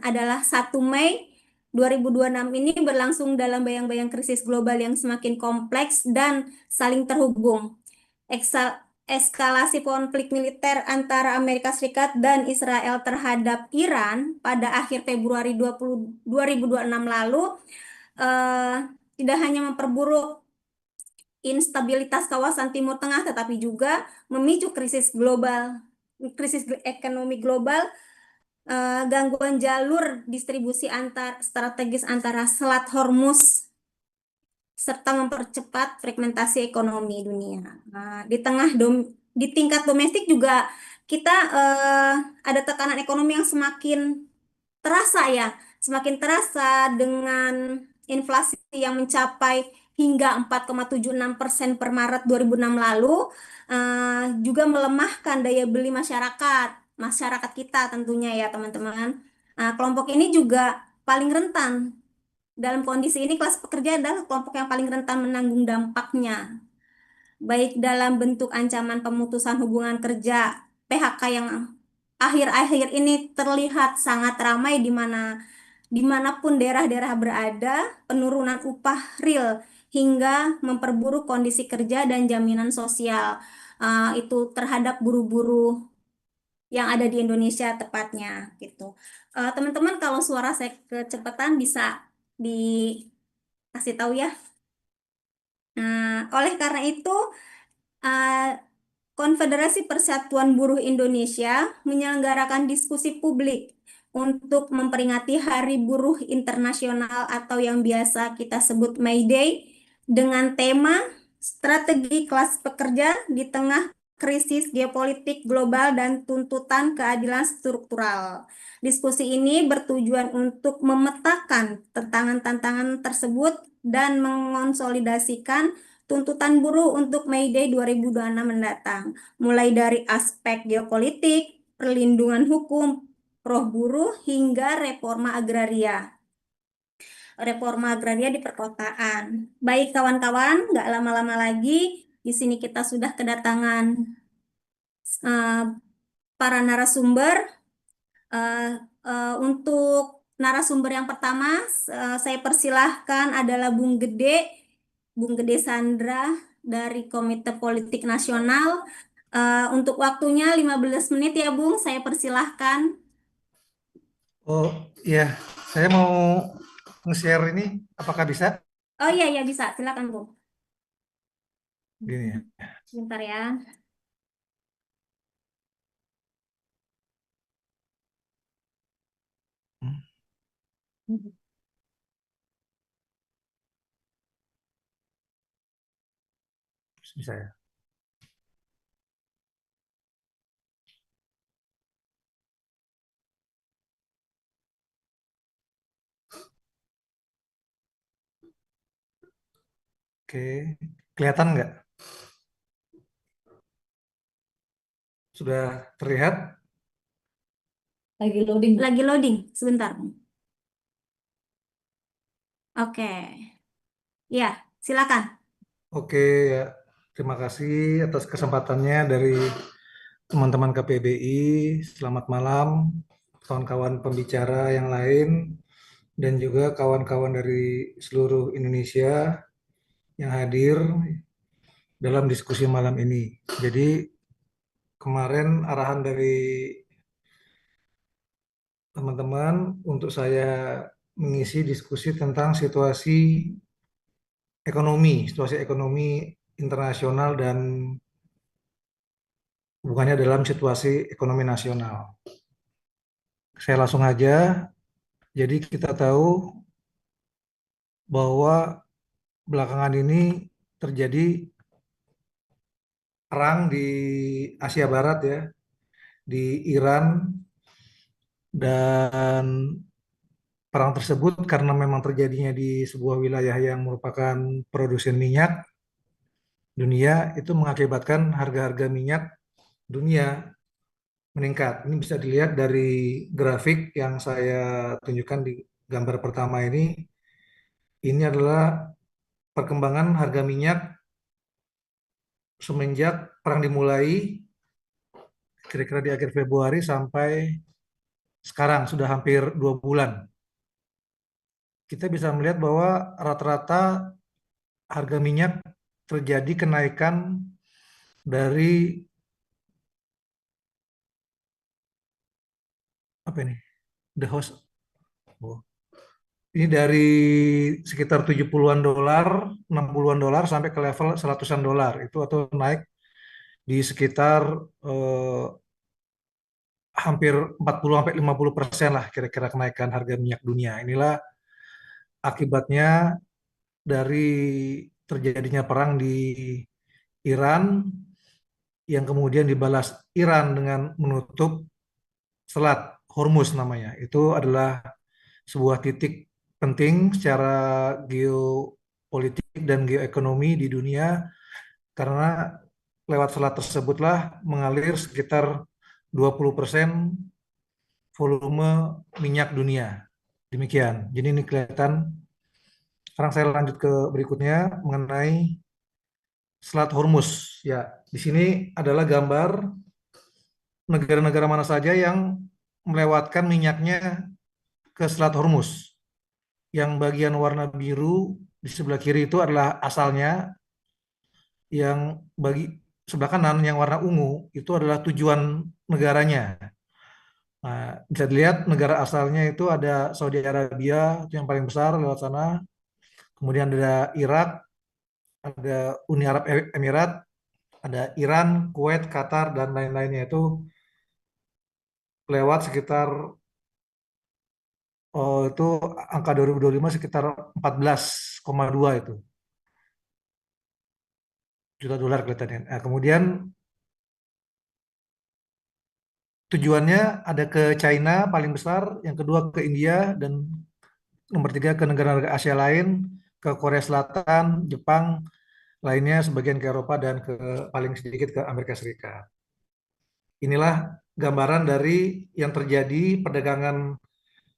adalah 1 Mei 2026 ini berlangsung dalam bayang-bayang krisis global yang semakin kompleks dan saling terhubung. Eskalasi konflik militer antara Amerika Serikat dan Israel terhadap Iran pada akhir Februari 2026 lalu eh, tidak hanya memperburuk instabilitas kawasan Timur Tengah, tetapi juga memicu krisis ekonomi global, gangguan jalur distribusi strategis antara Selat Hormuz, serta mempercepat fragmentasi ekonomi dunia. Nah, di tingkat domestik juga kita ada tekanan ekonomi yang semakin terasa dengan inflasi yang mencapai hingga 4,76% per Maret 2006 lalu, juga melemahkan daya beli masyarakat kita tentunya ya teman-teman. Kelompok ini juga paling rentan. Dalam kondisi ini, kelas pekerja adalah kelompok yang paling rentan menanggung dampaknya, baik dalam bentuk ancaman pemutusan hubungan kerja, PHK yang akhir-akhir ini terlihat sangat ramai dimanapun daerah-daerah berada, penurunan upah real hingga memperburuk kondisi kerja dan jaminan sosial, itu terhadap buruh-buruh yang ada di Indonesia tepatnya gitu. Teman-teman, kalau suara saya kecepatan bisa dikasih tahu ya. Oleh karena itu, uh, Konfederasi Persatuan Buruh Indonesia menyelenggarakan diskusi publik untuk memperingati Hari Buruh Internasional atau yang biasa kita sebut May Day dengan tema Strategi Kelas Pekerja di Tengah Krisis Geopolitik Global dan Tuntutan Keadilan Struktural. Diskusi ini bertujuan untuk memetakan tantangan-tantangan tersebut dan mengonsolidasikan tuntutan buruh untuk May Day 2026 mendatang, mulai dari aspek geopolitik, perlindungan hukum, roh buruh, hingga reforma agraria di perkotaan. Baik kawan-kawan, nggak lama-lama lagi, di sini kita sudah kedatangan uh, para narasumber. Untuk narasumber yang pertama, saya persilahkan adalah Bung Gede Sandra dari Komite Politik Nasional. Untuk waktunya 15 menit ya Bung, saya persilahkan. Oh iya, saya mau nge-share ini, apakah bisa? Oh iya, ya bisa, silakan Bung. Gini ya. Sebentar ya. Hmm, Bisa ya. Oke, kelihatan nggak? Sudah terlihat? Lagi loading, sebentar. Oke, ya, silakan. Oke ya, terima kasih atas kesempatannya dari teman-teman KPBI. Selamat malam, kawan-kawan pembicara yang lain, dan juga kawan-kawan dari seluruh Indonesia yang hadir dalam diskusi malam ini. Jadi kemarin arahan dari teman-teman untuk saya mengisi diskusi tentang situasi ekonomi internasional dan bukannya dalam situasi ekonomi nasional. Saya langsung aja. Jadi kita tahu bahwa belakangan ini terjadi perang di Asia Barat ya, di Iran, dan perang tersebut karena memang terjadinya di sebuah wilayah yang merupakan produsen minyak dunia, itu mengakibatkan harga-harga minyak dunia meningkat. Ini bisa dilihat dari grafik yang saya tunjukkan di gambar pertama ini. Ini adalah perkembangan harga minyak semenjak perang dimulai, kira-kira di akhir Februari sampai sekarang sudah hampir 2 bulan. Kita bisa melihat bahwa rata-rata harga minyak terjadi kenaikan dari apa ini? The host. Oh. Ini dari sekitar 70-an dolar, 60-an dolar sampai ke level 100-an dolar. Itu atau naik di sekitar eh, hampir 40 sampai 50% lah kira-kira kenaikan harga minyak dunia. Inilah akibatnya dari terjadinya perang di Iran yang kemudian dibalas Iran dengan menutup Selat Hormuz namanya. Itu adalah sebuah titik penting secara geopolitik dan geoekonomi di dunia karena lewat selat tersebutlah mengalir sekitar 20% volume minyak dunia. Demikian. Jadi ini kelihatan. Sekarang saya lanjut ke berikutnya mengenai Selat Hormuz. Ya, di sini adalah gambar negara-negara mana saja yang melewatkan minyaknya ke Selat Hormuz. Yang bagian warna biru di sebelah kiri itu adalah asalnya, yang bagi sebelah kanan yang warna ungu itu adalah tujuan negaranya. Nah, bisa dilihat negara asalnya itu ada Saudi Arabia itu yang paling besar lewat sana, kemudian ada Irak, ada Uni Arab Emirat, ada Iran, Kuwait, Qatar dan lain-lainnya itu lewat sekitar itu angka 2025 sekitar 14,2 itu juta dolar kelihatannya. Nah, kemudian tujuannya ada ke China paling besar, yang kedua ke India, dan nomor tiga ke negara-negara Asia lain, ke Korea Selatan, Jepang, lainnya sebagian ke Eropa dan ke paling sedikit ke Amerika Serikat. Inilah gambaran dari yang terjadi perdagangan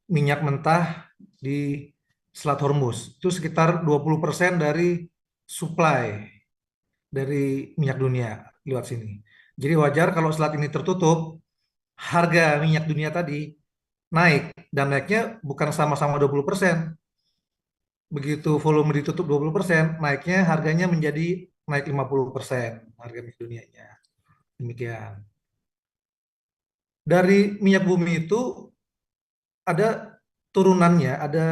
minyak mentah di Selat Hormuz. Itu sekitar 20% dari supply dari minyak dunia lewat sini. Jadi wajar kalau selat ini tertutup, harga minyak dunia tadi naik, dan naiknya bukan sama-sama 20%. Begitu volume ditutup 20%, naiknya harganya menjadi naik 50% harga minyak dunianya. Demikian. Dari minyak bumi itu ada turunannya, ada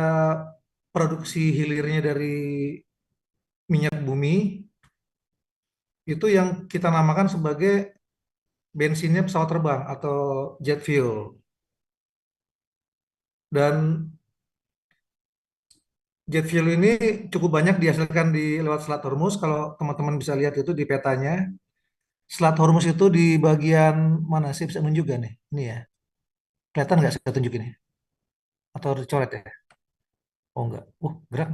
produksi hilirnya dari minyak bumi itu yang kita namakan sebagai bensinnya pesawat terbang atau jet fuel. Dan jet fuel ini cukup banyak dihasilkan di lewat Selat Hormuz. Kalau teman-teman bisa lihat itu di petanya. Selat Hormuz itu di bagian mana sih, bisa nunjuk gak nih? Ini ya. Kelihatan nggak saya tunjukin ini? Atau dicoret ya? Oh enggak. Gerak.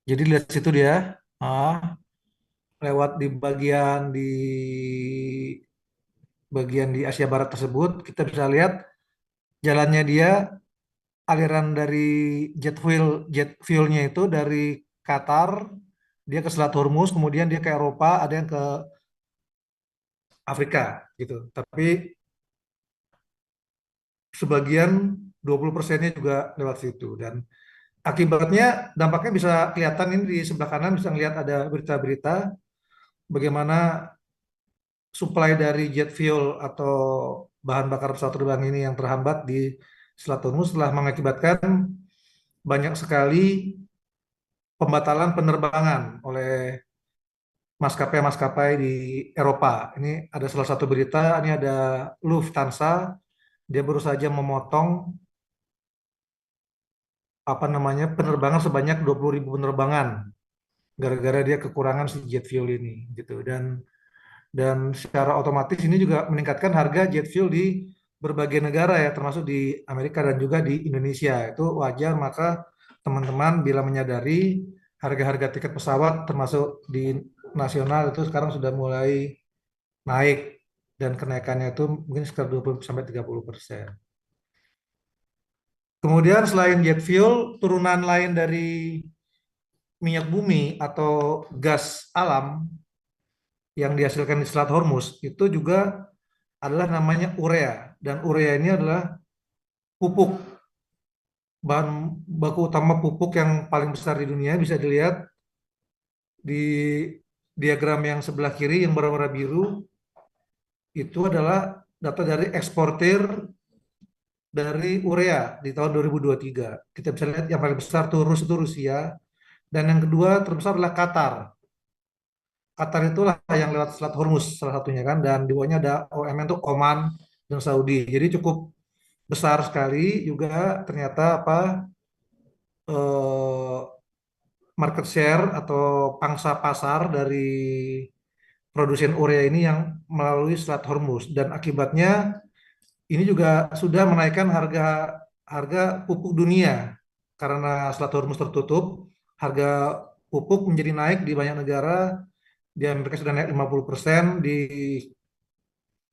Jadi lihat situ dia. Lewat di bagian di Asia Barat tersebut, kita bisa lihat jalannya dia, aliran dari jet fuelnya itu dari Qatar, dia ke Selat Hormuz, kemudian dia ke Eropa, ada yang ke Afrika gitu. Tapi sebagian 20%-nya juga lewat situ, dan akibatnya dampaknya bisa kelihatan ini di sebelah kanan, bisa lihat ada berita-berita bagaimana supply dari jet fuel atau bahan bakar pesawat terbang ini yang terhambat di Selat Hormuz telah mengakibatkan banyak sekali pembatalan penerbangan oleh maskapai-maskapai di Eropa. Ini ada salah satu berita, ini ada Lufthansa, dia baru saja memotong apa namanya penerbangan sebanyak 20.000 penerbangan gara-gara dia kekurangan si jet fuel ini gitu. Dan secara otomatis ini juga meningkatkan harga jet fuel di berbagai negara ya, termasuk di Amerika dan juga di Indonesia. Itu wajar, maka teman-teman bila menyadari harga-harga tiket pesawat termasuk di nasional itu sekarang sudah mulai naik, dan kenaikannya itu mungkin sekitar 20 sampai 30%. Kemudian selain jet fuel, turunan lain dari minyak bumi atau gas alam yang dihasilkan di Selat Hormuz itu juga adalah namanya urea. Dan urea ini adalah pupuk, bahan baku utama pupuk yang paling besar di dunia. Bisa dilihat di diagram yang sebelah kiri yang berwarna biru, itu adalah data dari eksportir dari urea di tahun 2023. Kita bisa lihat yang paling besar tuh itu Rusia, dan yang kedua terbesar adalah Qatar. Qatar itulah yang lewat Selat Hormuz salah satunya kan, dan di bawahnya ada OMN tuh Oman dan Saudi. Jadi cukup besar sekali juga ternyata apa, eh, market share atau pangsa pasar dari produsen urea ini yang melalui Selat Hormuz, dan akibatnya ini juga sudah menaikkan harga harga pupuk dunia karena Selat Hormuz tertutup. Harga pupuk menjadi naik di banyak negara. Di Amerika sudah naik 50%, di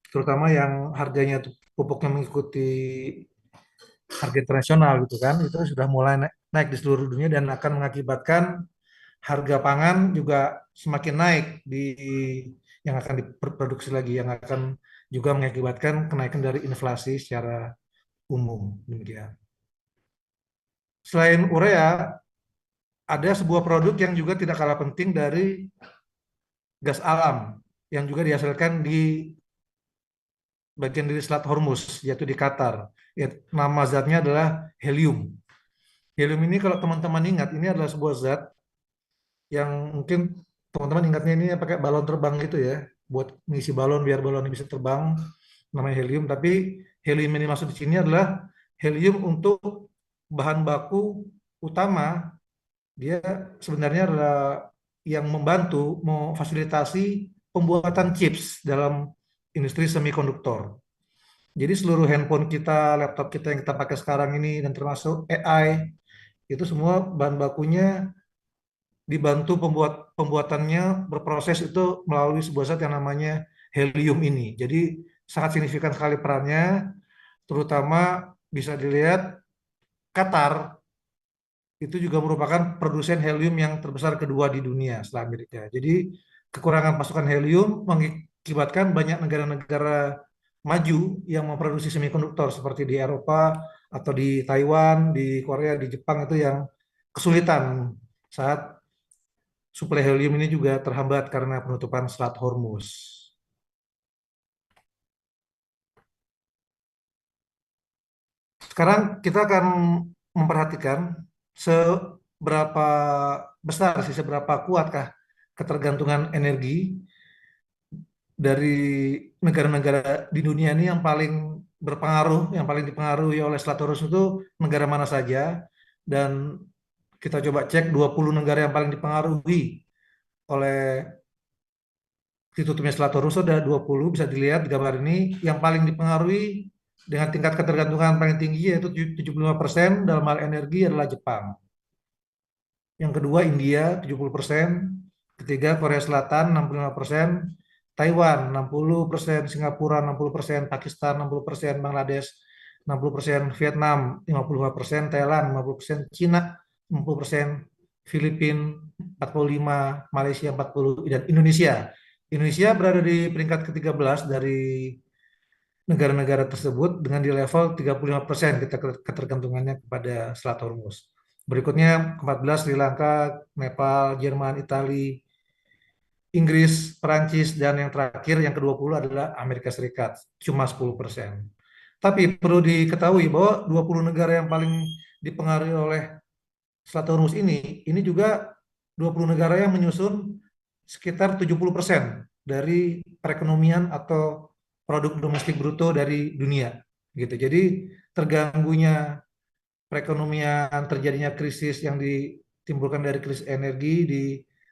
terutama yang harganya pupuknya mengikuti harga internasional gitu kan, itu sudah mulai naik di seluruh dunia dan akan mengakibatkan harga pangan juga semakin naik di yang akan diproduksi lagi, yang akan juga mengakibatkan kenaikan dari inflasi secara umum. Demikian. Selain urea, ada sebuah produk yang juga tidak kalah penting dari gas alam yang juga dihasilkan di bagian dari Selat Hormuz, yaitu di Qatar. Ya, nama zatnya adalah helium. Helium ini kalau teman-teman ingat, ini adalah sebuah zat yang mungkin teman-teman ingatnya ini pakai balon terbang gitu ya, buat ngisi balon biar balon ini bisa terbang, namanya helium. Tapi helium ini masuk di sini adalah helium untuk bahan baku utama. Dia sebenarnya adalah yang membantu memfasilitasi pembuatan chips dalam industri semikonduktor. Jadi seluruh handphone kita, laptop kita yang kita pakai sekarang ini, dan termasuk AI, itu semua bahan bakunya dibantu pembuatannya berproses itu melalui sebuah zat yang namanya helium ini. Jadi sangat signifikan sekali perannya, terutama bisa dilihat Qatar itu juga merupakan produsen helium yang terbesar kedua di dunia setelah Amerika. Jadi kekurangan pasokan helium mengakibatkan banyak negara-negara maju yang memproduksi semikonduktor seperti di Eropa atau di Taiwan, di Korea, di Jepang itu yang kesulitan saat suplai helium ini juga terhambat karena penutupan Selat Hormuz. Sekarang kita akan memperhatikan seberapa besar sih, seberapa kuatkah ketergantungan energi dari negara-negara di dunia ini. Yang paling berpengaruh, yang paling dipengaruhi oleh Selat Hormuz itu negara mana saja, dan kita coba cek 20 negara yang paling dipengaruhi oleh ditutupnya Selat Hormuz. Ada 20, bisa dilihat di gambar ini. Yang paling dipengaruhi dengan tingkat ketergantungan paling tinggi yaitu 75% dalam hal energi adalah Jepang. Yang kedua India 70%, ketiga Korea Selatan 65%, Taiwan 60%, Singapura 60%, Pakistan 60%, Bangladesh 60%, Vietnam 55%, Thailand 50%, Cina 60%, Filipina 45%, Malaysia 40%, dan Indonesia. Indonesia berada di peringkat ke-13 dari negara-negara tersebut dengan di level 35% kita ketergantungannya kepada Selat Hormuz. Berikutnya ke-14 Sri Lanka, Nepal, Jerman, Italia, Inggris, Perancis, dan yang terakhir yang ke-20 adalah Amerika Serikat, cuma 10%. Tapi perlu diketahui bahwa 20 negara yang paling dipengaruhi oleh Selat Hormuz ini juga 20 negara yang menyusun sekitar 70% dari perekonomian atau produk domestik bruto dari dunia gitu. Jadi terganggunya perekonomian, terjadinya krisis yang ditimbulkan dari krisis energi di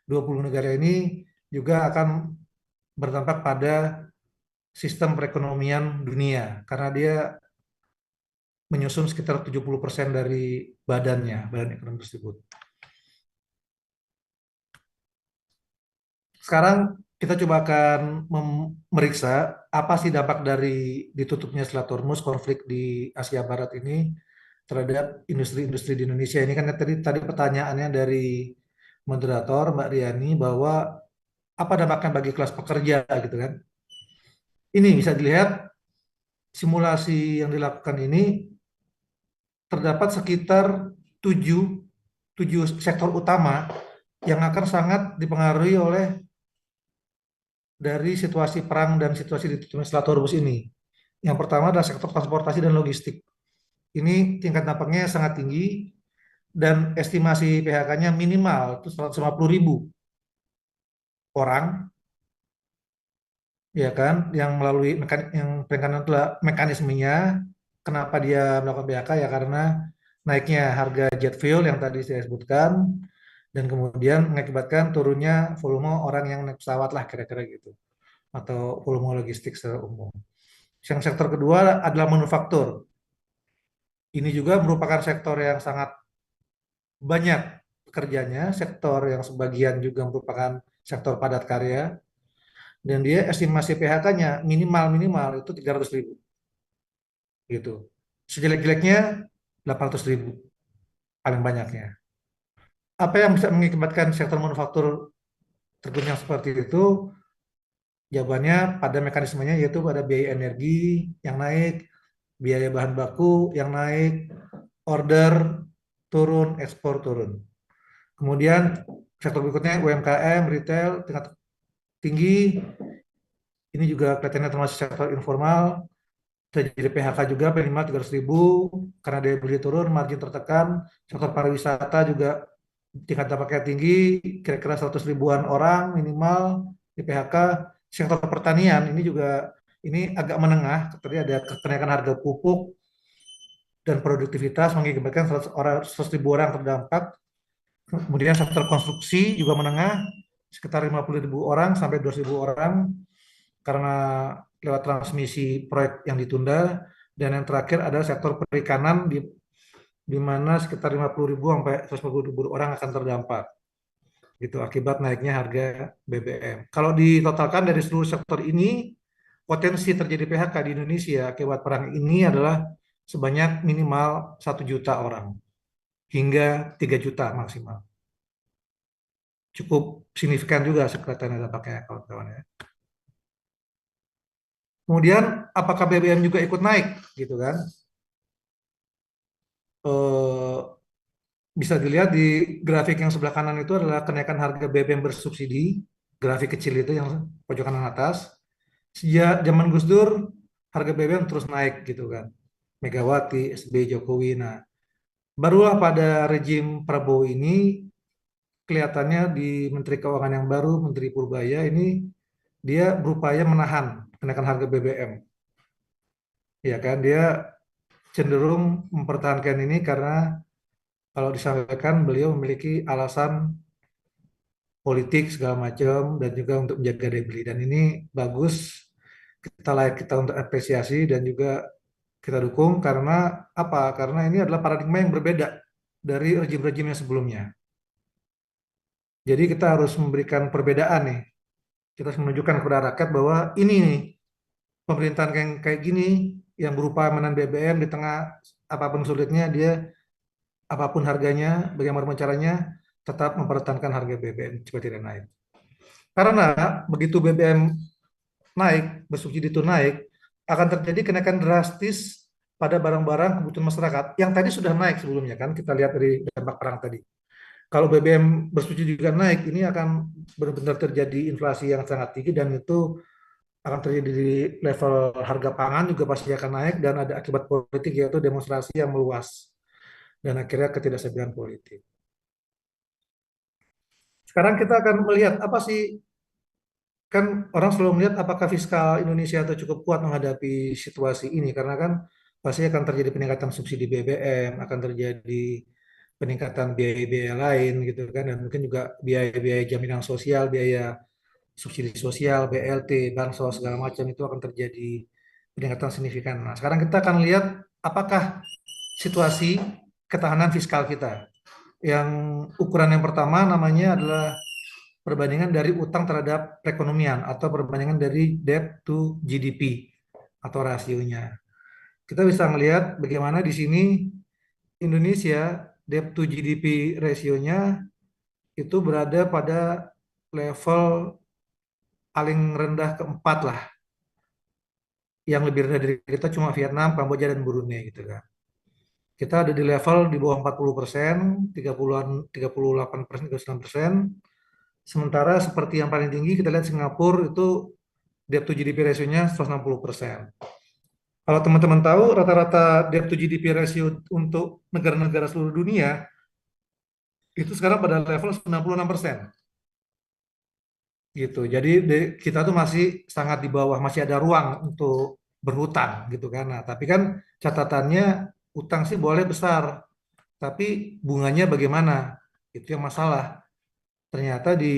20 negara ini juga akan berdampak pada sistem perekonomian dunia karena dia menyusun sekitar 70% dari badan ekonomi tersebut. Sekarang kita coba akan memeriksa apa sih dampak dari ditutupnya Selat Hormuz, konflik di Asia Barat ini terhadap industri-industri di Indonesia. Ini kan tadi pertanyaannya dari moderator Mbak Riani bahwa apa dampaknya bagi kelas pekerja gitu kan. Ini bisa dilihat simulasi yang dilakukan ini terdapat sekitar tujuh, tujuh sektor utama yang akan sangat dipengaruhi oleh dari situasi perang dan situasi di Timur Selat Hormuz ini. Yang pertama adalah sektor transportasi dan logistik. Ini tingkat dampaknya sangat tinggi dan estimasi PHK-nya minimal itu 150.000 orang, ya kan, yang melalui yang penekanan itulah mekanismenya. Kenapa dia melakukan PHK ya karena naiknya harga jet fuel yang tadi saya sebutkan dan kemudian mengakibatkan turunnya volume orang yang naik pesawat lah kira-kira gitu atau volume logistik secara umum. Yang sektor kedua adalah manufaktur. Ini juga merupakan sektor yang sangat banyak pekerjanya, sektor yang sebagian juga merupakan sektor padat karya, dan dia estimasi PHK-nya minimal-minimal itu 300.000 gitu. Sejelek-jeleknya 800.000 paling banyaknya. Apa yang bisa mengakibatkan sektor manufaktur terguncang seperti itu? Jawabannya pada mekanismenya yaitu pada biaya energi yang naik, biaya bahan baku yang naik, order turun, ekspor turun. Kemudian sektor berikutnya UMKM, retail tingkat tinggi, ini juga kelihatannya termasuk sektor informal, terjadi PHK juga minimal 300.000 karena daya beli turun, margin tertekan. Sektor pariwisata juga tingkat dampaknya tinggi, kira-kira 100 ribuan orang minimal di PHK. Sektor pertanian ini juga ini agak menengah, tadi ada kenaikan harga pupuk dan produktivitas mengakibatkan 100 ribu orang terdampak. Kemudian sektor konstruksi juga menengah, sekitar 50.000 orang sampai 200.000 orang karena lewat transmisi proyek yang ditunda. Dan yang terakhir adalah sektor perikanan di mana sekitar 50.000 sampai 150.000 orang akan terdampak gitu akibat naiknya harga BBM. Kalau ditotalkan dari seluruh sektor ini, potensi terjadi PHK di Indonesia akibat perang ini adalah sebanyak minimal 1 juta orang hingga 3 juta maksimal. Cukup signifikan juga sekretariat dampaknya kawan-kawan ya. Kemudian apakah BBM juga ikut naik gitu kan? Eh, Bisa dilihat di grafik yang sebelah kanan itu adalah kenaikan harga BBM bersubsidi, grafik kecil itu yang pojok kanan atas. Sejak zaman Gus Dur harga BBM terus naik gitu kan. Megawati, SBY, Jokowi. Nah, barulah pada rejim Prabowo ini kelihatannya di Menteri Keuangan yang baru, Menteri Purbaya ini dia berupaya menahan kenaikan harga BBM. Ya kan, dia cenderung mempertahankan ini karena kalau disampaikan beliau memiliki alasan politik segala macam dan juga untuk menjaga daya beli dan ini bagus, kita layak kita untuk apresiasi dan juga kita dukung karena apa? Karena ini adalah paradigma yang berbeda dari rejim-rejim yang sebelumnya. Jadi kita harus memberikan perbedaan nih. Kita harus menunjukkan kepada rakyat bahwa ini nih pemerintahan yang kayak gini yang berupa menahan BBM di tengah apapun sulitnya dia apapun harganya, bagaimana caranya tetap mempertahankan harga BBM supaya tidak naik. Karena begitu BBM naik, bersubsidi itu naik, akan terjadi kenaikan drastis pada barang-barang kebutuhan masyarakat yang tadi sudah naik sebelumnya kan kita lihat dari dampak perang tadi. Kalau BBM bersubsidi juga naik, ini akan benar-benar terjadi inflasi yang sangat tinggi dan itu akan terjadi di level harga pangan juga pasti akan naik dan ada akibat politik yaitu demonstrasi yang meluas dan akhirnya ketidaksediaan politik. Sekarang kita akan melihat apa sih, kan orang selalu melihat apakah fiskal Indonesia itu cukup kuat menghadapi situasi ini karena kan pasti akan terjadi peningkatan subsidi BBM, akan terjadi peningkatan biaya-biaya lain gitu kan dan mungkin juga biaya-biaya jaminan sosial, biaya subsidi sosial, BLT, bansos segala macam itu akan terjadi peningkatan signifikan. Nah, sekarang kita akan lihat apakah situasi ketahanan fiskal kita. Yang ukuran yang pertama namanya adalah perbandingan dari utang terhadap perekonomian atau perbandingan dari debt to GDP atau rasionya. Kita bisa melihat bagaimana di sini Indonesia debt to GDP rasionya itu berada pada level paling rendah keempat lah yang lebih rendah dari kita cuma Vietnam, Kamboja, dan Brunei gitu kan. Kita ada di level di bawah 40%, 30-an, 38%, 39%. Sementara seperti yang paling tinggi kita lihat Singapura itu debt to GDP ratio-nya 160%. Kalau teman-teman tahu rata-rata debt to GDP ratio untuk negara-negara seluruh dunia itu sekarang pada level 96% gitu. Jadi kita tuh masih sangat di bawah, masih ada ruang untuk berhutang gitu kan. Nah, tapi kan catatannya utang sih boleh besar, tapi bunganya bagaimana? Itu yang masalah. Ternyata di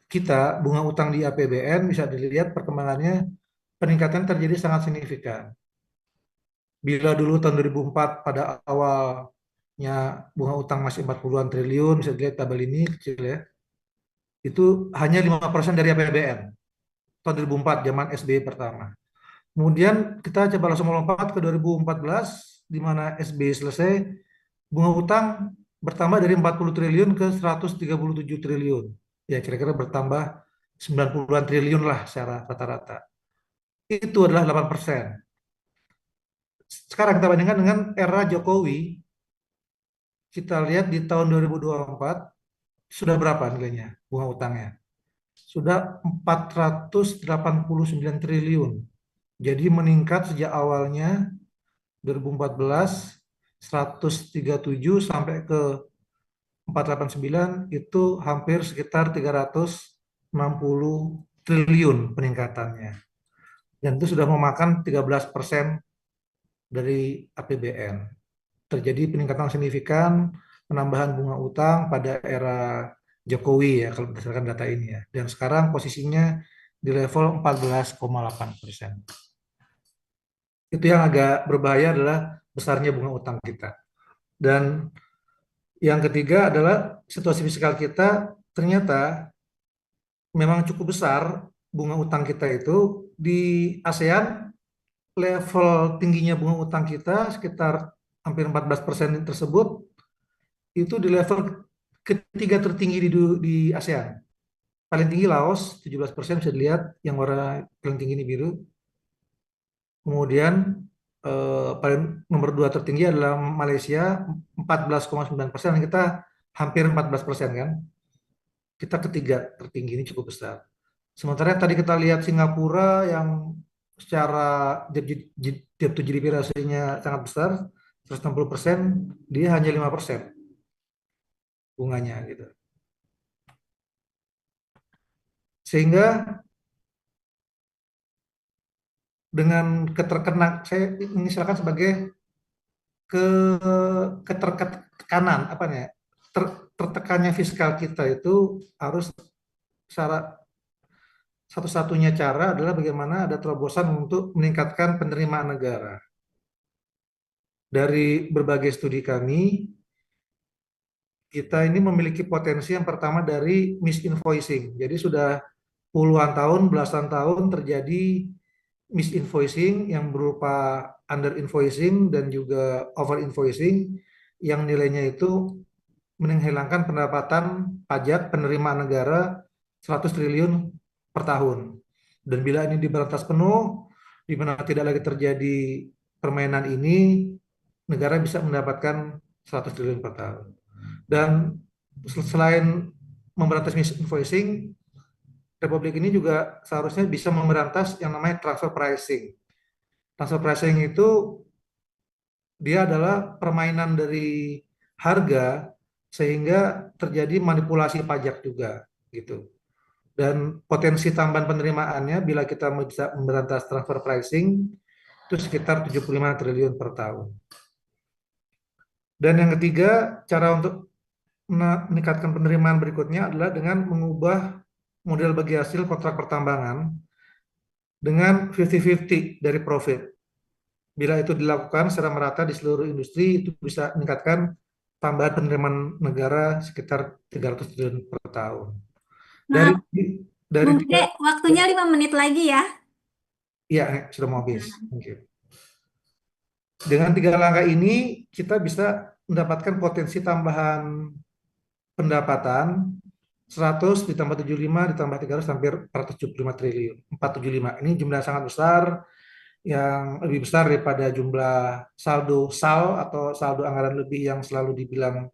kita bunga utang di APBN bisa dilihat perkembangannya peningkatan terjadi sangat signifikan. Bila dulu tahun 2004 pada awalnya bunga utang masih 40-an triliun, bisa dilihat tabel ini kecil ya, itu hanya 5% dari APBN tahun 2004 zaman SBY pertama. Kemudian kita coba langsung melompat ke 2014 di mana SBY selesai, bunga utang bertambah dari 40 triliun ke 137 triliun. Ya kira-kira bertambah 90-an triliun lah secara rata-rata. Itu adalah 8%. Sekarang kita bandingkan dengan era Jokowi, kita lihat di tahun 2024 sudah berapa nilainya bunga utangnya? Sudah 489 triliun. Jadi meningkat sejak awalnya 2014 137 sampai ke 489 itu hampir sekitar 360 triliun peningkatannya. Dan itu sudah memakan 13% dari APBN. Terjadi peningkatan signifikan penambahan bunga utang pada era Jokowi ya kalau berdasarkan data ini ya. Dan sekarang posisinya di level 14,8%. Itu yang agak berbahaya adalah besarnya bunga utang kita. Dan yang ketiga adalah situasi fiskal kita ternyata memang cukup besar bunga utang kita itu di ASEAN level tingginya bunga utang kita sekitar hampir 14% tersebut itu di level ketiga tertinggi di ASEAN. Paling tinggi Laos 17% bisa dilihat yang warna paling tinggi ini biru. Kemudian paling nomor dua tertinggi adalah Malaysia 14,9% dan kita hampir 14% kan. Kita ketiga tertinggi ini cukup besar. Sementara tadi kita lihat Singapura yang secara debt to GDP rasio-nya sangat besar, 160%, dia hanya 5% bunganya gitu. Sehingga dengan saya misalkan sebagai ke ketertekanan apa nih tertekannya fiskal kita itu harus syarat satu-satunya cara adalah bagaimana ada terobosan untuk meningkatkan penerimaan negara. Dari berbagai studi kami, kita ini memiliki potensi yang pertama dari misinvoicing. Jadi sudah puluhan tahun, belasan tahun terjadi misinvoicing yang berupa under invoicing dan juga over invoicing yang nilainya itu menghilangkan pendapatan pajak penerimaan negara 100 triliun per tahun. Dan bila ini diberantas penuh, di mana tidak lagi terjadi permainan ini, negara bisa mendapatkan 100 triliun per tahun. Dan selain memberantas misinvoicing, Republik ini juga seharusnya bisa memberantas yang namanya transfer pricing. Transfer pricing itu dia adalah permainan dari harga sehingga terjadi manipulasi pajak juga gitu. Dan potensi tambahan penerimaannya bila kita bisa memberantas transfer pricing itu sekitar 75 triliun per tahun. Dan yang ketiga, cara untuk meningkatkan penerimaan berikutnya adalah dengan mengubah model bagi hasil kontrak pertambangan dengan 50-50 dari profit. Bila itu dilakukan secara merata di seluruh industri, itu bisa meningkatkan tambahan penerimaan negara sekitar 300 triliun per tahun. Dari Maaf, dari Bung tiga, waktunya 5 menit lagi ya. ya sudah mau habis. Mungkin. Dengan tiga langkah ini kita bisa mendapatkan potensi tambahan pendapatan 100 ditambah 75 ditambah 300 hampir 475 triliun. 475 ini jumlah yang sangat besar yang lebih besar daripada jumlah saldo SAL atau saldo anggaran lebih yang selalu dibilang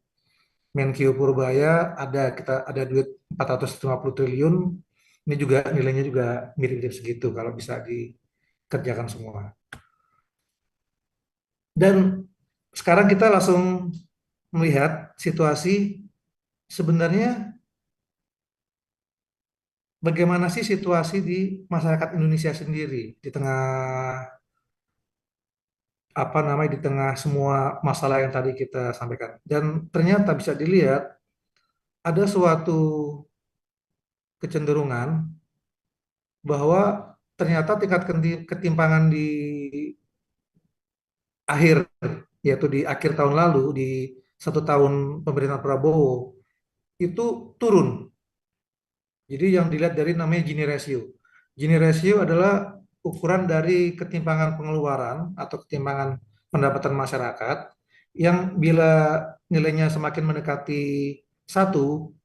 Menkyu Purbaya. Kita ada duit 450 triliun. Ini juga nilainya juga mirip-mirip segitu kalau bisa dikerjakan semua. Dan sekarang kita langsung melihat situasi sebenarnya bagaimana sih situasi di masyarakat Indonesia sendiri di tengah di tengah semua masalah yang tadi kita sampaikan. Dan ternyata bisa dilihat ada suatu kecenderungan bahwa ternyata tingkat ketimpangan di akhir, yaitu di akhir tahun lalu, di 1 tahun pemerintahan Prabowo, itu turun. Jadi yang dilihat dari namanya Gini ratio. Gini ratio adalah ukuran dari ketimpangan pengeluaran atau ketimpangan pendapatan masyarakat yang bila nilainya semakin mendekati 1,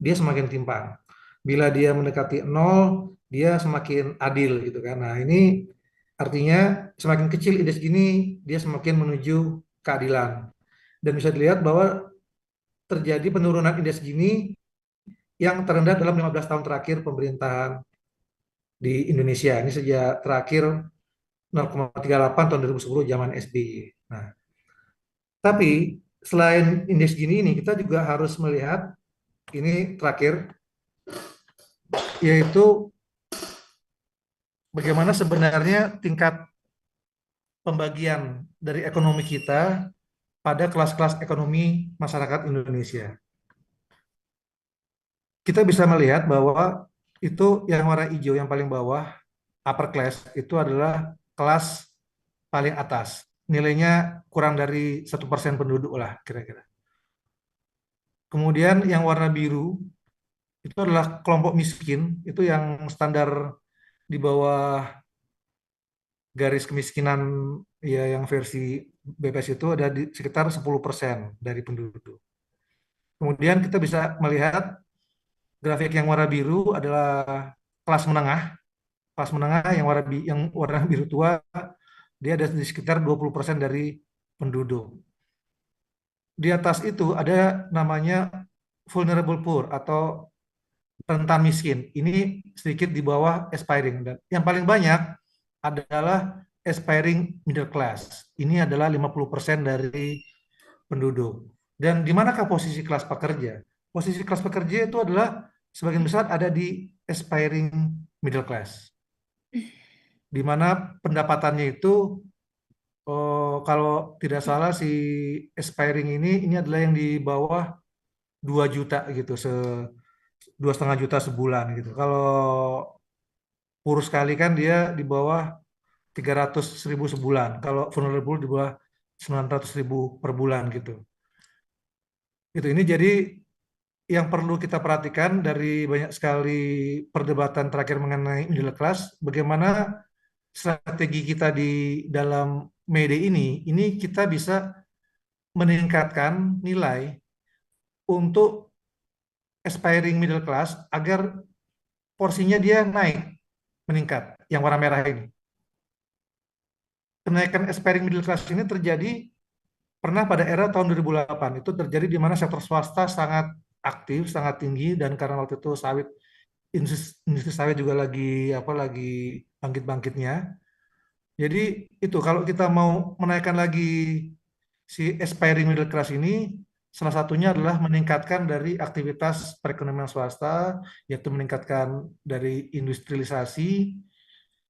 dia semakin timpang. Bila dia mendekati 0, dia semakin adil gitu kan. Nah, ini artinya semakin kecil indeks gini, dia semakin menuju keadilan. Dan bisa dilihat bahwa terjadi penurunan indeks gini yang terendah dalam 15 tahun terakhir pemerintahan di Indonesia. Ini sejak terakhir 0,38 tahun 2010 zaman SBY. Nah, tapi selain indeks gini ini kita juga harus melihat ini terakhir, yaitu bagaimana sebenarnya tingkat pembagian dari ekonomi kita pada kelas-kelas ekonomi masyarakat Indonesia. Kita bisa melihat bahwa itu yang warna hijau yang paling bawah, upper class, itu adalah kelas paling atas. Nilainya kurang dari 1% penduduk lah kira-kira. Kemudian yang warna biru itu adalah kelompok miskin, itu yang standar di bawah garis kemiskinan ya yang versi BPS itu ada di sekitar 10% dari penduduk. Kemudian kita bisa melihat grafik yang warna biru adalah kelas menengah. Kelas menengah yang warna biru tua dia ada di sekitar 20% dari penduduk. Di atas itu ada namanya vulnerable poor atau rentan miskin. Ini sedikit di bawah aspiring. Dan yang paling banyak adalah aspiring middle class. Ini adalah 50% dari penduduk. Dan di manakah posisi kelas pekerja? Posisi kelas pekerja itu adalah sebagian besar ada di aspiring middle class. Di mana pendapatannya itu kalau tidak salah si aspiring ini adalah yang di bawah 2 juta gitu, 2,5 juta sebulan gitu. Kalau kurus sekali kan dia di bawah 300.000 sebulan. Kalau vulnerable di bawah 900.000 per bulan gitu. Ini jadi yang perlu kita perhatikan dari banyak sekali perdebatan terakhir mengenai middle class, bagaimana strategi kita di dalam Mede ini kita bisa meningkatkan nilai untuk aspiring middle class agar porsinya dia naik, meningkat, yang warna merah ini. Kenaikan aspiring middle class ini terjadi pernah pada era tahun 2008. Itu terjadi di mana sektor swasta sangat aktif, sangat tinggi, dan karena waktu itu industri sawit juga lagi bangkit-bangkitnya. Jadi itu kalau kita mau menaikkan lagi si aspiring middle class ini, salah satunya adalah meningkatkan dari aktivitas perekonomian swasta, yaitu meningkatkan dari industrialisasi,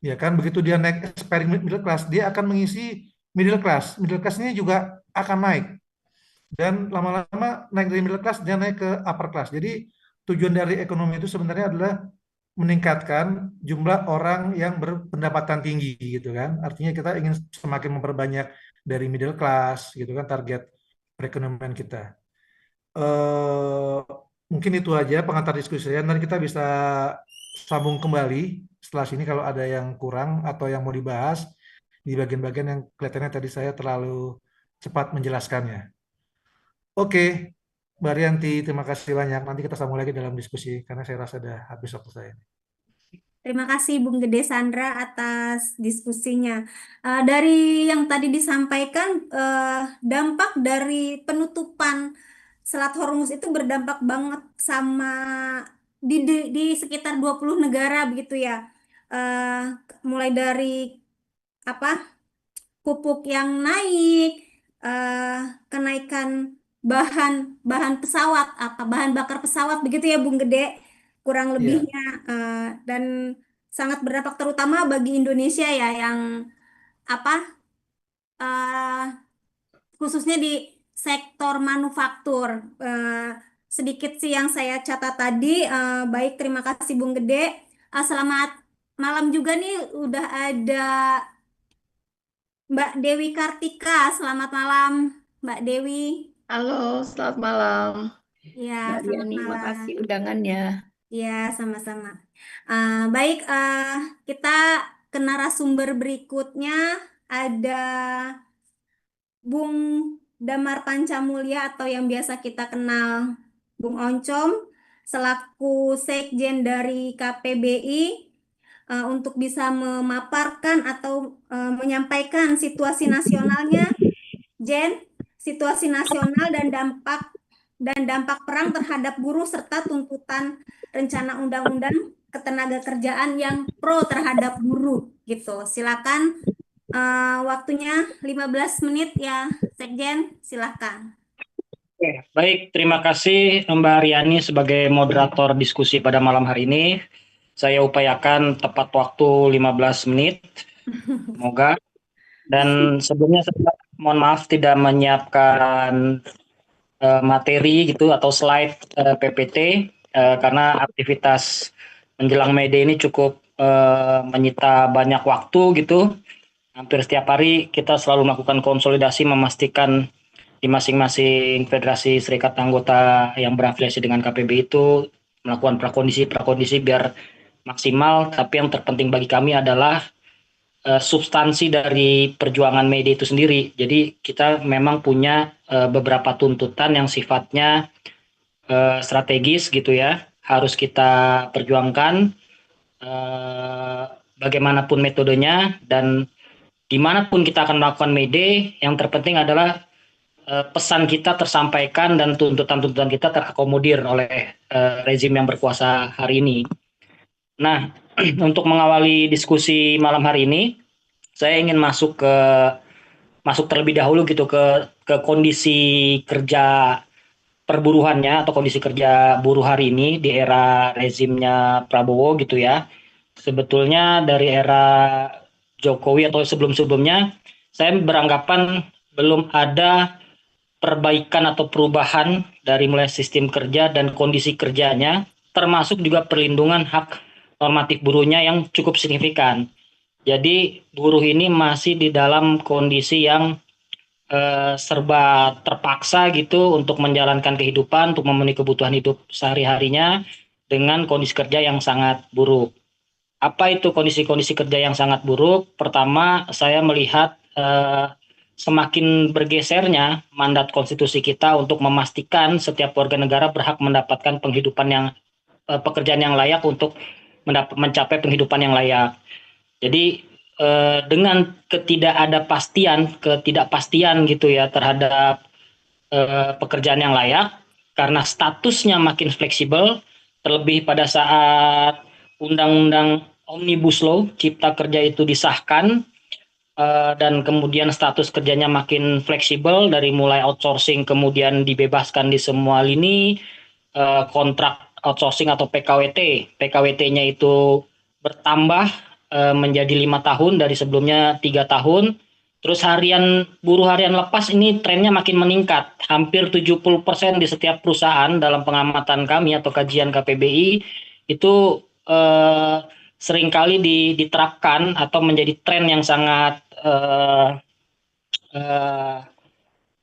ya kan? Begitu dia naik aspiring middle class, dia akan mengisi middle class. Middle class ini juga akan naik. Dan lama-lama naik dari middle class, dia naik ke upper class. Jadi tujuan dari ekonomi itu sebenarnya adalah meningkatkan jumlah orang yang berpendapatan tinggi gitu kan. Artinya kita ingin semakin memperbanyak dari middle class gitu kan target perekonomian kita. Eh Mungkin itu aja pengantar diskusi saya. Nanti kita bisa sambung kembali setelah sini kalau ada yang kurang atau yang mau dibahas di bagian-bagian yang kelihatannya tadi saya terlalu cepat menjelaskannya. Oke, Mbak Rianti, terima kasih banyak. Nanti kita sambung lagi dalam diskusi karena saya rasa sudah habis waktu saya. Terima kasih Bung Gede Sandra atas diskusinya. Dari yang tadi disampaikan, dampak dari penutupan Selat Hormuz itu berdampak banget sama di sekitar 20 negara begitu ya. Eh, Mulai dari apa pupuk yang naik, eh, kenaikan bahan bahan pesawat, bahan bakar pesawat begitu ya Bung Gede, kurang Iya, lebihnya. Dan sangat berdampak terutama bagi Indonesia ya yang apa eh, khususnya di sektor manufaktur. Eh, Sedikit sih yang saya catat tadi. Baik, terima kasih Bung Gede. Selamat malam juga nih, udah ada Mbak Dewi Kartika. Selamat malam, Mbak Dewi. Halo, selamat malam, Ya, Mbak selamat Riani. malam. Makasih undangannya. Ya, sama-sama. Baik, kita ke narasumber berikutnya. Ada Bung Damar Pancamulya atau yang biasa kita kenal Bung Oncom, selaku Sekjen dari KPBI, untuk bisa memaparkan atau menyampaikan situasi nasionalnya, Jen, situasi nasional dan dampak perang terhadap buruh serta tuntutan rencana undang-undang ketenagakerjaan yang pro terhadap buruh gitu. Silakan, waktunya 15 menit ya, Sekjen, silakan. Oke, baik, terima kasih Mbak Riani sebagai moderator diskusi pada malam hari ini. Saya upayakan tepat waktu 15 menit, semoga. Dan sebelumnya saya mohon maaf tidak menyiapkan materi gitu atau slide PPT karena aktivitas menjelang May Day ini cukup menyita banyak waktu gitu. Hampir setiap hari kita selalu melakukan konsolidasi memastikan di masing-masing federasi serikat anggota yang berafiliasi dengan KPB itu melakukan prakondisi biar maksimal, tapi yang terpenting bagi kami adalah substansi dari perjuangan media itu sendiri. Jadi kita memang punya beberapa tuntutan yang sifatnya strategis gitu ya, harus kita perjuangkan eh, bagaimanapun metodenya dan dimanapun kita akan melakukan media, yang terpenting adalah pesan kita tersampaikan dan tuntutan-tuntutan kita terakomodir oleh rezim yang berkuasa hari ini. Nah, untuk mengawali diskusi malam hari ini, saya ingin masuk terlebih dahulu gitu ke kondisi kerja perburuhannya atau kondisi kerja buruh hari ini di era rezimnya Prabowo gitu ya. Sebetulnya dari era Jokowi atau sebelum-sebelumnya, saya beranggapan belum ada perbaikan atau perubahan dari mulai sistem kerja dan kondisi kerjanya, termasuk juga perlindungan hak normatif buruhnya yang cukup signifikan. Jadi buruh ini masih di dalam kondisi yang serba terpaksa gitu untuk menjalankan kehidupan, untuk memenuhi kebutuhan hidup sehari-harinya dengan kondisi kerja yang sangat buruk. Apa itu kondisi-kondisi kerja yang sangat buruk? Pertama, saya melihat semakin bergesernya mandat konstitusi kita untuk memastikan setiap warga negara berhak mendapatkan penghidupan yang pekerjaan yang layak untuk mencapai penghidupan yang layak. Jadi dengan ketidakpastian gitu ya terhadap pekerjaan yang layak, karena statusnya makin fleksibel, terlebih pada saat Undang-Undang Omnibus Law Cipta Kerja itu disahkan, dan kemudian status kerjanya makin fleksibel dari mulai outsourcing kemudian dibebaskan di semua lini, kontrak outsourcing atau PKWT. PKWT-nya itu bertambah menjadi 5 tahun dari sebelumnya 3 tahun. Terus buruh harian lepas ini trennya makin meningkat. Hampir 70% di setiap perusahaan dalam pengamatan kami atau kajian KPBI itu seringkali diterapkan atau menjadi tren yang sangat eh,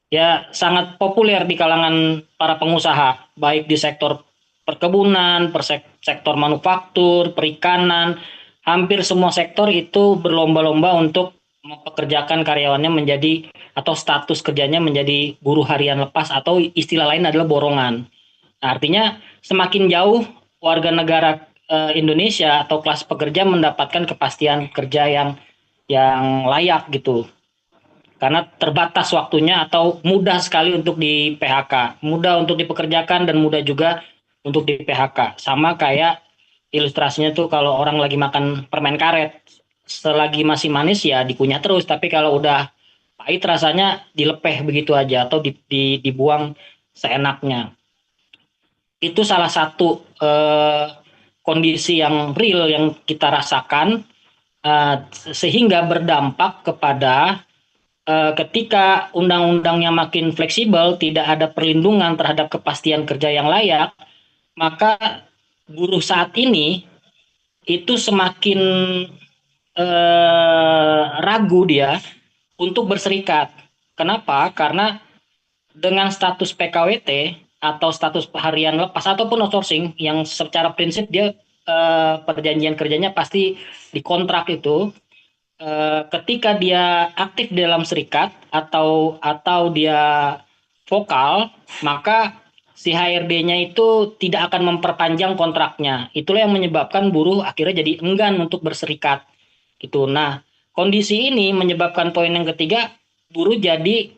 ya sangat populer di kalangan para pengusaha, baik di sektor perkebunan, sektor manufaktur, perikanan, hampir semua sektor itu berlomba-lomba untuk mempekerjakan karyawannya menjadi atau status kerjanya menjadi buruh harian lepas atau istilah lain adalah borongan. Nah, artinya semakin jauh warga negara Indonesia atau kelas pekerja mendapatkan kepastian kerja yang layak gitu. Karena terbatas waktunya atau mudah sekali untuk di PHK, mudah untuk dipekerjakan dan mudah juga untuk di PHK. Sama kayak ilustrasinya tuh kalau orang lagi makan permen karet, selagi masih manis ya dikunyah terus, tapi kalau udah pahit rasanya dilepeh begitu aja atau dibuang seenaknya. Itu salah satu kondisi yang real yang kita rasakan, sehingga berdampak kepada ketika undang-undangnya makin fleksibel, tidak ada perlindungan terhadap kepastian kerja yang layak, maka buruh saat ini itu semakin ragu dia untuk berserikat. Kenapa? Karena dengan status PKWT atau status harian lepas ataupun outsourcing yang secara prinsip dia perjanjian kerjanya pasti dikontrak itu, ketika dia aktif di dalam serikat atau dia vokal, maka si HRD-nya itu tidak akan memperpanjang kontraknya. Itulah yang menyebabkan buruh akhirnya jadi enggan untuk berserikat gitu. Nah, kondisi ini menyebabkan poin yang ketiga, buruh jadi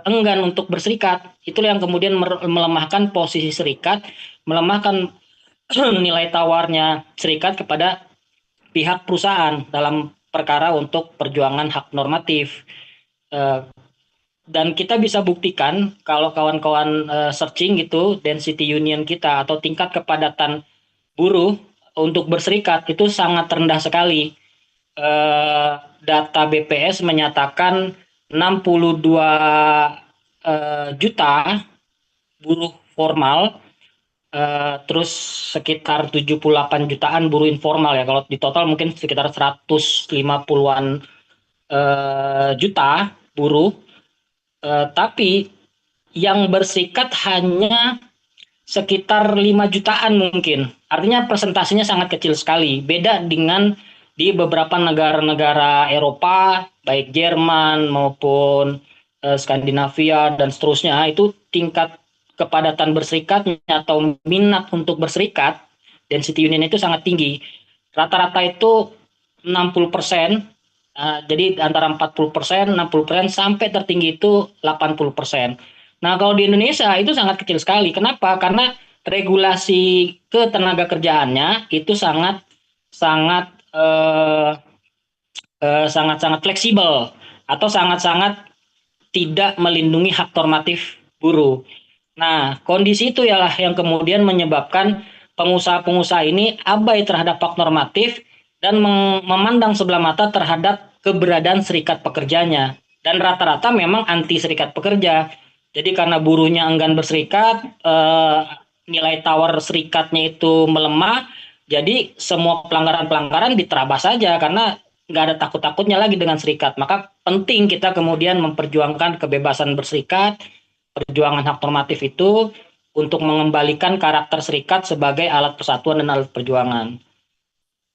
enggan untuk berserikat. Itulah yang kemudian melemahkan posisi serikat, melemahkan nilai tawarnya serikat kepada pihak perusahaan dalam perkara untuk perjuangan hak normatif. Dan kita bisa buktikan kalau kawan-kawan searching gitu density union kita atau tingkat kepadatan buruh untuk berserikat itu sangat rendah sekali. Data BPS menyatakan 62 juta buruh formal, terus sekitar 78 jutaan buruh informal ya. Kalau di total mungkin sekitar 150-an juta buruh. Tapi yang berserikat hanya sekitar 5 jutaan mungkin. Artinya presentasinya sangat kecil sekali. Beda dengan di beberapa negara-negara Eropa, baik Jerman maupun Skandinavia dan seterusnya, itu tingkat kepadatan berserikatnya atau minat untuk berserikat, density union itu sangat tinggi. Rata-rata itu 60%, jadi antara 40%, 60% sampai tertinggi itu 80%. Nah, kalau di Indonesia itu sangat kecil sekali. Kenapa? Karena regulasi ketenaga kerjaannya itu sangat fleksibel atau sangat-sangat tidak melindungi hak normatif buruh. Nah, kondisi itu ialah yang kemudian menyebabkan pengusaha-pengusaha ini abai terhadap hak normatif dan memandang sebelah mata terhadap keberadaan serikat pekerjanya. Dan rata-rata memang anti serikat pekerja. Jadi karena buruhnya enggan berserikat, nilai tawar serikatnya itu melemah, jadi semua pelanggaran-pelanggaran diterabas saja karena nggak ada takut-takutnya lagi dengan serikat. Maka penting kita kemudian memperjuangkan kebebasan berserikat, perjuangan hak normatif itu untuk mengembalikan karakter serikat sebagai alat persatuan dan alat perjuangan.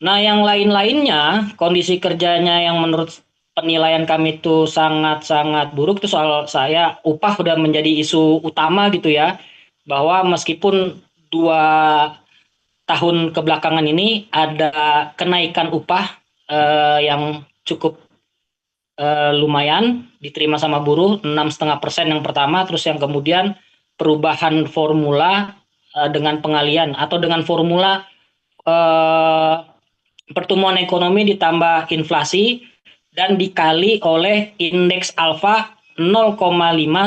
Nah, yang lain-lainnya, kondisi kerjanya yang menurut penilaian kami itu sangat-sangat buruk, itu soal saya upah udah menjadi isu utama gitu ya, bahwa meskipun 2 tahun kebelakangan ini ada kenaikan upah yang cukup lumayan diterima sama buruh, 6,5% yang pertama, terus yang kemudian perubahan formula dengan pengalian atau dengan formula pertumbuhan ekonomi ditambah inflasi dan dikali oleh indeks alfa 0,5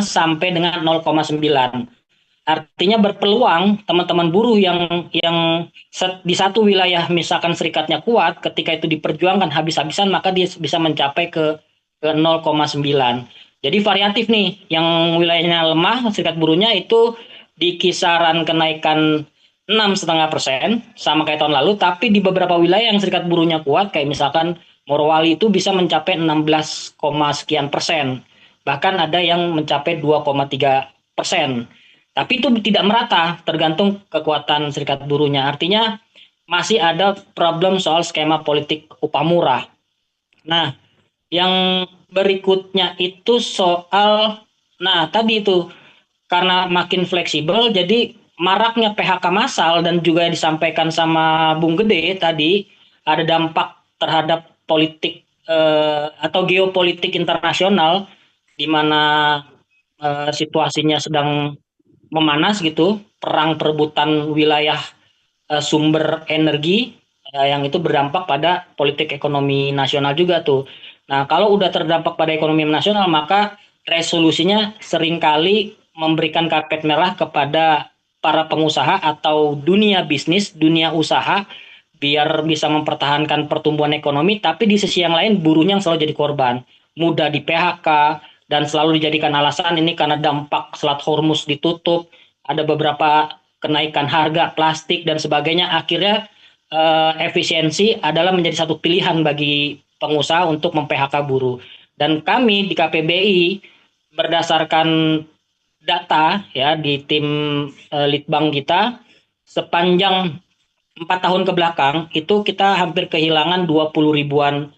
sampai dengan 0,9. Artinya berpeluang teman-teman buruh yang di satu wilayah misalkan serikatnya kuat, ketika itu diperjuangkan habis-habisan maka dia bisa mencapai ke 0,9. Jadi variatif nih, yang wilayahnya lemah serikat buruhnya itu di kisaran kenaikan 6,5% sama kayak tahun lalu, tapi di beberapa wilayah yang serikat buruhnya kuat kayak misalkan Morowali itu bisa mencapai 16, sekian persen. Bahkan ada yang mencapai 2,3%. Tapi itu tidak merata, tergantung kekuatan serikat buruhnya. Artinya masih ada problem soal skema politik upah murah. Nah, yang berikutnya itu soal, nah tadi itu karena makin fleksibel, jadi maraknya PHK massal dan juga disampaikan sama Bung Gede tadi ada dampak terhadap politik atau geopolitik internasional di mana situasinya sedang memanas gitu, perang perebutan wilayah sumber energi yang itu berdampak pada politik ekonomi nasional juga tuh. Nah, kalau udah terdampak pada ekonomi nasional, maka resolusinya seringkali memberikan karpet merah kepada para pengusaha atau dunia bisnis, dunia usaha, biar bisa mempertahankan pertumbuhan ekonomi, tapi di sisi yang lain buruhnya yang selalu jadi korban. Mudah di PHK, dan selalu dijadikan alasan ini karena dampak Selat Hormuz ditutup, ada beberapa kenaikan harga plastik dan sebagainya, akhirnya efisiensi adalah menjadi satu pilihan bagi pengusaha untuk mem-PHK buruh. Dan kami di KPBI berdasarkan data ya di tim Litbang kita sepanjang 4 tahun ke belakang itu kita hampir kehilangan 20 ribuan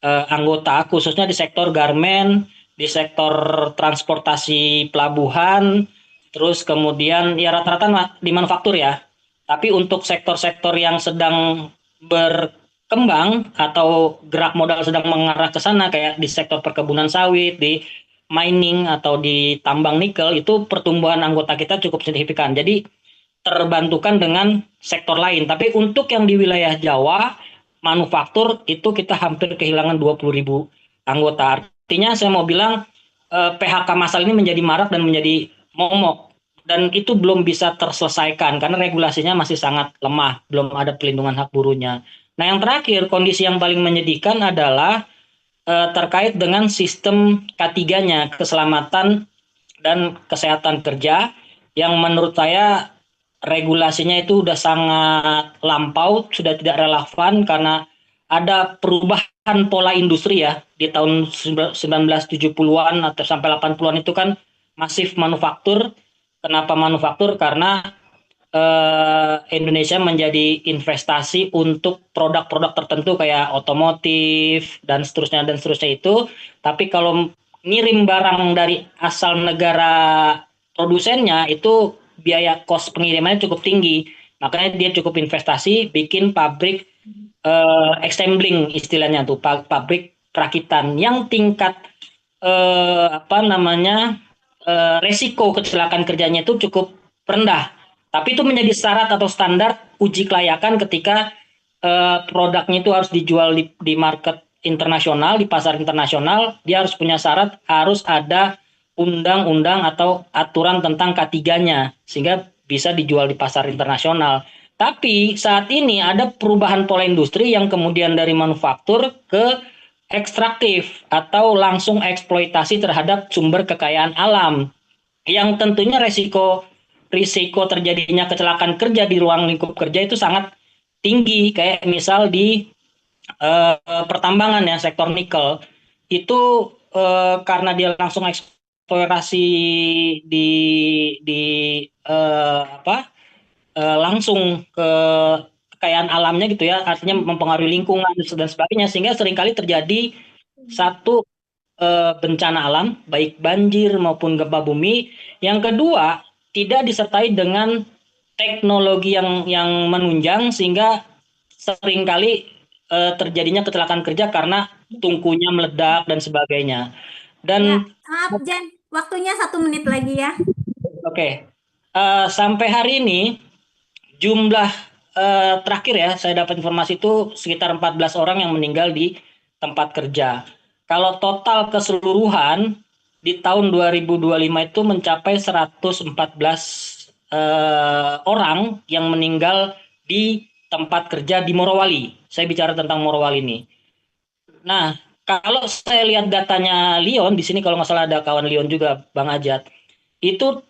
anggota khususnya di sektor garmen, di sektor transportasi pelabuhan, terus kemudian ya rata-rata di manufaktur ya. Tapi untuk sektor-sektor yang sedang berkembang atau gerak modal sedang mengarah ke sana kayak di sektor perkebunan sawit, di mining atau di tambang nikel itu pertumbuhan anggota kita cukup signifikan. Jadi terbantukan dengan sektor lain. Tapi untuk yang di wilayah Jawa, manufaktur itu kita hampir kehilangan 20 ribu anggota. Artinya saya mau bilang PHK massal ini menjadi marak dan menjadi momok. Dan itu belum bisa terselesaikan karena regulasinya masih sangat lemah, belum ada pelindungan hak buruhnya. Nah yang terakhir, kondisi yang paling menyedihkan adalah terkait dengan sistem K3-nya, keselamatan dan kesehatan kerja, yang menurut saya regulasinya itu sudah sangat lampau, sudah tidak relevan karena ada perubahan pola industri ya di tahun 1970-an atau sampai 80-an itu kan masif manufaktur. Kenapa manufaktur? Karena Indonesia menjadi investasi untuk produk-produk tertentu kayak otomotif dan seterusnya itu. Tapi kalau ngirim barang dari asal negara produsennya itu biaya kos pengirimannya cukup tinggi. Makanya dia cukup investasi bikin pabrik assembling istilahnya tuh, pabrik perakitan yang tingkat resiko kecelakaan kerjanya itu cukup rendah. Tapi itu menjadi syarat atau standar uji kelayakan ketika produknya itu harus dijual di market internasional, di pasar internasional, dia harus punya syarat, harus ada undang-undang atau aturan tentang K3-nya, sehingga bisa dijual di pasar internasional. Tapi saat ini ada perubahan pola industri yang kemudian dari manufaktur ke ekstraktif atau langsung eksploitasi terhadap sumber kekayaan alam, yang tentunya risiko terjadinya kecelakaan kerja di ruang lingkup kerja itu sangat tinggi. Kayak misal di pertambangan ya, sektor nikel itu karena dia langsung eksplorasi di langsung ke kekayaan alamnya gitu ya, artinya mempengaruhi lingkungan dan sebagainya, sehingga seringkali terjadi satu bencana alam, baik banjir maupun gempa bumi. Yang kedua, tidak disertai dengan teknologi yang menunjang, sehingga seringkali terjadinya kecelakaan kerja karena tungkunya meledak dan sebagainya. Ya, Dan maaf Jen, waktunya 1 menit lagi ya. oke, sampai hari ini jumlah terakhir ya, saya dapat informasi itu sekitar 14 orang yang meninggal di tempat kerja. Kalau total keseluruhan di tahun 2025 itu mencapai 114 orang yang meninggal di tempat kerja di Morowali. Saya bicara tentang Morowali ini. Nah, kalau saya lihat datanya Lion, di sini kalau nggak salah ada kawan Lion juga, Bang Ajat, itu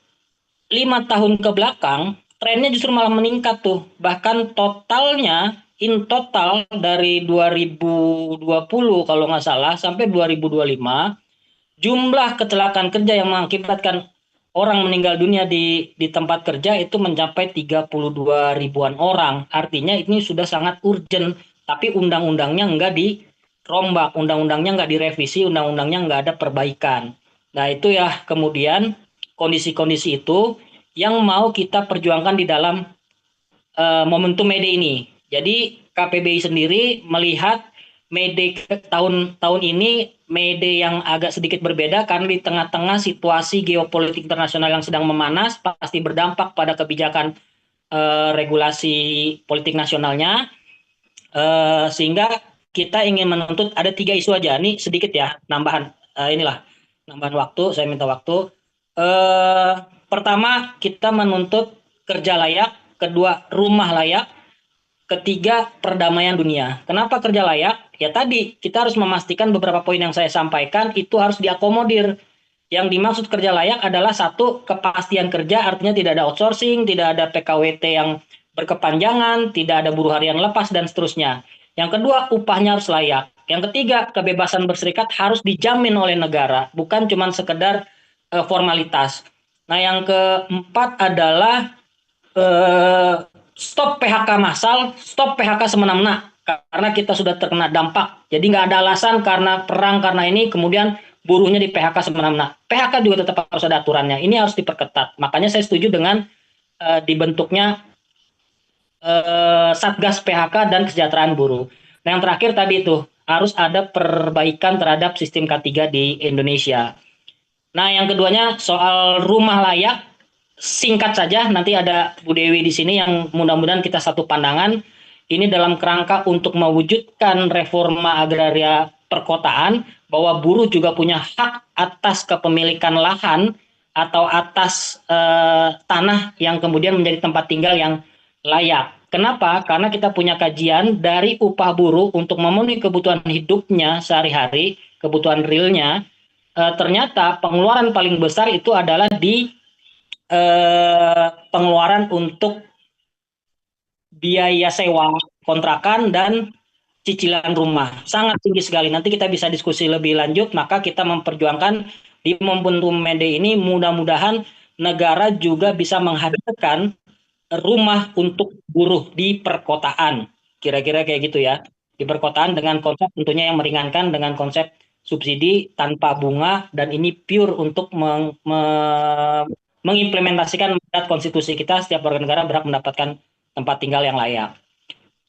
5 tahun ke belakang, trennya justru malah meningkat tuh. Bahkan totalnya, in total dari 2020 kalau nggak salah, sampai 2025, jumlah kecelakaan kerja yang mengakibatkan orang meninggal dunia di tempat kerja itu mencapai 32 ribuan orang. Artinya ini sudah sangat urgent, tapi undang-undangnya nggak dirombak, undang-undangnya nggak direvisi, undang-undangnya nggak ada perbaikan. Nah itu ya kemudian kondisi-kondisi itu yang mau kita perjuangkan di dalam momentum May Day ini. Jadi KPBI sendiri melihat May Day tahun ini May Day yang agak sedikit berbeda karena di tengah-tengah situasi geopolitik internasional yang sedang memanas pasti berdampak pada kebijakan regulasi politik nasionalnya, sehingga kita ingin menuntut ada 3 isu aja. Ini sedikit ya nambahan, nambahan waktu, saya minta waktu. Pertama kita menuntut kerja layak, kedua rumah layak, ketiga perdamaian dunia. Kenapa kerja layak? Ya tadi kita harus memastikan beberapa poin yang saya sampaikan itu harus diakomodir. Yang dimaksud kerja layak adalah satu, kepastian kerja, artinya tidak ada outsourcing, tidak ada PKWT yang berkepanjangan, tidak ada buruh harian lepas, dan seterusnya. Yang kedua, upahnya harus layak. Yang ketiga, kebebasan berserikat harus dijamin oleh negara, bukan cuma sekedar formalitas. Nah, yang keempat adalah stop PHK massal, stop PHK semena-mena, karena kita sudah terkena dampak. Jadi nggak ada alasan karena perang, karena ini kemudian buruhnya di PHK semena-mena. PHK juga tetap harus ada aturannya. Ini harus diperketat. Makanya saya setuju dengan dibentuknya Satgas PHK dan kesejahteraan buruh. Nah, yang terakhir tadi itu harus ada perbaikan terhadap sistem K3 di Indonesia. Nah, yang keduanya soal rumah layak, singkat saja, nanti ada Bu Dewi di sini yang mudah-mudahan kita satu pandangan. Ini dalam kerangka untuk mewujudkan reforma agraria perkotaan, bahwa buruh juga punya hak atas kepemilikan lahan atau atas tanah yang kemudian menjadi tempat tinggal yang layak. Kenapa? Karena kita punya kajian dari upah buruh untuk memenuhi kebutuhan hidupnya sehari-hari, kebutuhan realnya, ternyata pengeluaran paling besar itu adalah di pengeluaran untuk biaya sewa kontrakan dan cicilan rumah. Sangat tinggi sekali. Nanti kita bisa diskusi lebih lanjut, maka kita memperjuangkan di momentum May Day ini mudah-mudahan negara juga bisa menghadirkan rumah untuk buruh di perkotaan. Kira-kira kayak gitu ya. Di perkotaan dengan konsep tentunya yang meringankan dengan konsep subsidi tanpa bunga, dan ini pure untuk mengimplementasikan mandat konstitusi kita, setiap warga negara berhak mendapatkan tempat tinggal yang layak.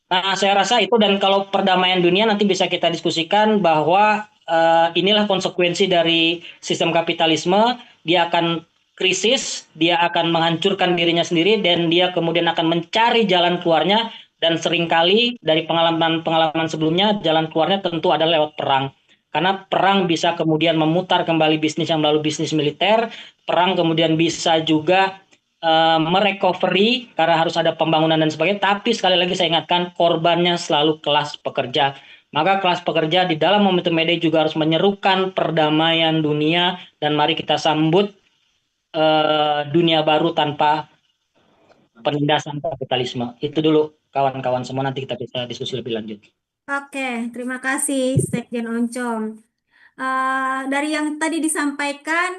Nah, saya rasa itu, dan kalau perdamaian dunia nanti bisa kita diskusikan bahwa inilah konsekuensi dari sistem kapitalisme, dia akan krisis, dia akan menghancurkan dirinya sendiri, dan dia kemudian akan mencari jalan keluarnya, dan seringkali dari pengalaman-pengalaman sebelumnya, jalan keluarnya tentu adalah lewat perang. Karena perang bisa kemudian memutar kembali bisnis yang melalui bisnis militer, perang kemudian bisa juga merecovery karena harus ada pembangunan dan sebagainya, tapi sekali lagi saya ingatkan, korbannya selalu kelas pekerja. Maka kelas pekerja di dalam momentum May Day juga harus menyerukan perdamaian dunia, dan mari kita sambut dunia baru tanpa penindasan kapitalisme. Itu dulu kawan-kawan semua, nanti kita bisa diskusi lebih lanjut. Oke, terima kasih Sekjen Oncom. Dari yang tadi disampaikan,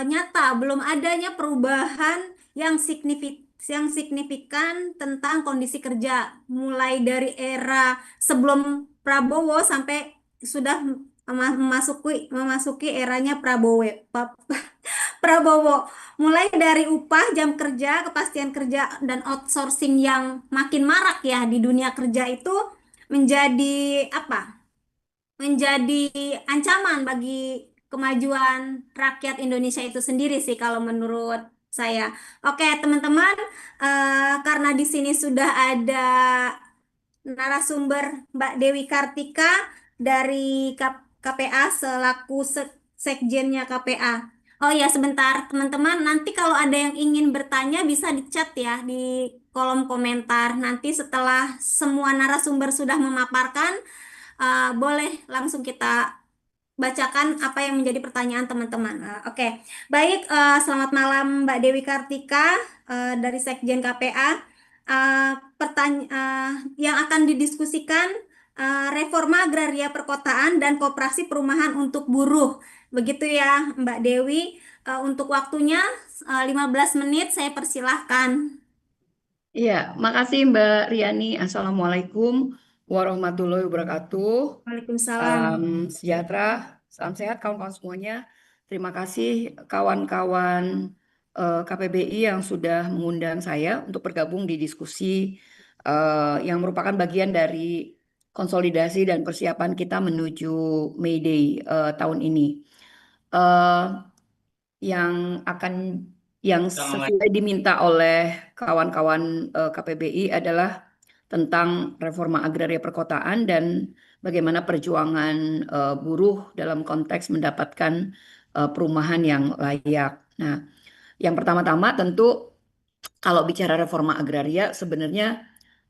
nyata belum adanya perubahan yang signifikan tentang kondisi kerja, mulai dari era sebelum Prabowo sampai sudah memasuki eranya Prabowo. Mulai dari upah, jam kerja, kepastian kerja, dan outsourcing yang makin marak ya di dunia kerja itu menjadi apa? Menjadi ancaman bagi kemajuan rakyat Indonesia itu sendiri sih kalau menurut saya. Oke, teman-teman, karena di sini sudah ada narasumber Mbak Dewi Kartika dari KPA selaku sekjennya KPA. Oh ya, sebentar teman-teman, nanti kalau ada yang ingin bertanya bisa di chat ya di kolom komentar. Nanti setelah semua narasumber sudah memaparkan, boleh langsung kita bacakan apa yang menjadi pertanyaan teman-teman. Oke. Baik, selamat malam Mbak Dewi Kartika dari Sekjen KPA. Yang akan didiskusikan reforma agraria perkotaan dan koperasi perumahan untuk buruh. Begitu ya Mbak Dewi. Untuk waktunya 15 menit saya persilahkan. Iya, makasih Mbak Riani. Assalamualaikum warahmatullahi wabarakatuh. Waalaikumsalam. Sejahtera, salam sehat kawan-kawan semuanya. Terima kasih kawan-kawan KPBI yang sudah mengundang saya untuk bergabung di diskusi yang merupakan bagian dari konsolidasi dan persiapan kita menuju May Day tahun ini. Eh, yang akan yang sesuai diminta oleh kawan-kawan KPBI adalah tentang reforma agraria perkotaan dan bagaimana perjuangan buruh dalam konteks mendapatkan perumahan yang layak. Nah, yang pertama-tama tentu kalau bicara reforma agraria sebenarnya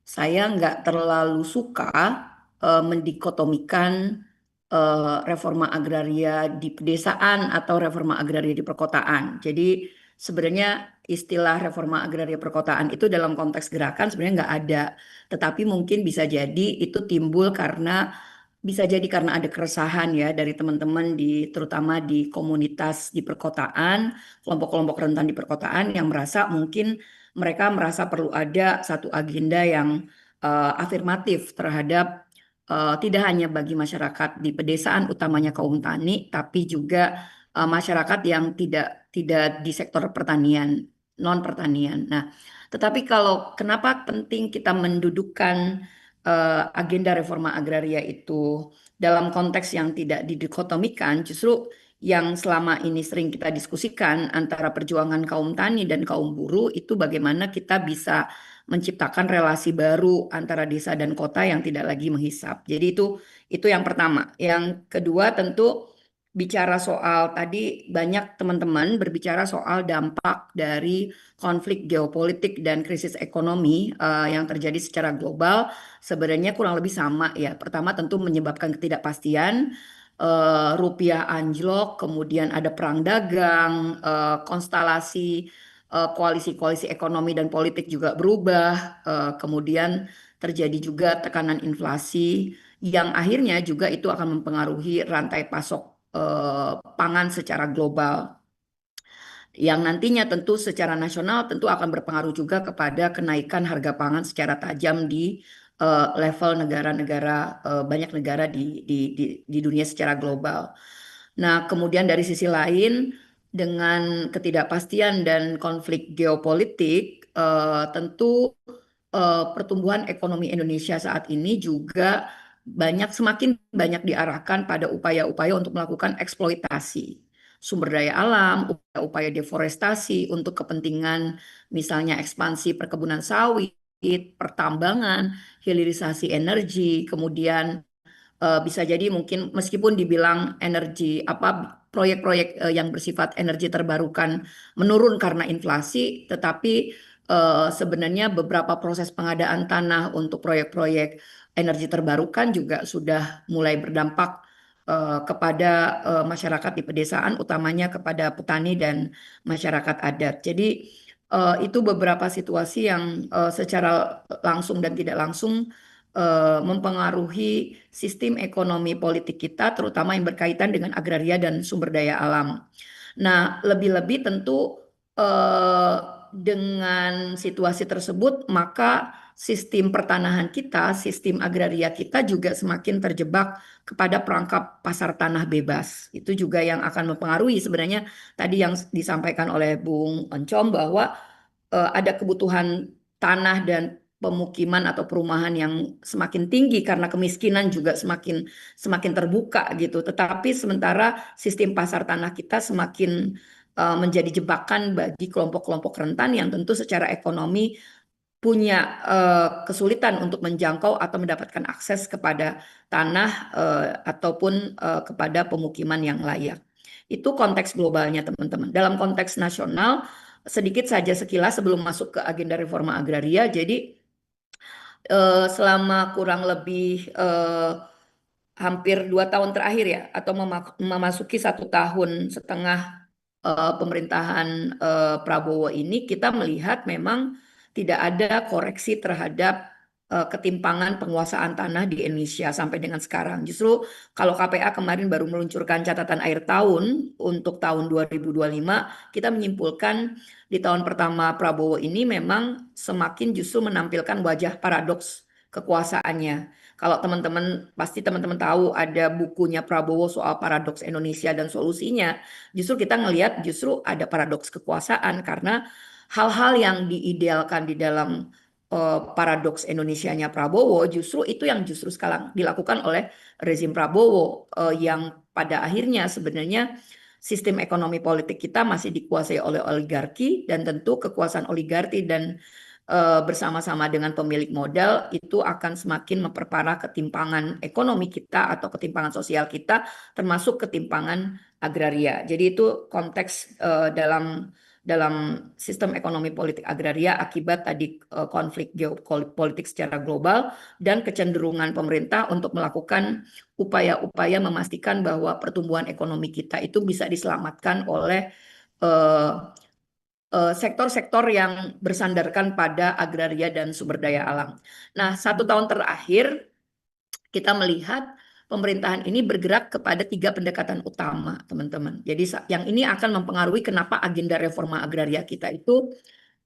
saya nggak terlalu suka mendikotomikan reforma agraria di pedesaan atau reforma agraria di perkotaan. Jadi sebenarnya istilah reforma agraria perkotaan itu dalam konteks gerakan sebenarnya nggak ada. Tetapi mungkin bisa jadi itu timbul karena bisa jadi karena ada keresahan ya dari teman-teman terutama di komunitas di perkotaan, kelompok-kelompok rentan di perkotaan yang merasa mungkin mereka merasa perlu ada satu agenda yang afirmatif terhadap tidak hanya bagi masyarakat di pedesaan utamanya kaum tani, tapi juga masyarakat yang tidak di sektor pertanian, non pertanian. Nah, tetapi kalau kenapa penting kita mendudukkan agenda reforma agraria itu dalam konteks yang tidak didikotomikan, justru yang selama ini sering kita diskusikan antara perjuangan kaum tani dan kaum buruh itu bagaimana kita bisa menciptakan relasi baru antara desa dan kota yang tidak lagi menghisap. Jadi itu yang pertama. Yang kedua tentu bicara soal tadi banyak teman-teman berbicara soal dampak dari konflik geopolitik dan krisis ekonomi yang terjadi secara global sebenarnya kurang lebih sama ya. Pertama tentu menyebabkan ketidakpastian, rupiah anjlok, kemudian ada perang dagang, konstelasi koalisi-koalisi ekonomi dan politik juga berubah, kemudian terjadi juga tekanan inflasi yang akhirnya juga itu akan mempengaruhi rantai pasok pangan secara global yang nantinya tentu secara nasional tentu akan berpengaruh juga kepada kenaikan harga pangan secara tajam di level negara-negara banyak negara di dunia secara global. Nah, kemudian dari sisi lain dengan ketidakpastian dan konflik geopolitik tentu pertumbuhan ekonomi Indonesia saat ini juga semakin banyak diarahkan pada upaya-upaya untuk melakukan eksploitasi sumber daya alam, upaya deforestasi untuk kepentingan misalnya ekspansi perkebunan sawit, pertambangan, hilirisasi energi, kemudian bisa jadi mungkin meskipun dibilang energi proyek-proyek yang bersifat energi terbarukan menurun karena inflasi, tetapi sebenarnya beberapa proses pengadaan tanah untuk proyek-proyek energi terbarukan juga sudah mulai berdampak kepada masyarakat di pedesaan, utamanya kepada petani dan masyarakat adat. Jadi itu beberapa situasi yang secara langsung dan tidak langsung mempengaruhi sistem ekonomi politik kita, terutama yang berkaitan dengan agraria dan sumber daya alam. Nah, lebih-lebih tentu dengan situasi tersebut, maka sistem pertanahan kita, sistem agraria kita juga semakin terjebak kepada perangkap pasar tanah bebas. Itu juga yang akan mempengaruhi sebenarnya tadi yang disampaikan oleh Bung Oncom bahwa ada kebutuhan tanah dan pemukiman atau perumahan yang semakin tinggi karena kemiskinan juga semakin terbuka gitu. Tetapi sementara sistem pasar tanah kita semakin menjadi jebakan bagi kelompok-kelompok rentan yang tentu secara ekonomi punya kesulitan untuk menjangkau atau mendapatkan akses kepada tanah ataupun kepada pemukiman yang layak. Itu konteks globalnya teman-teman. Dalam konteks nasional, sedikit saja sekilas sebelum masuk ke agenda reforma agraria. Jadi selama kurang lebih hampir 2 tahun terakhir ya, atau memasuki 1 tahun setengah pemerintahan Prabowo ini, kita melihat memang tidak ada koreksi terhadap ketimpangan penguasaan tanah di Indonesia sampai dengan sekarang. Justru kalau KPA kemarin baru meluncurkan catatan akhir tahun untuk tahun 2025, kita menyimpulkan di tahun pertama Prabowo ini memang semakin justru menampilkan wajah paradoks kekuasaannya. Kalau pasti teman-teman tahu ada bukunya Prabowo soal paradoks Indonesia dan solusinya. Justru kita ngelihat justru ada paradoks kekuasaan karena hal-hal yang diidealkan di dalam paradoks Indonesianya Prabowo justru itu yang justru sekarang dilakukan oleh rezim Prabowo yang pada akhirnya sebenarnya sistem ekonomi politik kita masih dikuasai oleh oligarki dan tentu kekuasaan oligarki dan bersama-sama dengan pemilik modal itu akan semakin memperparah ketimpangan ekonomi kita atau ketimpangan sosial kita termasuk ketimpangan agraria. Jadi itu konteks dalam sistem ekonomi politik agraria akibat tadi konflik geopolitik secara global dan kecenderungan pemerintah untuk melakukan upaya-upaya memastikan bahwa pertumbuhan ekonomi kita itu bisa diselamatkan oleh sektor-sektor yang bersandarkan pada agraria dan sumber daya alam. Nah, 1 tahun terakhir kita melihat pemerintahan ini bergerak kepada 3 pendekatan utama, teman-teman. Jadi yang ini akan mempengaruhi kenapa agenda reforma agraria kita itu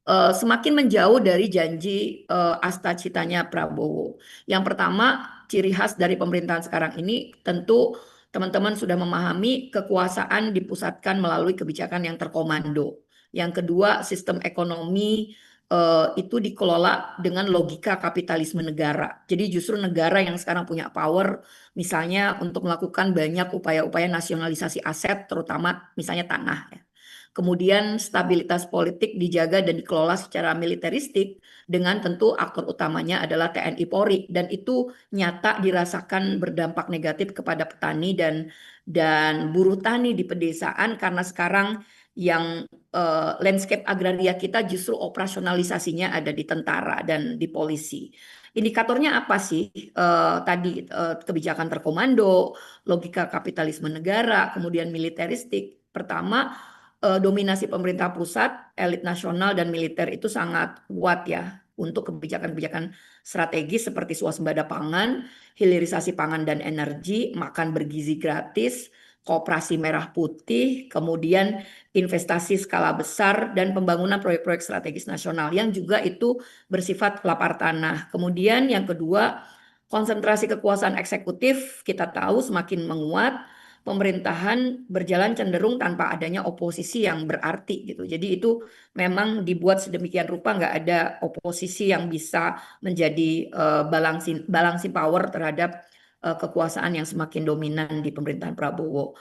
semakin menjauh dari janji asta-citanya Prabowo. Yang pertama, ciri khas dari pemerintahan sekarang ini tentu teman-teman sudah memahami kekuasaan dipusatkan melalui kebijakan yang terkomando. Yang kedua, sistem ekonomi itu dikelola dengan logika kapitalisme negara. Jadi justru negara yang sekarang punya power, misalnya untuk melakukan banyak upaya-upaya nasionalisasi aset, terutama misalnya tanah. Kemudian stabilitas politik dijaga dan dikelola secara militeristik dengan tentu aktor utamanya adalah TNI Polri dan itu nyata dirasakan berdampak negatif kepada petani dan buruh tani di pedesaan karena sekarang yang landscape agraria kita justru operasionalisasinya ada di tentara dan di polisi. Indikatornya apa sih? Tadi kebijakan terkomando, logika kapitalisme negara, kemudian militeristik. Pertama, dominasi pemerintah pusat, elit nasional dan militer itu sangat kuat ya untuk kebijakan-kebijakan strategis seperti swasembada pangan, hilirisasi pangan dan energi, makan bergizi gratis, koperasi merah putih, kemudian investasi skala besar dan pembangunan proyek-proyek strategis nasional yang juga itu bersifat lapar tanah. Kemudian yang kedua, konsentrasi kekuasaan eksekutif kita tahu semakin menguat, pemerintahan berjalan cenderung tanpa adanya oposisi yang berarti gitu. Jadi itu memang dibuat sedemikian rupa nggak ada oposisi yang bisa menjadi balancing power terhadap kekuasaan yang semakin dominan di pemerintahan Prabowo.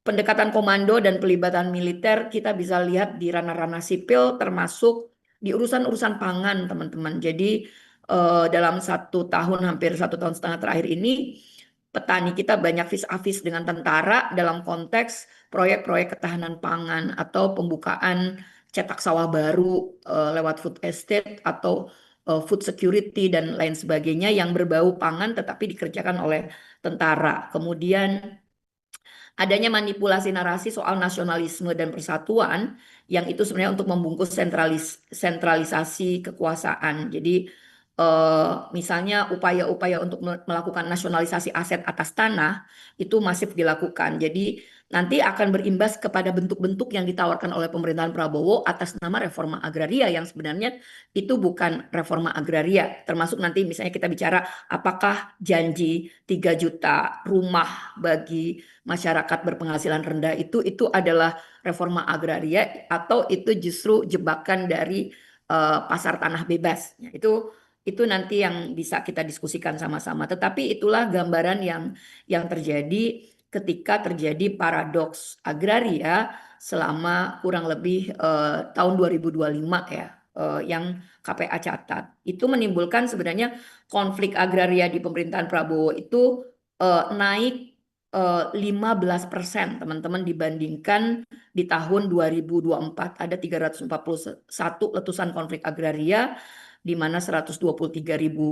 Pendekatan komando dan pelibatan militer kita bisa lihat di ranah-ranah sipil termasuk di urusan-urusan pangan, teman-teman. Jadi dalam 1 tahun, hampir 1 tahun setengah terakhir ini, petani kita banyak vis-a-vis dengan tentara dalam konteks proyek-proyek ketahanan pangan atau pembukaan cetak sawah baru lewat food estate atau food security dan lain sebagainya yang berbau pangan tetapi dikerjakan oleh tentara. Kemudian adanya manipulasi narasi soal nasionalisme dan persatuan yang itu sebenarnya untuk membungkus sentralisasi kekuasaan. Jadi misalnya upaya-upaya untuk melakukan nasionalisasi aset atas tanah itu masif dilakukan. Jadi nanti akan berimbas kepada bentuk-bentuk yang ditawarkan oleh pemerintahan Prabowo atas nama reforma agraria yang sebenarnya itu bukan reforma agraria. Termasuk nanti misalnya kita bicara apakah janji 3 juta rumah bagi masyarakat berpenghasilan rendah itu adalah reforma agraria atau itu justru jebakan dari pasar tanah bebas. Itu nanti yang bisa kita diskusikan sama-sama. Tetapi itulah gambaran yang terjadi ketika terjadi paradoks agraria selama kurang lebih tahun 2025 ya, yang KPA catat. Itu menimbulkan sebenarnya konflik agraria di pemerintahan Prabowo itu naik 15% teman-teman dibandingkan di tahun 2024. Ada 341 letusan konflik agraria di mana 123.000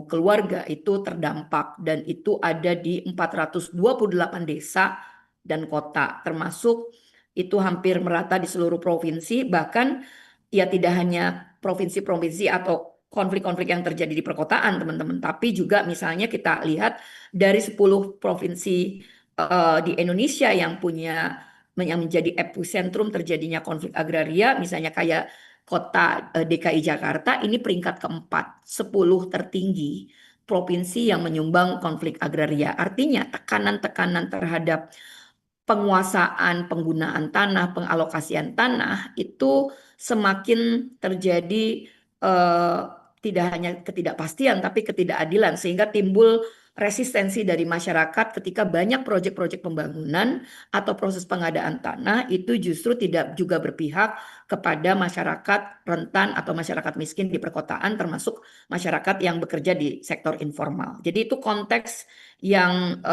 keluarga itu terdampak dan itu ada di 428 desa dan kota, termasuk itu hampir merata di seluruh provinsi, bahkan ya tidak hanya provinsi-provinsi atau konflik-konflik yang terjadi di perkotaan teman-teman, tapi juga misalnya kita lihat dari 10 provinsi di Indonesia yang menjadi epicentrum terjadinya konflik agraria, misalnya kayak kota DKI Jakarta ini peringkat keempat, 10 tertinggi provinsi yang menyumbang konflik agraria. Artinya tekanan-tekanan terhadap penguasaan, penggunaan tanah, pengalokasian tanah itu semakin terjadi, tidak hanya ketidakpastian tapi ketidakadilan, sehingga timbul resistensi dari masyarakat ketika banyak proyek-proyek pembangunan atau proses pengadaan tanah itu justru tidak juga berpihak kepada masyarakat rentan atau masyarakat miskin di perkotaan, termasuk masyarakat yang bekerja di sektor informal. Jadi itu konteks yang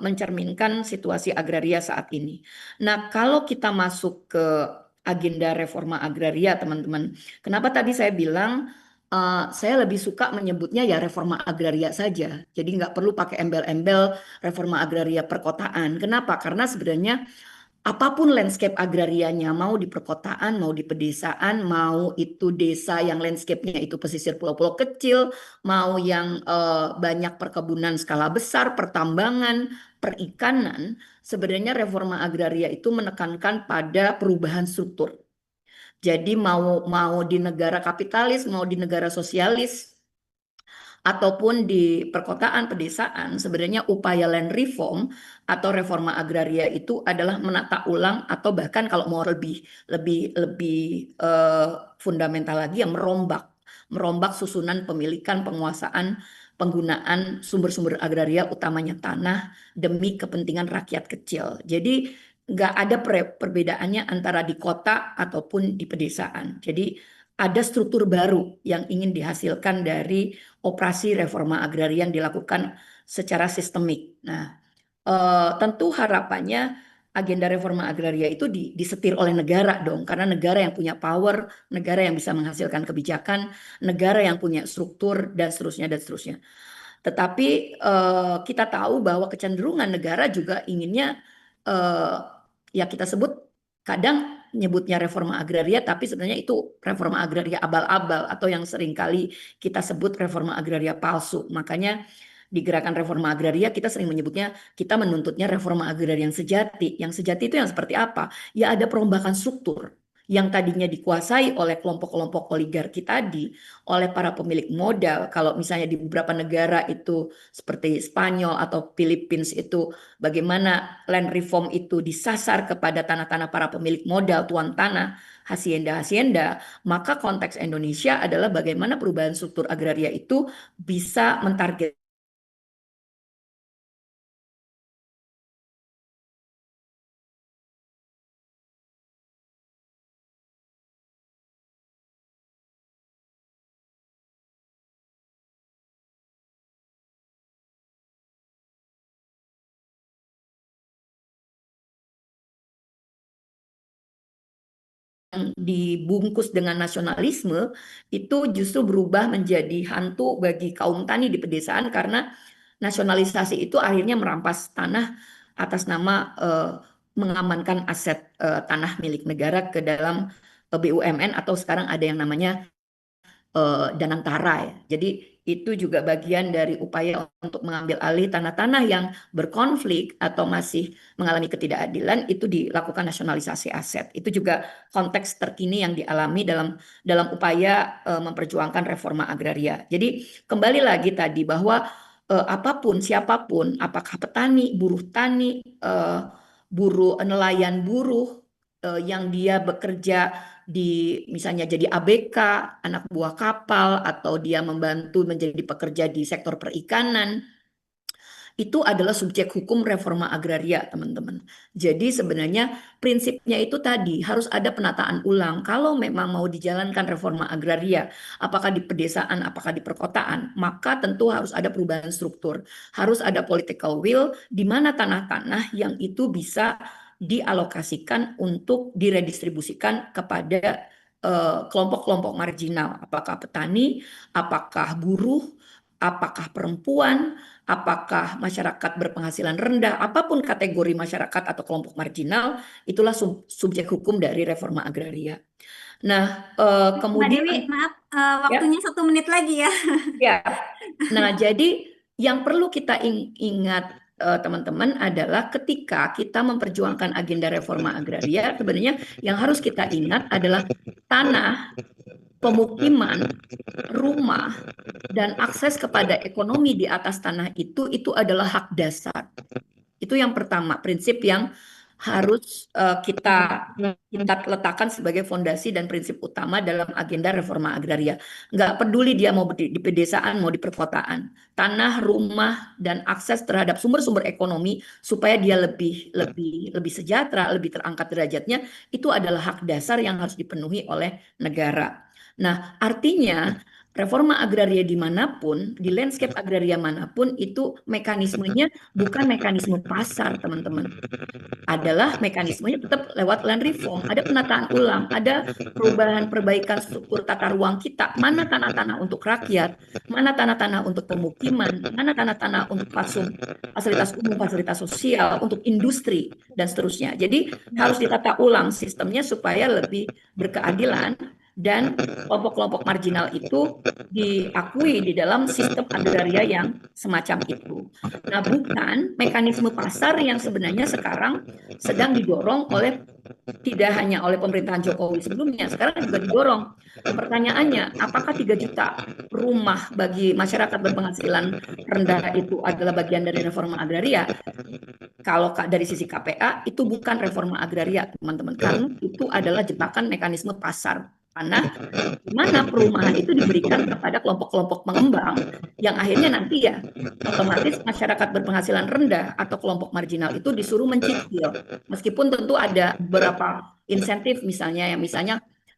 mencerminkan situasi agraria saat ini. Nah, kalau kita masuk ke agenda reforma agraria, teman-teman, kenapa tadi saya bilang saya lebih suka menyebutnya ya reforma agraria saja. Jadi nggak perlu pakai embel-embel reforma agraria perkotaan. Kenapa? Karena sebenarnya apapun landscape agrarianya, mau di perkotaan, mau di pedesaan, mau itu desa yang landscape-nya itu pesisir pulau-pulau kecil, mau yang banyak perkebunan skala besar, pertambangan, perikanan, sebenarnya reforma agraria itu menekankan pada perubahan struktur. Jadi mau di negara kapitalis, mau di negara sosialis, ataupun di perkotaan, pedesaan, sebenarnya upaya land reform atau reforma agraria itu adalah menata ulang atau bahkan kalau mau lebih fundamental lagi, ya merombak susunan pemilikan, penguasaan, penggunaan sumber-sumber agraria utamanya tanah demi kepentingan rakyat kecil. Jadi nggak ada perbedaannya antara di kota ataupun di pedesaan. Jadi ada struktur baru yang ingin dihasilkan dari operasi reforma agraria yang dilakukan secara sistemik. Nah, tentu harapannya agenda reforma agraria itu disetir oleh negara dong, karena negara yang punya power, negara yang bisa menghasilkan kebijakan, negara yang punya struktur dan seterusnya dan seterusnya. Tetapi kita tahu bahwa kecenderungan negara juga inginnya ya kita sebut kadang nyebutnya reforma agraria, tapi sebenarnya itu reforma agraria abal-abal atau yang seringkali kita sebut reforma agraria palsu. Makanya di gerakan reforma agraria kita sering menyebutnya, kita menuntutnya reforma agraria yang sejati. Yang sejati itu yang seperti apa? Ya ada perombakan struktur yang tadinya dikuasai oleh kelompok-kelompok oligarki tadi, oleh para pemilik modal. Kalau misalnya di beberapa negara itu seperti Spanyol atau Philippines itu bagaimana land reform itu disasar kepada tanah-tanah para pemilik modal, tuan tanah, hacienda-hacienda, maka konteks Indonesia adalah bagaimana perubahan struktur agraria itu bisa mentarget yang dibungkus dengan nasionalisme itu justru berubah menjadi hantu bagi kaum tani di pedesaan, karena nasionalisasi itu akhirnya merampas tanah atas nama mengamankan aset tanah milik negara ke dalam BUMN atau sekarang ada yang namanya Danantara ya. Jadi itu juga bagian dari upaya untuk mengambil alih tanah-tanah yang berkonflik atau masih mengalami ketidakadilan, itu dilakukan nasionalisasi aset. Itu juga konteks terkini yang dialami dalam upaya memperjuangkan reforma agraria. Jadi kembali lagi tadi bahwa apapun, siapapun, apakah petani, buruh, nelayan buruh yang dia bekerja di misalnya jadi ABK, anak buah kapal, atau dia membantu menjadi pekerja di sektor perikanan, itu adalah subjek hukum reforma agraria, teman-teman. Jadi sebenarnya prinsipnya itu tadi harus ada penataan ulang. Kalau memang mau dijalankan reforma agraria, apakah di pedesaan, apakah di perkotaan, maka tentu harus ada perubahan struktur. Harus ada political will di mana tanah-tanah yang itu bisa dialokasikan untuk diredistribusikan kepada kelompok-kelompok marginal, apakah petani, apakah buruh, apakah perempuan, apakah masyarakat berpenghasilan rendah, apapun kategori masyarakat atau kelompok marginal, itulah subjek hukum dari reforma agraria. Nah, Mbak kemudian Dewi, maaf, ya, waktunya 1 menit lagi ya. ya. Nah, jadi yang perlu kita ingat teman-teman adalah ketika kita memperjuangkan agenda reforma agraria, sebenarnya yang harus kita ingat adalah tanah, pemukiman, rumah, dan akses kepada ekonomi di atas tanah itu adalah hak dasar. Itu yang pertama, prinsip yang harus kita letakkan sebagai fondasi dan prinsip utama dalam agenda reforma agraria. Nggak peduli dia mau di pedesaan, mau di perkotaan, tanah, rumah, dan akses terhadap sumber-sumber ekonomi supaya dia lebih sejahtera, lebih terangkat derajatnya, itu adalah hak dasar yang harus dipenuhi oleh negara. Nah, artinya reforma agraria dimanapun, di landscape agraria manapun, itu mekanismenya bukan mekanisme pasar, teman-teman. Adalah mekanismenya tetap lewat land reform, ada penataan ulang, ada perubahan perbaikan struktur tata ruang kita, mana tanah-tanah untuk rakyat, mana tanah-tanah untuk pemukiman, mana tanah-tanah untuk fasilitas umum, fasilitas sosial, untuk industri, dan seterusnya. Jadi harus ditata ulang sistemnya supaya lebih berkeadilan dan kelompok-kelompok marginal itu diakui di dalam sistem agraria yang semacam itu. Nah, bukan mekanisme pasar yang sebenarnya sekarang sedang didorong oleh tidak hanya oleh pemerintahan Jokowi sebelumnya, sekarang juga didorong. Pertanyaannya, apakah 3 juta rumah bagi masyarakat berpenghasilan rendah itu adalah bagian dari reforma agraria? Kalau dari sisi KPA, itu bukan reforma agraria, teman-teman, karena itu adalah jebakan mekanisme pasar. Karena di mana perumahan itu diberikan kepada kelompok-kelompok pengembang yang akhirnya nanti ya otomatis masyarakat berpenghasilan rendah atau kelompok marginal itu disuruh mencicil. Meskipun tentu ada beberapa insentif misalnya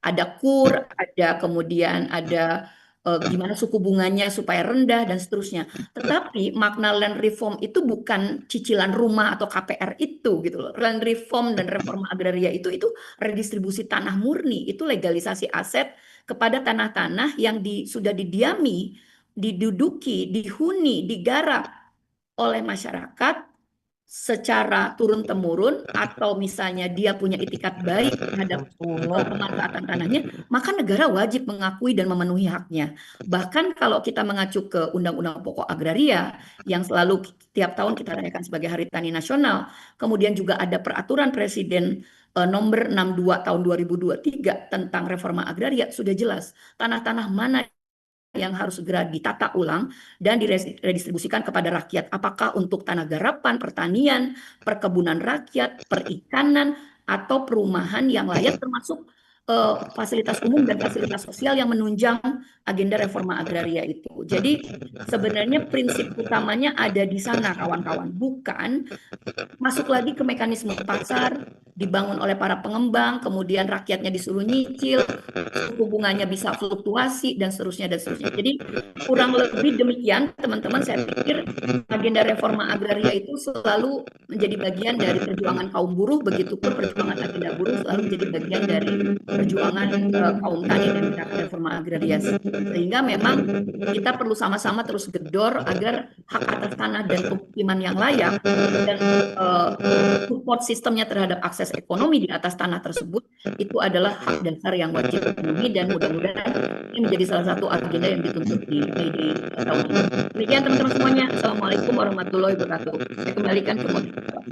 ada KUR, ada kemudian ada gimana suku bunganya supaya rendah dan seterusnya. Tetapi makna land reform itu bukan cicilan rumah atau KPR itu gitu loh. Land reform dan reforma agraria itu redistribusi tanah murni, itu legalisasi aset kepada tanah-tanah yang sudah didiami, diduduki, dihuni, digarap oleh masyarakat secara turun-temurun, atau misalnya dia punya itikat baik terhadap pemanfaatan tanahnya, maka negara wajib mengakui dan memenuhi haknya. Bahkan kalau kita mengacu ke Undang-Undang Pokok Agraria yang selalu tiap tahun kita rayakan sebagai Hari Tani Nasional, kemudian juga ada peraturan Presiden nomor 62 tahun 2023 tentang reforma agraria, sudah jelas tanah-tanah mana yang harus segera ditata ulang dan diredistribusikan kepada rakyat. Apakah untuk tanah garapan, pertanian, perkebunan rakyat, perikanan, atau perumahan yang layak termasuk fasilitas umum dan fasilitas sosial yang menunjang agenda reforma agraria itu. Jadi sebenarnya prinsip utamanya ada di sana, kawan-kawan. Bukan masuk lagi ke mekanisme pasar, dibangun oleh para pengembang, kemudian rakyatnya disuruh nyicil, suku bunganya bisa fluktuasi, dan seterusnya, dan seterusnya. Jadi kurang lebih demikian, teman-teman, saya pikir agenda reforma agraria itu selalu menjadi bagian dari perjuangan kaum buruh, begitupun perjuangan agenda buruh selalu menjadi bagian dari perjuangan kaum tani dan gerakan reforma agraria. Sehingga memang kita perlu sama-sama terus gedor agar hak atas tanah dan pemukiman yang layak dan support sistemnya terhadap akses ekonomi di atas tanah tersebut itu adalah hak dasar yang wajib dipenuhi, dan mudah-mudahan ini menjadi salah satu agenda yang dituntut di May Day tahun ini. Demikian teman-teman semuanya. Assalamualaikum warahmatullahi wabarakatuh. Saya kembalikan ke moderator.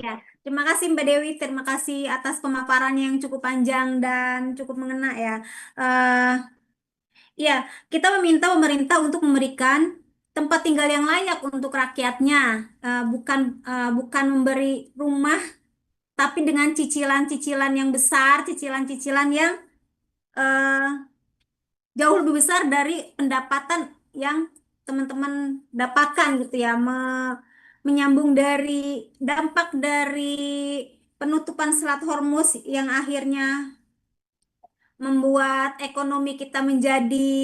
Ya, terima kasih Mbak Dewi, terima kasih atas pemaparannya yang cukup panjang dan cukup mengena ya. Ya, kita meminta pemerintah untuk memberikan tempat tinggal yang layak untuk rakyatnya, bukan memberi rumah, tapi dengan cicilan-cicilan yang besar, cicilan-cicilan yang eh, jauh lebih besar dari pendapatan yang teman-teman dapatkan gitu ya, menyambung dari dampak dari penutupan Selat Hormuz yang akhirnya membuat ekonomi kita menjadi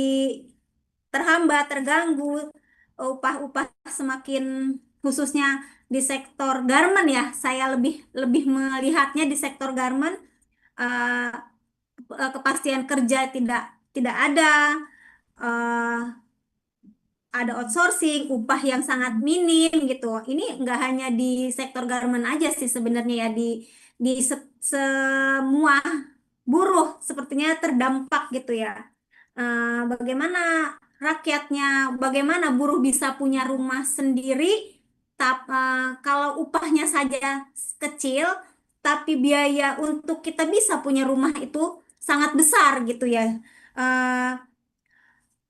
terhambat, terganggu, upah-upah semakin, khususnya di sektor garmen ya, saya lebih lebih melihatnya di sektor garmen, eh, kepastian kerja tidak tidak eh, ada outsourcing, upah yang sangat minim gitu. Ini nggak hanya di sektor garmen aja sih sebenarnya ya, di semua buruh sepertinya terdampak gitu ya. Bagaimana rakyatnya, bagaimana buruh bisa punya rumah sendiri Kalau upahnya saja kecil, tapi biaya untuk kita bisa punya rumah itu sangat besar gitu ya. Eh,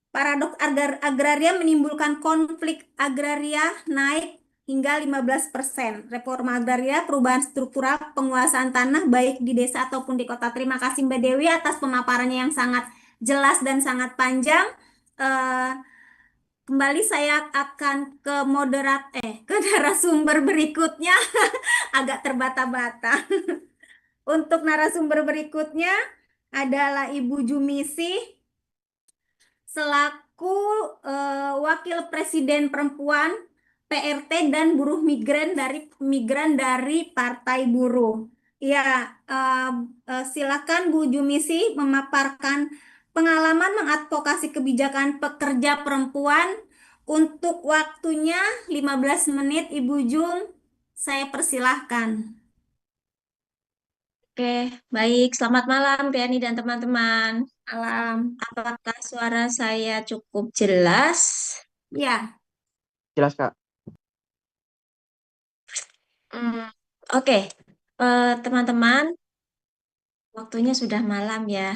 Paradoks agraria menimbulkan konflik agraria naik hingga 15%. Reforma agraria, perubahan struktural penguasaan tanah baik di desa ataupun di kota. Terima kasih Mbak Dewi atas pemaparannya yang sangat jelas dan sangat panjang. Eh, Kembali saya akan ke narasumber berikutnya. Agak terbata-bata. Untuk narasumber berikutnya adalah Ibu Jumisi selaku Wakil Presiden Perempuan PRT dan buruh migran dari Partai Buruh. Ya, silakan Bu Jumisi memaparkan pengalaman mengadvokasi kebijakan pekerja perempuan. Untuk waktunya 15 menit, Ibu Jum, saya persilahkan. Oke, baik. Selamat malam, Riani dan teman-teman. Alam. Apakah suara saya cukup jelas? Ya, Jelas, Kak. Hmm, Oke, teman-teman, waktunya sudah malam ya.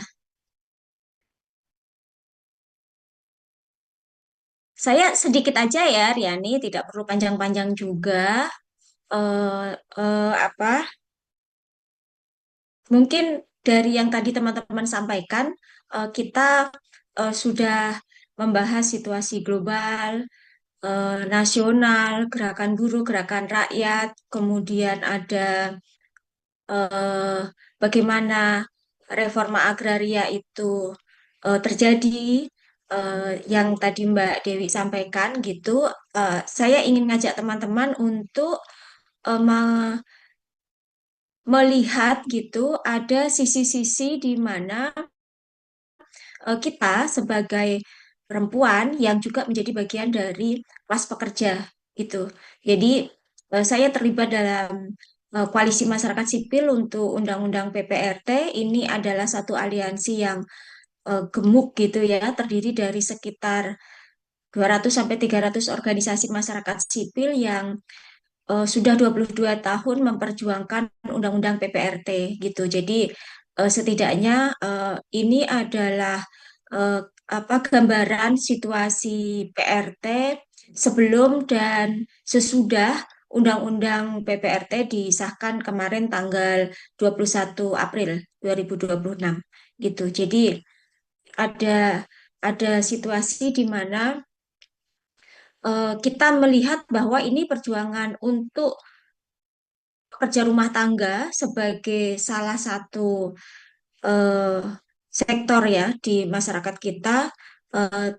Saya sedikit aja ya, Riani, tidak perlu panjang-panjang juga. Eh, apa? Mungkin dari yang tadi teman-teman sampaikan, kita sudah membahas situasi global, nasional, gerakan buruh, gerakan rakyat, kemudian ada eh, bagaimana reforma agraria itu terjadi, yang tadi Mbak Dewi sampaikan gitu. Saya ingin ngajak teman-teman untuk melihat gitu ada sisi-sisi di mana kita sebagai perempuan yang juga menjadi bagian dari kelas pekerja gitu. Jadi saya terlibat dalam koalisi masyarakat sipil untuk Undang-Undang PPRT. Ini adalah satu aliansi yang gemuk gitu ya, terdiri dari sekitar 200 sampai 300 organisasi masyarakat sipil yang sudah 22 tahun memperjuangkan Undang-Undang PPRT gitu. Jadi setidaknya ini adalah eh, gambaran situasi PRT sebelum dan sesudah Undang-Undang PPRT disahkan kemarin tanggal 21 April 2026 gitu. Jadi ada situasi di mana kita melihat bahwa ini perjuangan untuk pekerja rumah tangga sebagai salah satu eh, sektor ya di masyarakat kita,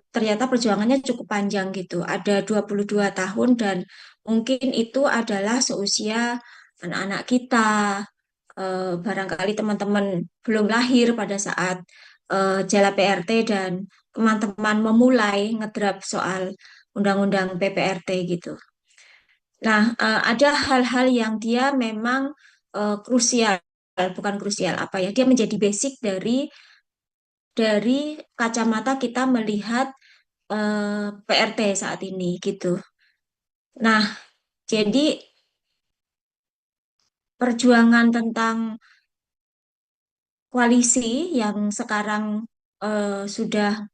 ternyata perjuangannya cukup panjang gitu. Ada 22 tahun dan mungkin itu adalah seusia anak-anak kita. Barangkali teman-teman belum lahir pada saat Jala PRT dan teman-teman memulai ngedrap soal Undang-Undang PPRT gitu. Nah, ada hal-hal yang dia memang krusial, bukan krusial apa ya, dia menjadi basic dari kacamata kita melihat PRT saat ini gitu. Nah, jadi perjuangan tentang koalisi yang sekarang sudah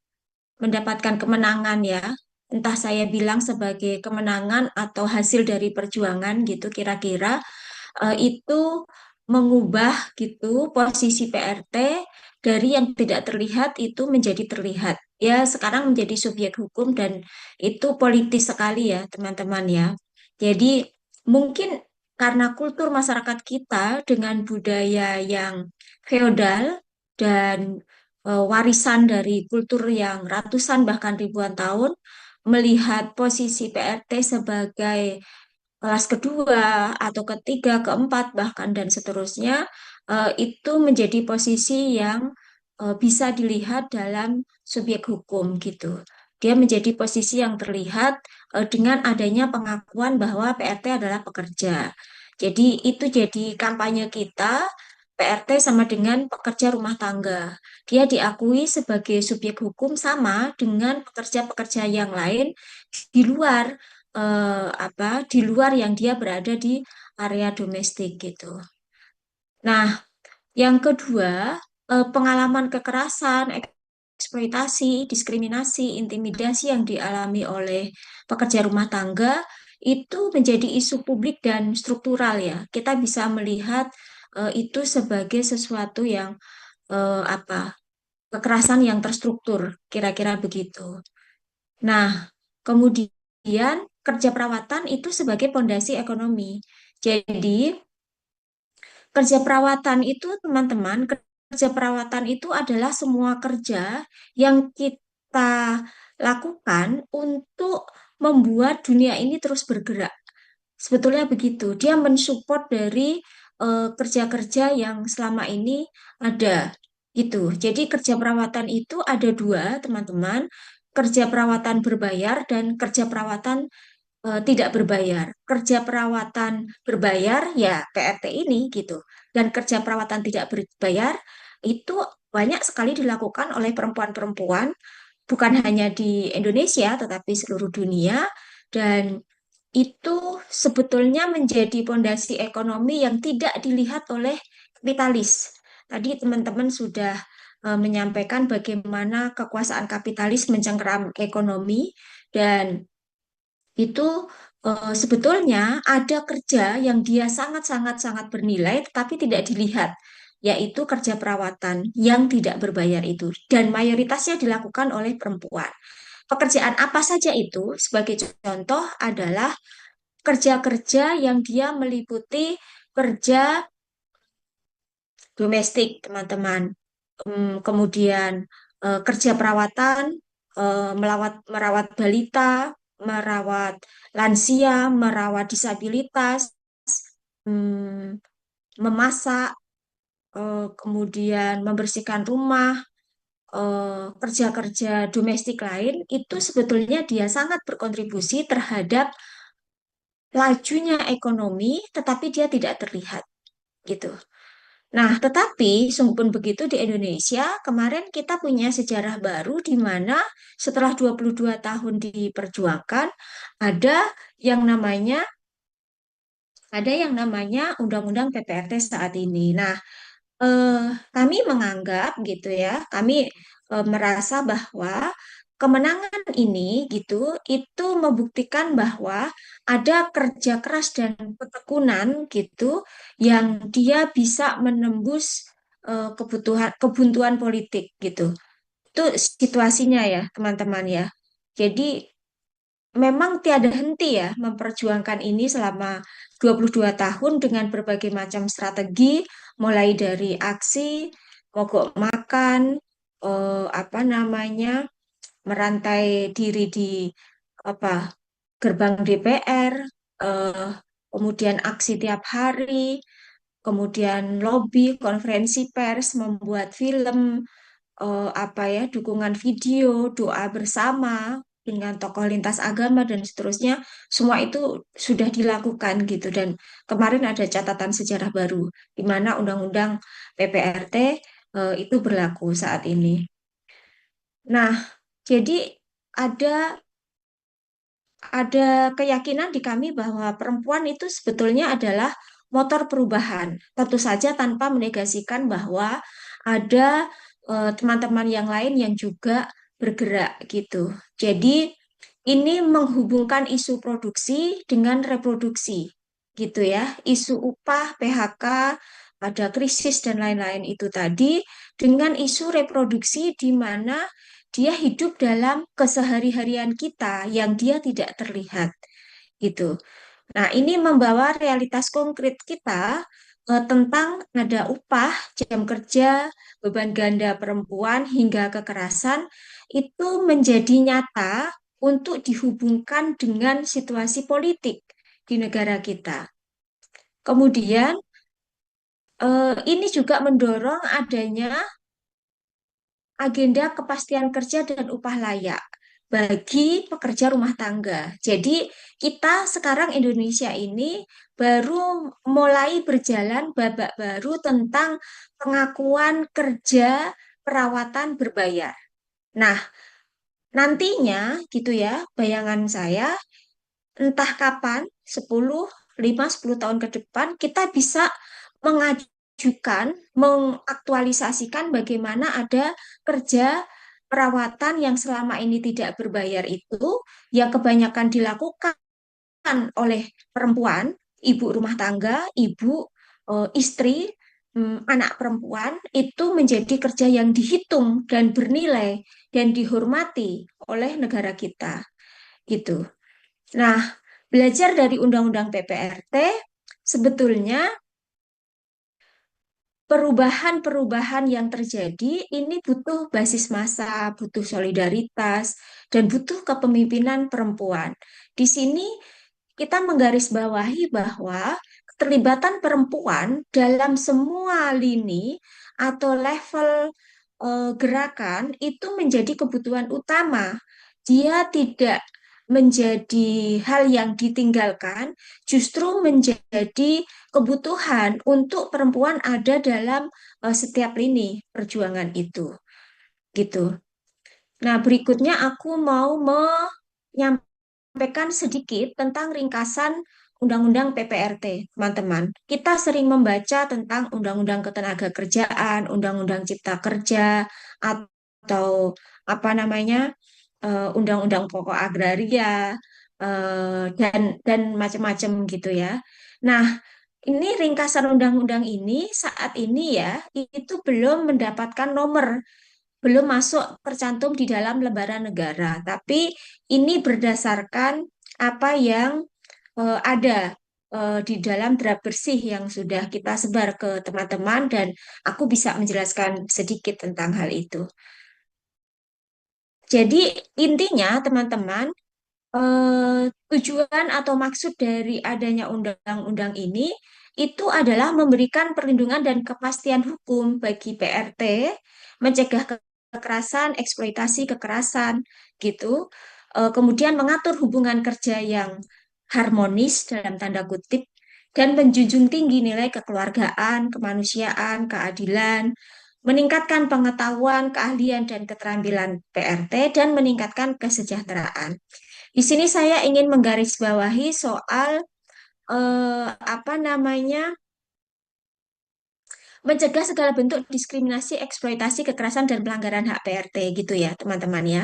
mendapatkan kemenangan ya, entah saya bilang sebagai kemenangan atau hasil dari perjuangan gitu kira-kira, itu mengubah gitu posisi PRT dari yang tidak terlihat itu menjadi terlihat. Ya, sekarang menjadi subjek hukum dan itu politis sekali ya, teman-teman ya. Jadi, mungkin karena kultur masyarakat kita dengan budaya yang feodal dan warisan dari kultur yang ratusan bahkan ribuan tahun, melihat posisi PRT sebagai kelas kedua atau ketiga, keempat bahkan dan seterusnya, itu menjadi posisi yang bisa dilihat dalam subjek hukum gitu. Dia menjadi posisi yang terlihat dengan adanya pengakuan bahwa PRT adalah pekerja. Jadi itu jadi kampanye kita, PRT sama dengan pekerja rumah tangga. Dia diakui sebagai subjek hukum sama dengan pekerja-pekerja yang lain di luar di luar yang dia berada di area domestik gitu. Nah, yang kedua, pengalaman kekerasan, eksploitasi, diskriminasi, intimidasi yang dialami oleh pekerja rumah tangga itu menjadi isu publik dan struktural ya. Kita bisa melihat itu sebagai sesuatu yang kekerasan yang terstruktur, kira-kira begitu. Nah, kemudian kerja perawatan itu sebagai pondasi ekonomi. Jadi, kerja perawatan itu, teman-teman, kerja perawatan itu adalah semua kerja yang kita lakukan untuk membuat dunia ini terus bergerak. Sebetulnya begitu. Dia mensupport dari kerja-kerja yang selama ini ada. Gitu. Jadi kerja perawatan itu ada dua, teman-teman. Kerja perawatan berbayar dan kerja perawatan tidak berbayar. Kerja perawatan berbayar ya PRT ini gitu. Dan kerja perawatan tidak berbayar itu banyak sekali dilakukan oleh perempuan-perempuan bukan hanya di Indonesia tetapi seluruh dunia dan itu sebetulnya menjadi pondasi ekonomi yang tidak dilihat oleh kapitalis. Tadi teman-teman sudah menyampaikan bagaimana kekuasaan kapitalis mencengkeram ekonomi dan itu sebetulnya ada kerja yang dia sangat-sangat-sangat bernilai tetapi tidak dilihat, yaitu kerja perawatan yang tidak berbayar itu dan mayoritasnya dilakukan oleh perempuan. Pekerjaan apa saja itu? Sebagai contoh adalah kerja-kerja yang dia meliputi kerja domestik, teman-teman. Kemudian kerja perawatan, merawat balita, merawat lansia, merawat disabilitas, mm, memasak, kemudian membersihkan rumah, kerja-kerja domestik lain itu sebetulnya dia sangat berkontribusi terhadap lajunya ekonomi, tetapi dia tidak terlihat gitu. Nah, tetapi sungguh pun begitu di Indonesia, kemarin kita punya sejarah baru di mana setelah 22 tahun diperjuangkan, ada yang namanya Undang-Undang PPRT saat ini. Nah, kami menganggap gitu ya, kami merasa bahwa kemenangan ini gitu itu membuktikan bahwa ada kerja keras dan ketekunan gitu yang dia bisa menembus kebutuhan kebuntuan politik gitu. Itu situasinya ya, teman-teman ya. Jadi memang tiada henti ya memperjuangkan ini selama 22 tahun dengan berbagai macam strategi, mulai dari aksi, mogok makan, merantai diri di apa gerbang DPR, eh, kemudian aksi tiap hari, kemudian lobby, konferensi pers, membuat film, dukungan video, doa bersama dengan tokoh lintas agama dan seterusnya, semua itu sudah dilakukan gitu. Dan kemarin ada catatan sejarah baru di mana Undang-Undang PPRT itu berlaku saat ini. Nah, jadi ada ada keyakinan di kami bahwa perempuan itu sebetulnya adalah motor perubahan. Tentu saja tanpa menegasikan bahwa ada teman-teman yang lain yang juga bergerak gitu. Jadi ini menghubungkan isu produksi dengan reproduksi gitu ya. Isu upah, PHK, ada krisis dan lain-lain itu tadi dengan isu reproduksi di mana dia hidup dalam kesehari-harian kita yang dia tidak terlihat gitu. Nah, ini membawa realitas konkret kita tentang ada upah, jam kerja, beban ganda perempuan hingga kekerasan itu menjadi nyata untuk dihubungkan dengan situasi politik di negara kita. Kemudian ini juga mendorong adanya agenda kepastian kerja dan upah layak bagi pekerja rumah tangga. Jadi kita sekarang Indonesia ini baru mulai berjalan babak baru tentang pengakuan kerja perawatan berbayar. Nah, nantinya gitu ya, bayangan saya entah kapan, 10 tahun ke depan, kita bisa mengajukan, mengaktualisasikan bagaimana ada kerja perawatan yang selama ini tidak berbayar itu, yang kebanyakan dilakukan oleh perempuan, ibu rumah tangga, ibu, istri, anak perempuan, itu menjadi kerja yang dihitung dan bernilai dan dihormati oleh negara kita, gitu. Nah, belajar dari Undang-Undang PPRT, sebetulnya perubahan-perubahan yang terjadi ini butuh basis massa, butuh solidaritas, dan butuh kepemimpinan perempuan. Di sini kita menggarisbawahi bahwa keterlibatan perempuan dalam semua lini atau level gerakan itu menjadi kebutuhan utama. Dia tidak menjadi hal yang ditinggalkan, justru menjadi kebutuhan untuk perempuan ada dalam setiap lini perjuangan itu. Gitu. Nah, berikutnya aku mau menyampaikan sedikit tentang ringkasan Undang-Undang PPRT, teman-teman. Kita sering membaca tentang Undang-Undang Ketenagakerjaan, Undang-Undang Cipta Kerja, atau apa namanya, Undang-Undang Pokok Agraria, dan macam-macam gitu ya. Nah, ini ringkasan undang-undang ini saat ini ya, itu belum mendapatkan nomor, belum masuk tercantum di dalam lembaran negara, tapi ini berdasarkan apa yang ada di dalam draft bersih yang sudah kita sebar ke teman-teman dan aku bisa menjelaskan sedikit tentang hal itu. Jadi intinya teman-teman, tujuan atau maksud dari adanya undang-undang ini itu adalah memberikan perlindungan dan kepastian hukum bagi PRT, mencegah kekerasan, eksploitasi kekerasan, gitu. Kemudian mengatur hubungan kerja yang harmonis dalam tanda kutip dan menjunjung tinggi nilai kekeluargaan, kemanusiaan, keadilan, meningkatkan pengetahuan, keahlian, dan keterampilan PRT, dan meningkatkan kesejahteraan. Di sini saya ingin menggarisbawahi soal apa namanya, mencegah segala bentuk diskriminasi, eksploitasi, kekerasan, dan pelanggaran hak PRT gitu ya, teman-teman ya.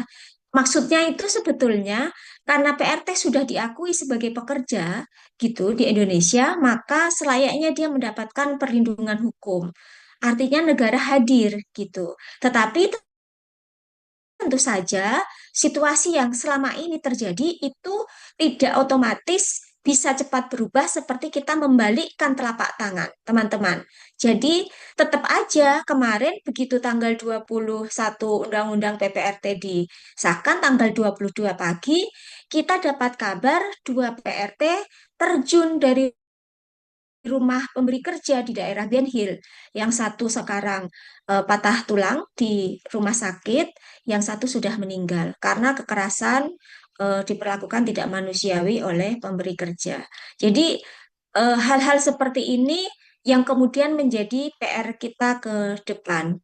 Maksudnya itu sebetulnya karena PRT sudah diakui sebagai pekerja gitu di Indonesia, maka selayaknya dia mendapatkan perlindungan hukum. Artinya negara hadir gitu. Tetapi tentu saja situasi yang selama ini terjadi itu tidak otomatis bisa cepat berubah seperti kita membalikkan telapak tangan, teman-teman. Jadi tetap aja kemarin begitu tanggal 21 Undang-Undang PPRT disahkan tanggal 22 pagi, kita dapat kabar dua PRT terjun dari rumah pemberi kerja di daerah Ben Hill. Yang satu sekarang patah tulang di rumah sakit, yang satu sudah meninggal karena kekerasan diperlakukan tidak manusiawi oleh pemberi kerja. Jadi hal-hal seperti ini yang kemudian menjadi PR kita ke depan.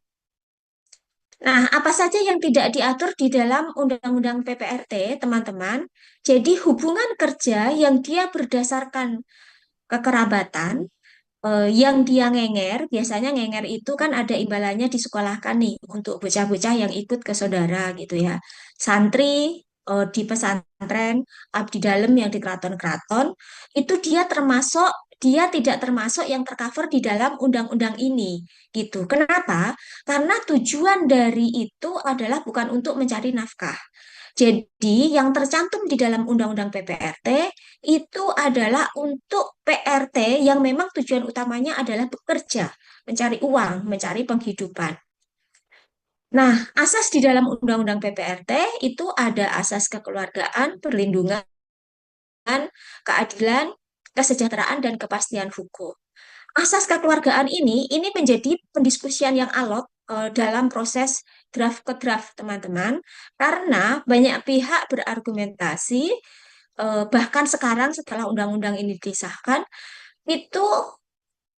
Nah, apa saja yang tidak diatur di dalam Undang-Undang PPRT, teman-teman? Jadi hubungan kerja yang dia berdasarkan kekerabatan, yang dia ngenger, biasanya ngenger itu kan ada imbalannya disekolahkan nih untuk bocah-bocah yang ikut ke saudara gitu ya. Santri di pesantren, abdi dalam yang di keraton-keraton, itu dia tidak termasuk yang tercover di dalam undang-undang ini gitu. Kenapa? Karena tujuan dari itu adalah bukan untuk mencari nafkah. Jadi, yang tercantum di dalam Undang-Undang PPRT itu adalah untuk PRT yang memang tujuan utamanya adalah bekerja, mencari uang, mencari penghidupan. Nah, asas di dalam Undang-Undang PPRT itu ada asas kekeluargaan, perlindungan, keadilan, kesejahteraan, dan kepastian hukum. Asas kekeluargaan ini menjadi pendiskusian yang alot dalam proses draft ke draft, teman-teman, karena banyak pihak berargumentasi, bahkan sekarang setelah undang-undang ini disahkan, itu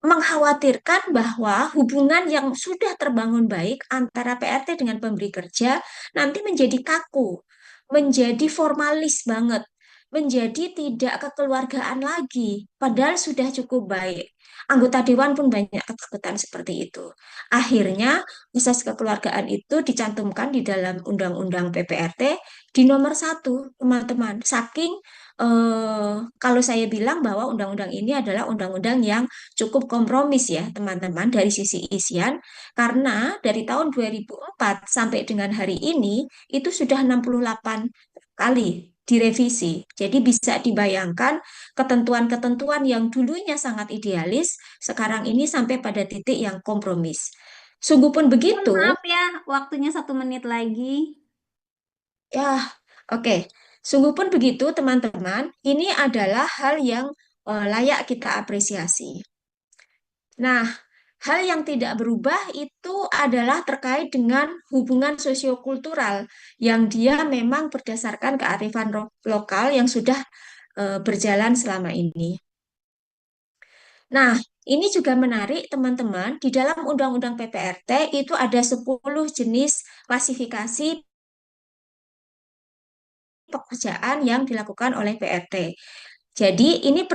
mengkhawatirkan bahwa hubungan yang sudah terbangun baik antara PRT dengan pemberi kerja nanti menjadi kaku, menjadi formalis banget, menjadi tidak kekeluargaan lagi, padahal sudah cukup baik. Anggota dewan pun banyak ketakutan seperti itu. Akhirnya, asas kekeluargaan itu dicantumkan di dalam Undang-Undang PPRT di nomor 1, teman-teman. Saking kalau saya bilang bahwa undang-undang ini adalah undang-undang yang cukup kompromis ya, teman-teman, dari sisi isian, karena dari tahun 2004 sampai dengan hari ini itu sudah 68 kali direvisi. Jadi bisa dibayangkan ketentuan-ketentuan yang dulunya sangat idealis, sekarang ini sampai pada titik yang kompromis. Sungguh pun begitu, Maaf ya, waktunya 1 menit lagi. ya, oke. Sungguh pun begitu, teman-teman. Ini adalah hal yang layak kita apresiasi. Nah, hal yang tidak berubah itu adalah terkait dengan hubungan sosiokultural yang dia memang berdasarkan kearifan lokal yang sudah berjalan selama ini. Nah, ini juga menarik, teman-teman. Di dalam Undang-Undang PPRT itu ada 10 jenis klasifikasi pekerjaan yang dilakukan oleh PRT. Jadi ini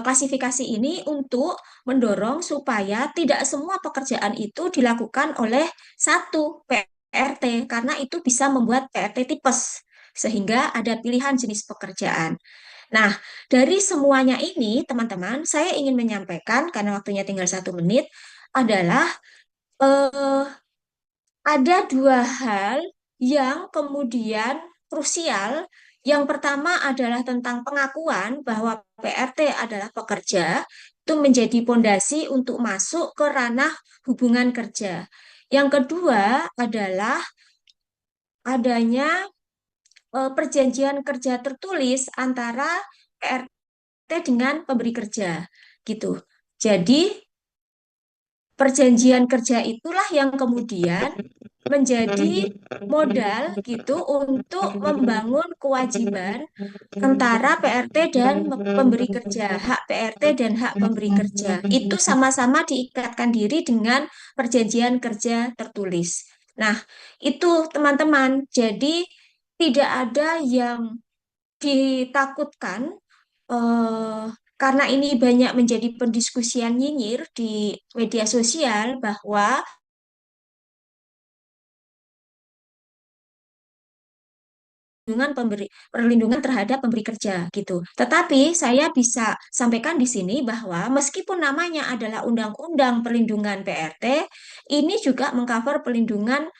klasifikasi ini untuk mendorong supaya tidak semua pekerjaan itu dilakukan oleh satu PRT karena itu bisa membuat PRT tipes sehingga ada pilihan jenis pekerjaan. Nah, dari semuanya ini teman-teman, saya ingin menyampaikan karena waktunya tinggal 1 menit adalah eh, ada 2 hal yang kemudian krusial. Yang pertama adalah tentang pengakuan bahwa PRT adalah pekerja, itu menjadi pondasi untuk masuk ke ranah hubungan kerja. Yang kedua adalah adanya perjanjian kerja tertulis antara PRT dengan pemberi kerja, gitu. Jadi perjanjian kerja itulah yang kemudian menjadi modal gitu untuk membangun kewajiban antara PRT dan pemberi kerja, hak PRT dan hak pemberi kerja. Itu sama-sama diikatkan diri dengan perjanjian kerja tertulis. Nah, itu teman-teman. Jadi tidak ada yang ditakutkan eh, karena ini banyak menjadi pendiskusian nyinyir di media sosial bahwa perlindungan terhadap pemberi kerja gitu. Tetapi saya bisa sampaikan di sini bahwa meskipun namanya adalah Undang-Undang Perlindungan PRT, ini juga mengcover perlindungan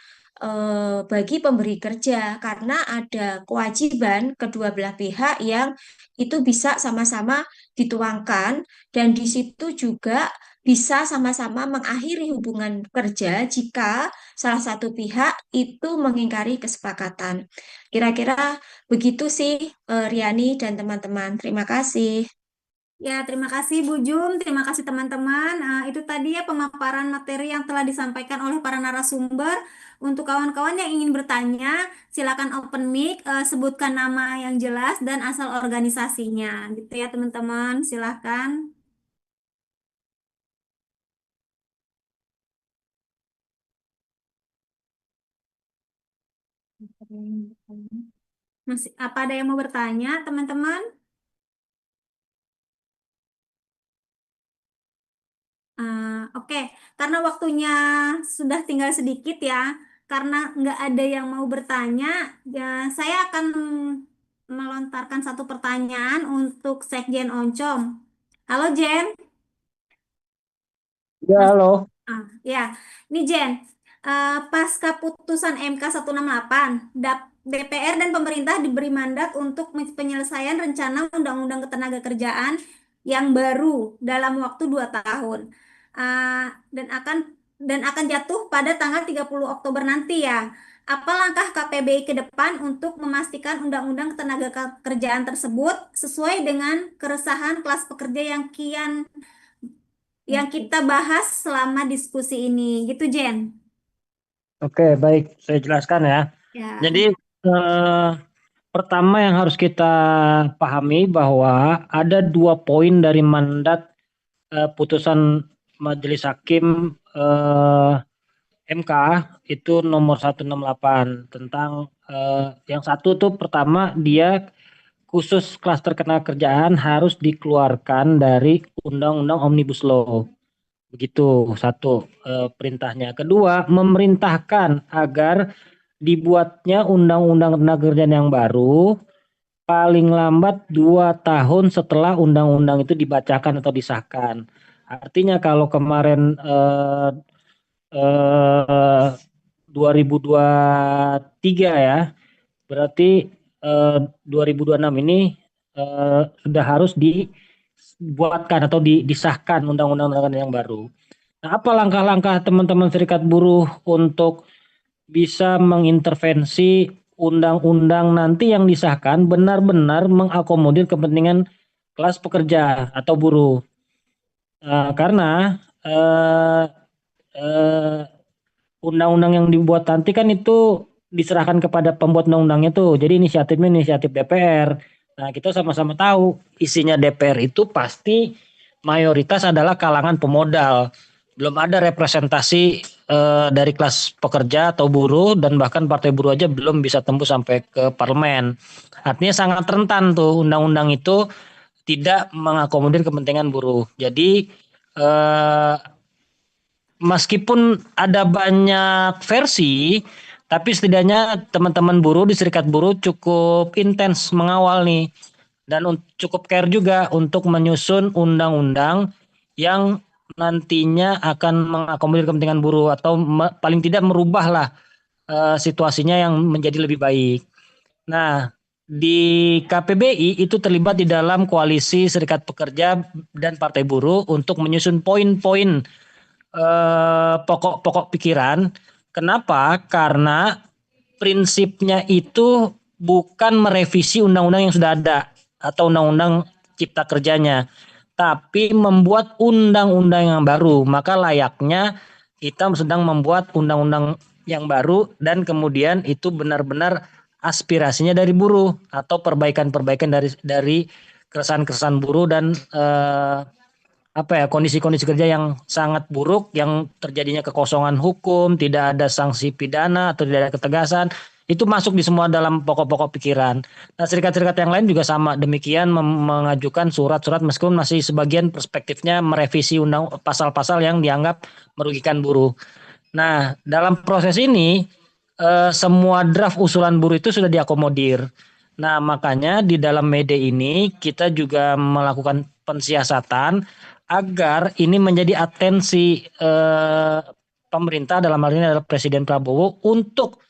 bagi pemberi kerja karena ada kewajiban kedua belah pihak yang itu bisa sama-sama dituangkan dan di situ juga bisa sama-sama mengakhiri hubungan kerja jika salah satu pihak itu mengingkari kesepakatan. Kira-kira begitu sih, Riani dan teman-teman. Terima kasih. Ya, terima kasih Bu Jum, terima kasih teman-teman. Itu tadi ya pemaparan materi yang telah disampaikan oleh para narasumber. Untuk kawan-kawan yang ingin bertanya, silakan open mic, sebutkan nama yang jelas dan asal organisasinya. Gitu ya teman-teman, silakan. Masih, apa ada yang mau bertanya, teman-teman? Oke, karena waktunya sudah tinggal sedikit ya, karena nggak ada yang mau bertanya, ya, saya akan melontarkan satu pertanyaan untuk Sekjen Oncom. Halo Jen, Ya, Mas, halo. ya, ini Jen. Pasca putusan MK 168, DPR dan pemerintah diberi mandat untuk penyelesaian rencana Undang-Undang Ketenagakerjaan yang baru dalam waktu 2 tahun. Dan akan jatuh pada tanggal 30 Oktober nanti ya. Apa langkah KPBI ke depan untuk memastikan Undang-Undang Ketenagakerjaan tersebut sesuai dengan keresahan kelas pekerja yang kita bahas selama diskusi ini, gitu Jen? Oke, baik. Saya jelaskan ya. Ya. Jadi, pertama yang harus kita pahami bahwa ada 2 poin dari mandat putusan Majelis Hakim MK itu nomor 168 tentang yang satu tuh pertama dia khusus klaster ketenagakerjaan harus dikeluarkan dari Undang-Undang Omnibus Law. Begitu, satu perintahnya. Kedua, memerintahkan agar dibuatnya Undang-Undang Ketenagakerjaan yang baru paling lambat 2 tahun setelah undang-undang itu dibacakan atau disahkan. Artinya kalau kemarin 2023 ya, berarti 2026 ini sudah harus dibuatkan atau disahkan undang-undang yang baru. Nah, apa langkah-langkah teman-teman serikat buruh untuk bisa mengintervensi undang-undang nanti yang disahkan benar-benar mengakomodir kepentingan kelas pekerja atau buruh? Karena undang-undang yang dibuat nanti kan itu diserahkan kepada pembuat undang-undangnya tuh. Jadi inisiatifnya inisiatif DPR. Nah, kita sama-sama tahu isinya DPR itu pasti mayoritas adalah kalangan pemodal. Belum ada representasi dari kelas pekerja atau buruh, dan bahkan partai buruh aja belum bisa tembus sampai ke parlemen. Artinya sangat rentan tuh undang-undang itu tidak mengakomodir kepentingan buruh. Jadi meskipun ada banyak versi, tapi setidaknya teman-teman buruh di serikat buruh cukup intens mengawal nih, dan cukup care juga untuk menyusun undang-undang yang nantinya akan mengakomodir kepentingan buruh atau paling tidak merubah lah situasinya yang menjadi lebih baik. Nah, di KPBI itu terlibat di dalam koalisi serikat pekerja dan partai buruh untuk menyusun poin-poin pokok-pokok pikiran. Kenapa? Karena prinsipnya itu bukan merevisi undang-undang yang sudah ada atau undang-undang cipta kerjanya, tapi membuat undang-undang yang baru. Maka layaknya kita sedang membuat undang-undang yang baru, dan kemudian itu benar-benar aspirasinya dari buruh atau perbaikan-perbaikan dari keresahan-keresahan buruh dan kondisi-kondisi kerja yang sangat buruk, yang terjadinya kekosongan hukum, tidak ada sanksi pidana atau tidak ada ketegasan, itu masuk di semua dalam pokok-pokok pikiran. Nah, serikat-serikat yang lain juga sama demikian mengajukan surat-surat meskipun masih sebagian perspektifnya merevisi undang pasal-pasal yang dianggap merugikan buruh. Nah, dalam proses ini semua draft usulan buruh itu sudah diakomodir. Nah, makanya di dalam Mede ini kita juga melakukan pensiasatan agar ini menjadi atensi pemerintah, dalam hal ini adalah Presiden Prabowo, untuk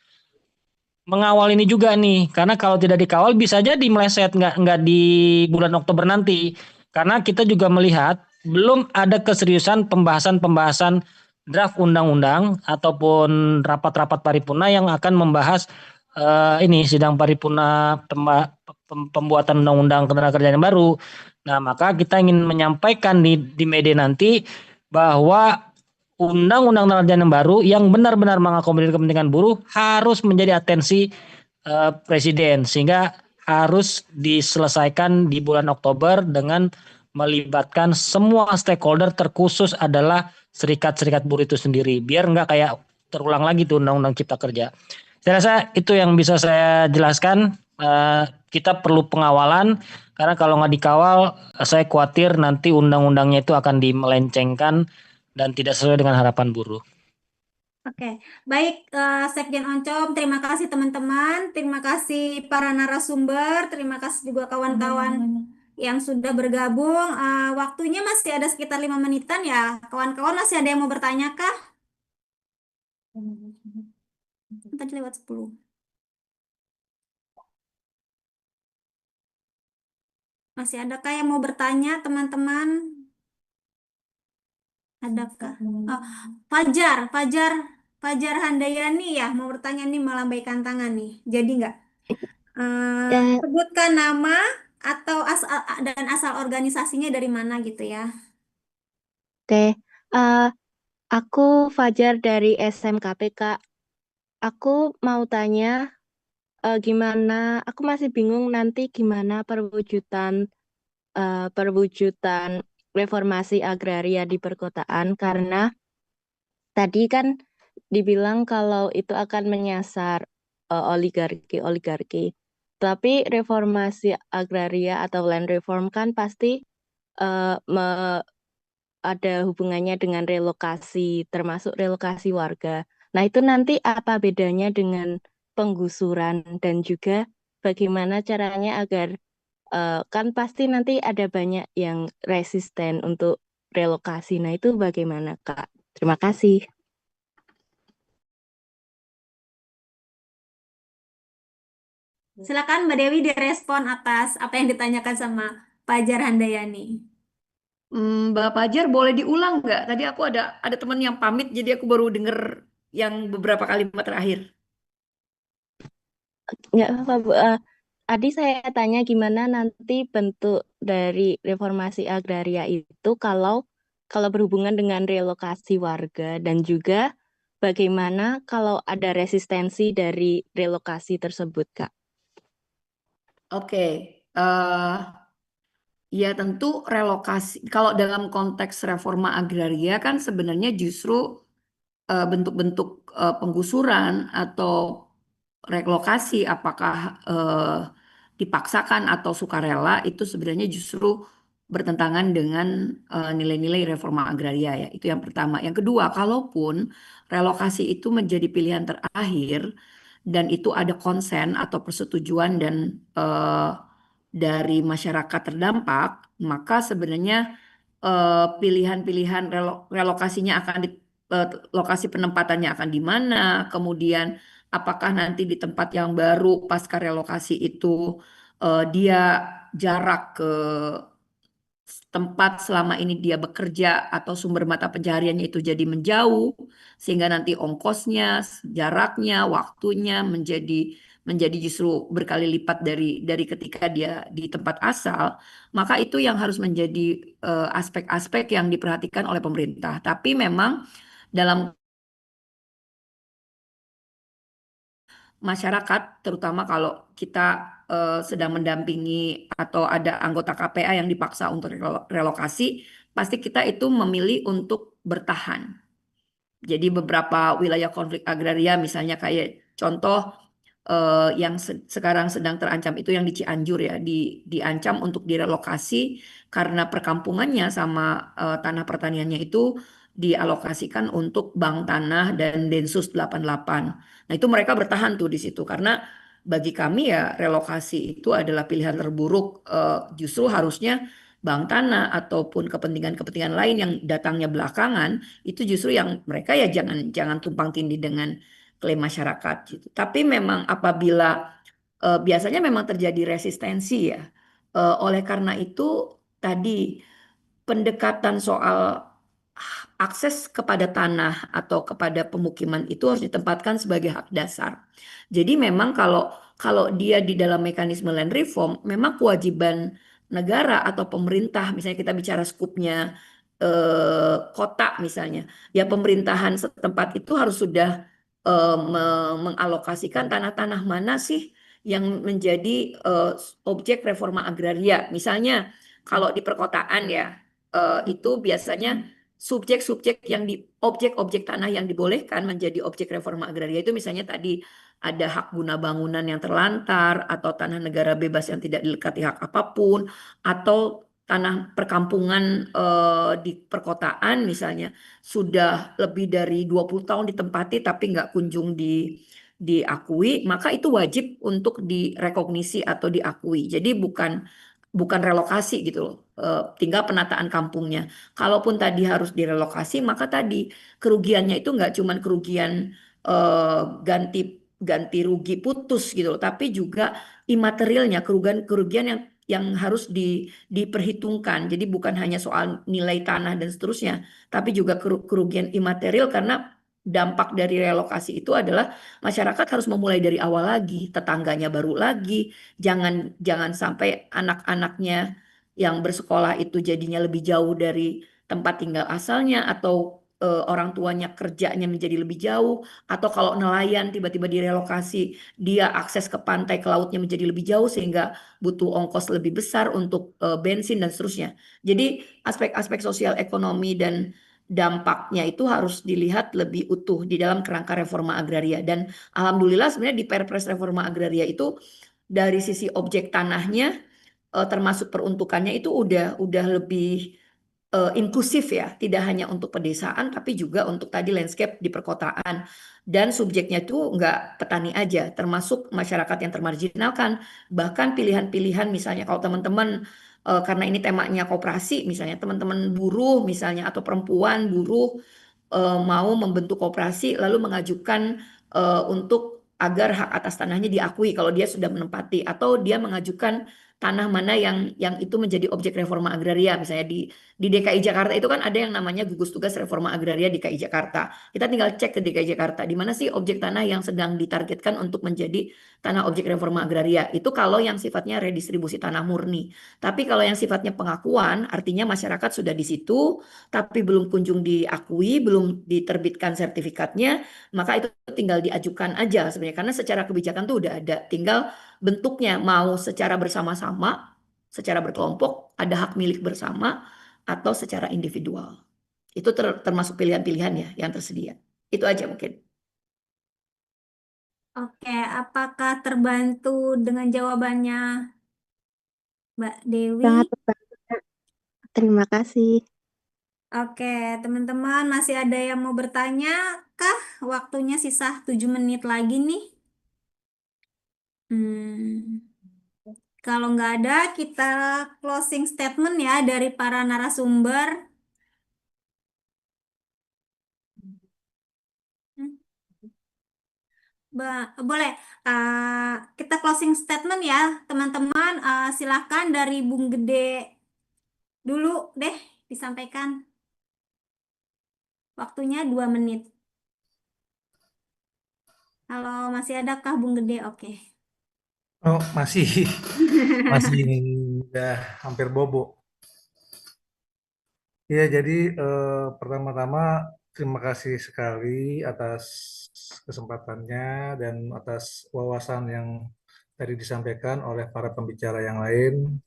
mengawal ini juga nih, karena kalau tidak dikawal bisa jadi meleset nggak di bulan Oktober nanti, karena kita juga melihat belum ada keseriusan pembahasan draft undang-undang ataupun rapat-rapat paripurna yang akan membahas ini sidang paripurna pembuatan undang-undang ketenagakerjaan yang baru. Nah, maka kita ingin menyampaikan di media nanti bahwa undang-undang ketenagakerjaan yang baru yang benar-benar mengakomodir kepentingan buruh harus menjadi atensi Presiden, sehingga harus diselesaikan di bulan Oktober dengan melibatkan semua stakeholder, terkhusus adalah serikat-serikat buruh itu sendiri, biar nggak kayak terulang lagi tuh undang-undang cipta kerja. Saya rasa itu yang bisa saya jelaskan. Kita perlu pengawalan, karena kalau nggak dikawal, saya khawatir nanti undang-undangnya itu akan dimelencengkan dan tidak sesuai dengan harapan buruh. Oke, baik Sekjen Oncom, terima kasih teman-teman, terima kasih para narasumber, terima kasih juga kawan-kawan yang sudah bergabung. Waktunya masih ada sekitar 5 menitan ya, kawan-kawan masih ada yang mau bertanya kah? Tadi lewat 10. Masih adakah yang mau bertanya teman-teman? Adakah? Oh, Fajar Handayani ya mau bertanya nih, melambaikan tangan nih. Jadi nggak? Ya, Sebutkan nama atau dan asal organisasinya dari mana gitu ya. Teh. Eh, aku Fajar dari SMKP, Kak. Aku mau tanya gimana, aku masih bingung nanti gimana perwujudan reformasi agraria di perkotaan, karena tadi kan dibilang kalau itu akan menyasar oligarki-oligarki. Tapi reformasi agraria atau land reform kan pasti ada hubungannya dengan relokasi, termasuk relokasi warga. Nah, itu nanti apa bedanya dengan penggusuran dan juga bagaimana caranya agar kan pasti nanti ada banyak yang resisten untuk relokasi. Nah, itu bagaimana, Kak? Terima kasih. Silakan Mbak Dewi direspon atas apa yang ditanyakan sama Fajar Handayani. Mbak Fajar boleh diulang nggak? Tadi aku ada teman yang pamit, jadi aku baru denger yang beberapa kalimat terakhir. Nggak apa-apa, Bu. Tadi saya tanya gimana nanti bentuk dari reformasi agraria itu kalau berhubungan dengan relokasi warga dan juga bagaimana kalau ada resistensi dari relokasi tersebut, Kak. Oke, eh, ya tentu relokasi. Kalau dalam konteks reforma agraria kan sebenarnya justru bentuk-bentuk penggusuran atau relokasi, apakah dipaksakan atau sukarela, itu sebenarnya justru bertentangan dengan nilai-nilai reforma agraria ya. Itu yang pertama. Yang kedua, kalaupun relokasi itu menjadi pilihan terakhir dan itu ada konsen atau persetujuan dan dari masyarakat terdampak, maka sebenarnya pilihan-pilihan relokasinya akan di lokasi penempatannya akan di mana, kemudian apakah nanti di tempat yang baru pasca relokasi itu dia jarak ke tempat selama ini dia bekerja atau sumber mata pencahariannya itu jadi menjauh sehingga nanti ongkosnya, jaraknya, waktunya menjadi justru berkali lipat dari ketika dia di tempat asal, maka itu yang harus menjadi aspek-aspek yang diperhatikan oleh pemerintah. Tapi memang dalam masyarakat, terutama kalau kita sedang mendampingi atau ada anggota KPA yang dipaksa untuk relokasi, pasti kita itu memilih untuk bertahan. Jadi beberapa wilayah konflik agraria, misalnya kayak contoh yang sekarang sedang terancam itu yang di Cianjur ya, diancam untuk direlokasi karena perkampungannya sama tanah pertaniannya itu dialokasikan untuk bank tanah dan Densus 88. Nah, itu mereka bertahan tuh di situ karena bagi kami ya relokasi itu adalah pilihan terburuk. Justru harusnya bank tanah ataupun kepentingan-kepentingan lain yang datangnya belakangan itu justru yang mereka ya jangan jangan tumpang tindih dengan klaim masyarakat gitu. Tapi memang apabila biasanya memang terjadi resistensi ya. Oleh karena itu tadi pendekatan soal akses kepada tanah atau kepada pemukiman itu harus ditempatkan sebagai hak dasar. Jadi memang kalau kalau dia di dalam mekanisme land reform, memang kewajiban negara atau pemerintah, misalnya kita bicara skupnya kota misalnya, ya pemerintahan setempat itu harus sudah mengalokasikan tanah-tanah mana sih yang menjadi objek reforma agraria. Misalnya kalau di perkotaan ya itu biasanya subjek-subjek yang di objek-objek tanah yang dibolehkan menjadi objek reforma agraria itu misalnya tadi ada hak guna bangunan yang terlantar atau tanah negara bebas yang tidak dilekati hak apapun atau tanah perkampungan di perkotaan misalnya sudah lebih dari 20 tahun ditempati tapi nggak kunjung diakui, maka itu wajib untuk direkognisi atau diakui. Jadi bukan bukan relokasi gitu loh. Tinggal penataan kampungnya. Kalaupun tadi harus direlokasi, maka tadi kerugiannya itu nggak cuma kerugian ganti ganti rugi putus gitu loh, tapi juga imaterialnya kerugian-kerugian yang harus diperhitungkan. Jadi bukan hanya soal nilai tanah dan seterusnya, tapi juga kerugian imaterial karena dampak dari relokasi itu adalah masyarakat harus memulai dari awal lagi, tetangganya baru lagi, jangan jangan sampai anak-anaknya yang bersekolah itu jadinya lebih jauh dari tempat tinggal asalnya atau orang tuanya kerjanya menjadi lebih jauh atau kalau nelayan tiba-tiba direlokasi dia akses ke pantai ke lautnya menjadi lebih jauh sehingga butuh ongkos lebih besar untuk bensin dan seterusnya. Jadi aspek-aspek sosial ekonomi dan dampaknya itu harus dilihat lebih utuh di dalam kerangka reforma agraria dan alhamdulillah sebenarnya di Perpres reforma agraria itu dari sisi objek tanahnya termasuk peruntukannya itu udah lebih inklusif ya, tidak hanya untuk pedesaan tapi juga untuk tadi landscape di perkotaan. Dan subjeknya itu nggak petani aja, termasuk masyarakat yang termarginalkan. Bahkan pilihan-pilihan misalnya kalau teman-teman karena ini temanya koperasi, misalnya teman-teman buruh misalnya atau perempuan buruh mau membentuk koperasi lalu mengajukan untuk agar hak atas tanahnya diakui kalau dia sudah menempati, atau dia mengajukan tanah mana yang itu menjadi objek reforma agraria. Misalnya di DKI Jakarta itu kan ada yang namanya gugus tugas reforma agraria DKI Jakarta. Kita tinggal cek ke DKI Jakarta di mana sih objek tanah yang sedang ditargetkan untuk menjadi tanah objek reforma agraria. Itu kalau yang sifatnya redistribusi tanah murni. Tapi kalau yang sifatnya pengakuan, artinya masyarakat sudah di situ tapi belum kunjung diakui, belum diterbitkan sertifikatnya, maka itu tinggal diajukan aja sebenarnya. Karena secara kebijakan tuh udah ada, tinggal bentuknya mau secara bersama-sama, secara berkelompok, ada hak milik bersama, atau secara individual. Itu termasuk pilihan-pilihan ya yang tersedia. Itu aja mungkin. Oke, apakah terbantu dengan jawabannya Mbak Dewi? Sangat terbantu, Kak. Terima kasih. Oke, teman-teman masih ada yang mau bertanya kah? Waktunya sisa 7 menit lagi nih. Hmm, kalau nggak ada, kita closing statement ya dari para narasumber. Hmm, boleh. Kita closing statement ya, teman-teman. Silahkan dari Bung Gede dulu deh disampaikan. Waktunya 2 menit. Kalau masih adakah Bung Gede? Oke. Oh, masih masih udah hampir bobo. Ya, jadi pertama-tama terima kasih sekali atas kesempatannya dan atas wawasan yang tadi disampaikan oleh para pembicara yang lain.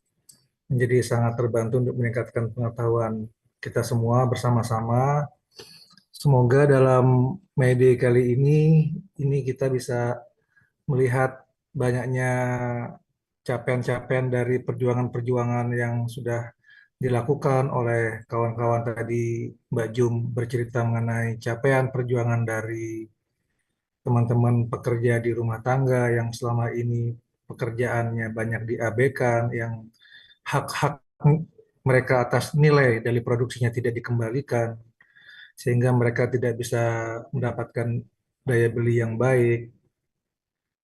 Menjadi sangat terbantu untuk meningkatkan pengetahuan kita semua bersama-sama. Semoga dalam May Day kali ini kita bisa melihat banyaknya capaian-capaian dari perjuangan-perjuangan yang sudah dilakukan oleh kawan-kawan tadi. Mbak Jum bercerita mengenai capaian perjuangan dari teman-teman pekerja di rumah tangga yang selama ini pekerjaannya banyak diabaikan, yang hak-hak mereka atas nilai dari produksinya tidak dikembalikan, sehingga mereka tidak bisa mendapatkan daya beli yang baik.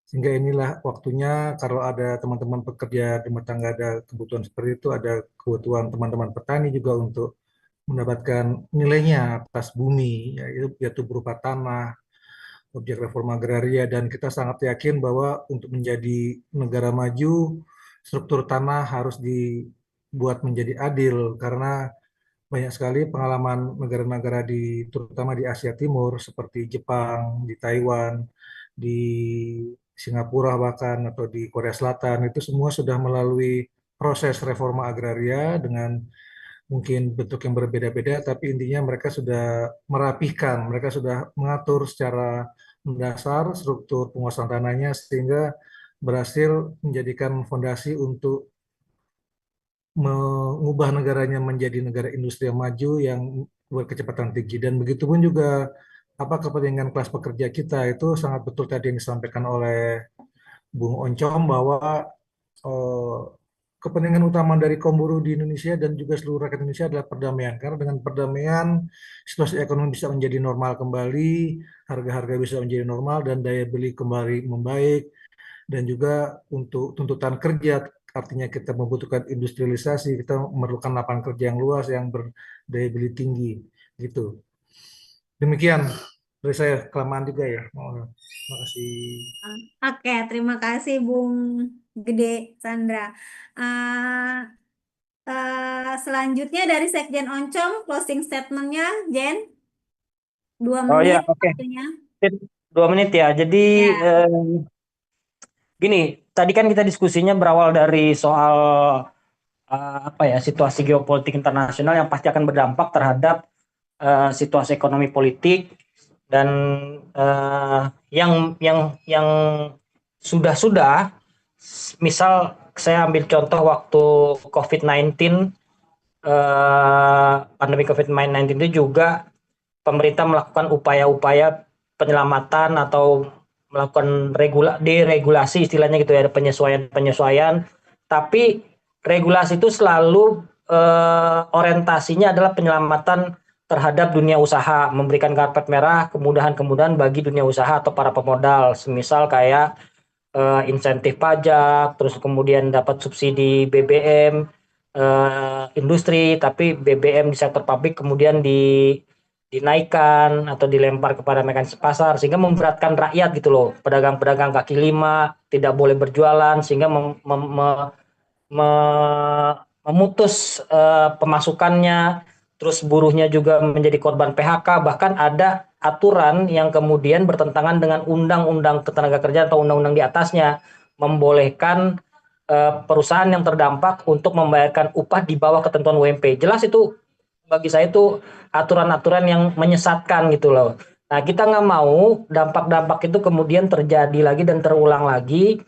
Sehingga inilah waktunya kalau ada teman-teman pekerja di rumah tangga ada kebutuhan seperti itu, ada kebutuhan teman-teman petani juga untuk mendapatkan nilainya atas bumi, yaitu berupa tanah, objek reforma agraria, dan kita sangat yakin bahwa untuk menjadi negara maju, struktur tanah harus dibuat menjadi adil, karena banyak sekali pengalaman negara-negara terutama di Asia Timur seperti Jepang, di Taiwan, di Singapura bahkan atau di Korea Selatan itu semua sudah melalui proses reforma agraria dengan mungkin bentuk yang berbeda-beda, tapi intinya mereka sudah merapihkan, mereka sudah mengatur secara mendasar struktur penguasaan tanahnya sehingga berhasil menjadikan fondasi untuk mengubah negaranya menjadi negara industri yang maju yang berkecepatan tinggi. Dan begitu pun juga apa kepentingan kelas pekerja kita itu sangat betul tadi yang disampaikan oleh Bung Oncom bahwa eh, kepentingan utama dari kaum buruh di Indonesia dan juga seluruh rakyat Indonesia adalah perdamaian. Karena dengan perdamaian situasi ekonomi bisa menjadi normal kembali, harga-harga bisa menjadi normal dan daya beli kembali membaik, dan juga untuk tuntutan kerja, artinya kita membutuhkan industrialisasi, kita memerlukan lapangan kerja yang luas yang berdaya beli tinggi gitu. Demikian dari saya, kelamaan juga ya. Terima kasih. Oke, terima kasih Bung Gede Sandra. Uh, Selanjutnya dari Sekjen Oncom, closing statementnya, Jen, 2 Oh ya, menit oke. waktunya. 2 menit ya. Jadi Ya, gini, tadi kan kita diskusinya berawal dari soal apa ya, situasi geopolitik internasional yang pasti akan berdampak terhadap situasi ekonomi politik dan yang sudah-sudah misal saya ambil contoh waktu COVID-19, pandemi COVID-19 itu juga pemerintah melakukan upaya-upaya penyelamatan atau melakukan deregulasi istilahnya gitu ya, ada penyesuaian-penyesuaian, tapi regulasi itu selalu orientasinya adalah penyelamatan terhadap dunia usaha, memberikan karpet merah, kemudahan-kemudahan bagi dunia usaha atau para pemodal, semisal kayak insentif pajak, terus kemudian dapat subsidi BBM industri, tapi BBM di sektor pabrik kemudian dinaikkan atau dilempar kepada mekanisme pasar sehingga memberatkan rakyat gitu loh. Pedagang-pedagang kaki lima tidak boleh berjualan sehingga memutus pemasukannya, terus buruhnya juga menjadi korban PHK, bahkan ada aturan yang kemudian bertentangan dengan undang-undang ketenagakerjaan atau undang-undang di atasnya, membolehkan perusahaan yang terdampak untuk membayarkan upah di bawah ketentuan UMP. Jelas itu bagi saya itu aturan-aturan yang menyesatkan gitu loh. Nah, kita nggak mau dampak-dampak itu kemudian terjadi lagi dan terulang lagi.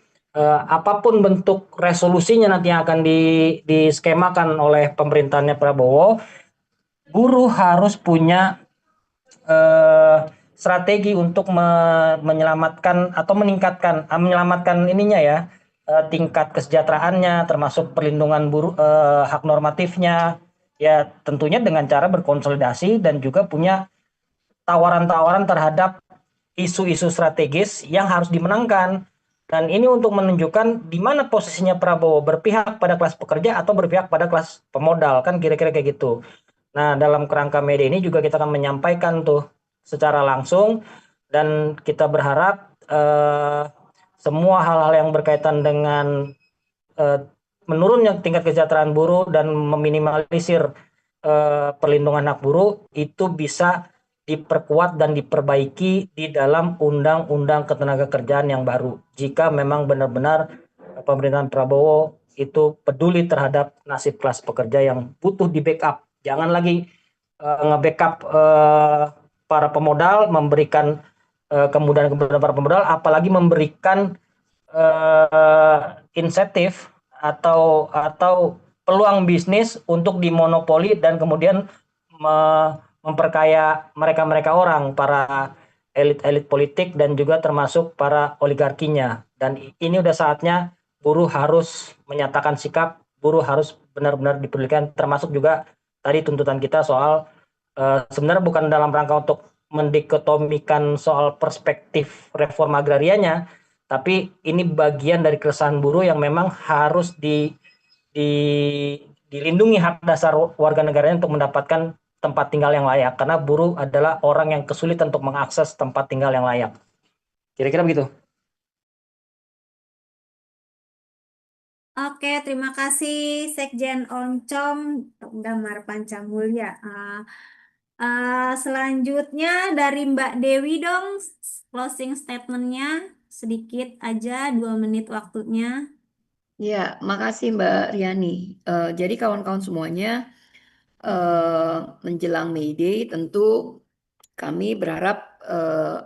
Apapun bentuk resolusinya nanti yang akan diskemakan oleh pemerintahannya Prabowo, buruh harus punya strategi untuk menyelamatkan atau menyelamatkan ininya ya, tingkat kesejahteraannya, termasuk perlindungan buruh, hak normatifnya, ya tentunya dengan cara berkonsolidasi dan juga punya tawaran-tawaran terhadap isu-isu strategis yang harus dimenangkan. Dan ini untuk menunjukkan di mana posisinya Prabowo, berpihak pada kelas pekerja atau berpihak pada kelas pemodal, kan kira-kira kayak gitu. Nah, dalam kerangka media ini juga kita akan menyampaikan tuh secara langsung, dan kita berharap semua hal-hal yang berkaitan dengan menurunnya tingkat kesejahteraan buruh dan meminimalisir perlindungan hak buruh itu bisa diperkuat dan diperbaiki di dalam undang-undang ketenagakerjaan yang baru. Jika memang benar-benar pemerintahan Prabowo itu peduli terhadap nasib kelas pekerja yang butuh di backup. Jangan lagi nge-backup para pemodal, memberikan kemudahan-kemudahan para pemodal, apalagi memberikan insentif atau peluang bisnis untuk dimonopoli dan kemudian memperkaya mereka orang, para elit-elit politik dan juga termasuk para oligarkinya. Dan ini udah saatnya buruh harus menyatakan sikap, buruh harus benar-benar dipedulikan, termasuk juga tadi tuntutan kita soal sebenarnya bukan dalam rangka untuk mendikotomikan soal perspektif reforma agrarianya, tapi ini bagian dari keresahan buruh yang memang harus dilindungi hak dasar warga negaranya untuk mendapatkan tempat tinggal yang layak, karena buruh adalah orang yang kesulitan untuk mengakses tempat tinggal yang layak. Kira-kira begitu. Oke, terima kasih Sekjen Oncom Damar Pancamulya. Selanjutnya dari Mbak Dewi dong, closing statementnya sedikit aja, 2 menit waktunya. Ya, makasih Mbak Riani. Jadi kawan-kawan semuanya, menjelang May Day tentu kami berharap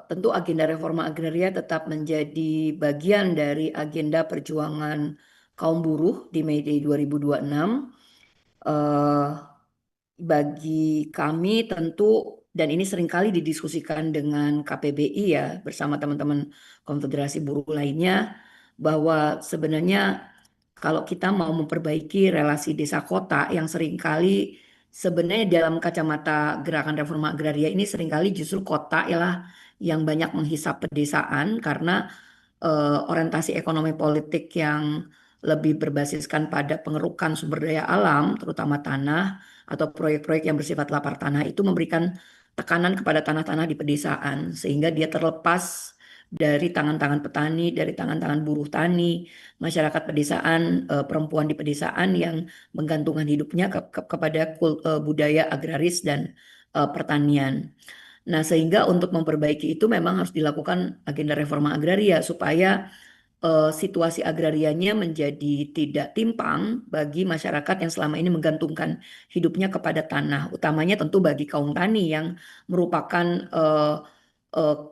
tentu agenda reforma agraria tetap menjadi bagian dari agenda perjuangan kaum buruh di May Day 2026. Bagi kami tentu, dan ini seringkali didiskusikan dengan KPBI ya bersama teman-teman konfederasi buruh lainnya, bahwa sebenarnya kalau kita mau memperbaiki relasi desa kota yang seringkali sebenarnya dalam kacamata gerakan reforma agraria ini seringkali justru kota ialah yang banyak menghisap pedesaan karena orientasi ekonomi politik yang lebih berbasiskan pada pengerukan sumber daya alam, terutama tanah atau proyek-proyek yang bersifat lapar tanah itu memberikan tekanan kepada tanah-tanah di pedesaan sehingga dia terlepas dari tangan-tangan petani, dari tangan-tangan buruh tani, masyarakat pedesaan, perempuan di pedesaan yang menggantungkan hidupnya kepada budaya agraris dan pertanian. Nah, sehingga untuk memperbaiki itu memang harus dilakukan agenda reforma agraria supaya situasi agrarianya menjadi tidak timpang bagi masyarakat yang selama ini menggantungkan hidupnya kepada tanah, utamanya tentu bagi kaum tani yang merupakan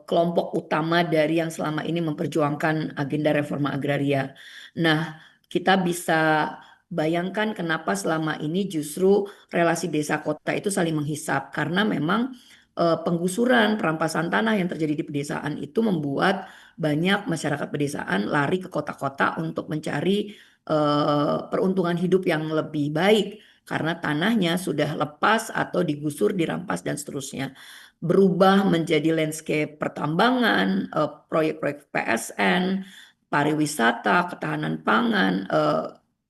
kelompok utama dari yang selama ini memperjuangkan agenda reforma agraria. Nah, kita bisa bayangkan kenapa selama ini justru relasi desa kota itu saling menghisap, karena memang penggusuran, perampasan tanah yang terjadi di pedesaan itu membuat banyak masyarakat pedesaan lari ke kota-kota untuk mencari peruntungan hidup yang lebih baik karena tanahnya sudah lepas atau digusur, dirampas dan seterusnya. Berubah menjadi landscape pertambangan, proyek-proyek PSN, pariwisata, ketahanan pangan,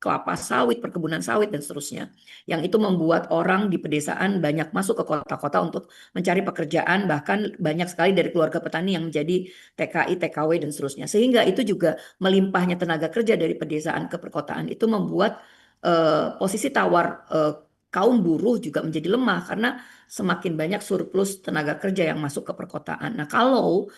kelapa sawit, perkebunan sawit dan seterusnya. Yang itu membuat orang di pedesaan banyak masuk ke kota-kota untuk mencari pekerjaan, bahkan banyak sekali dari keluarga petani yang menjadi TKI, TKW dan seterusnya. Sehingga itu juga melimpahnya tenaga kerja dari pedesaan ke perkotaan itu membuat posisi tawar kaum buruh juga menjadi lemah karena semakin banyak surplus tenaga kerja yang masuk ke perkotaan. Nah, kalau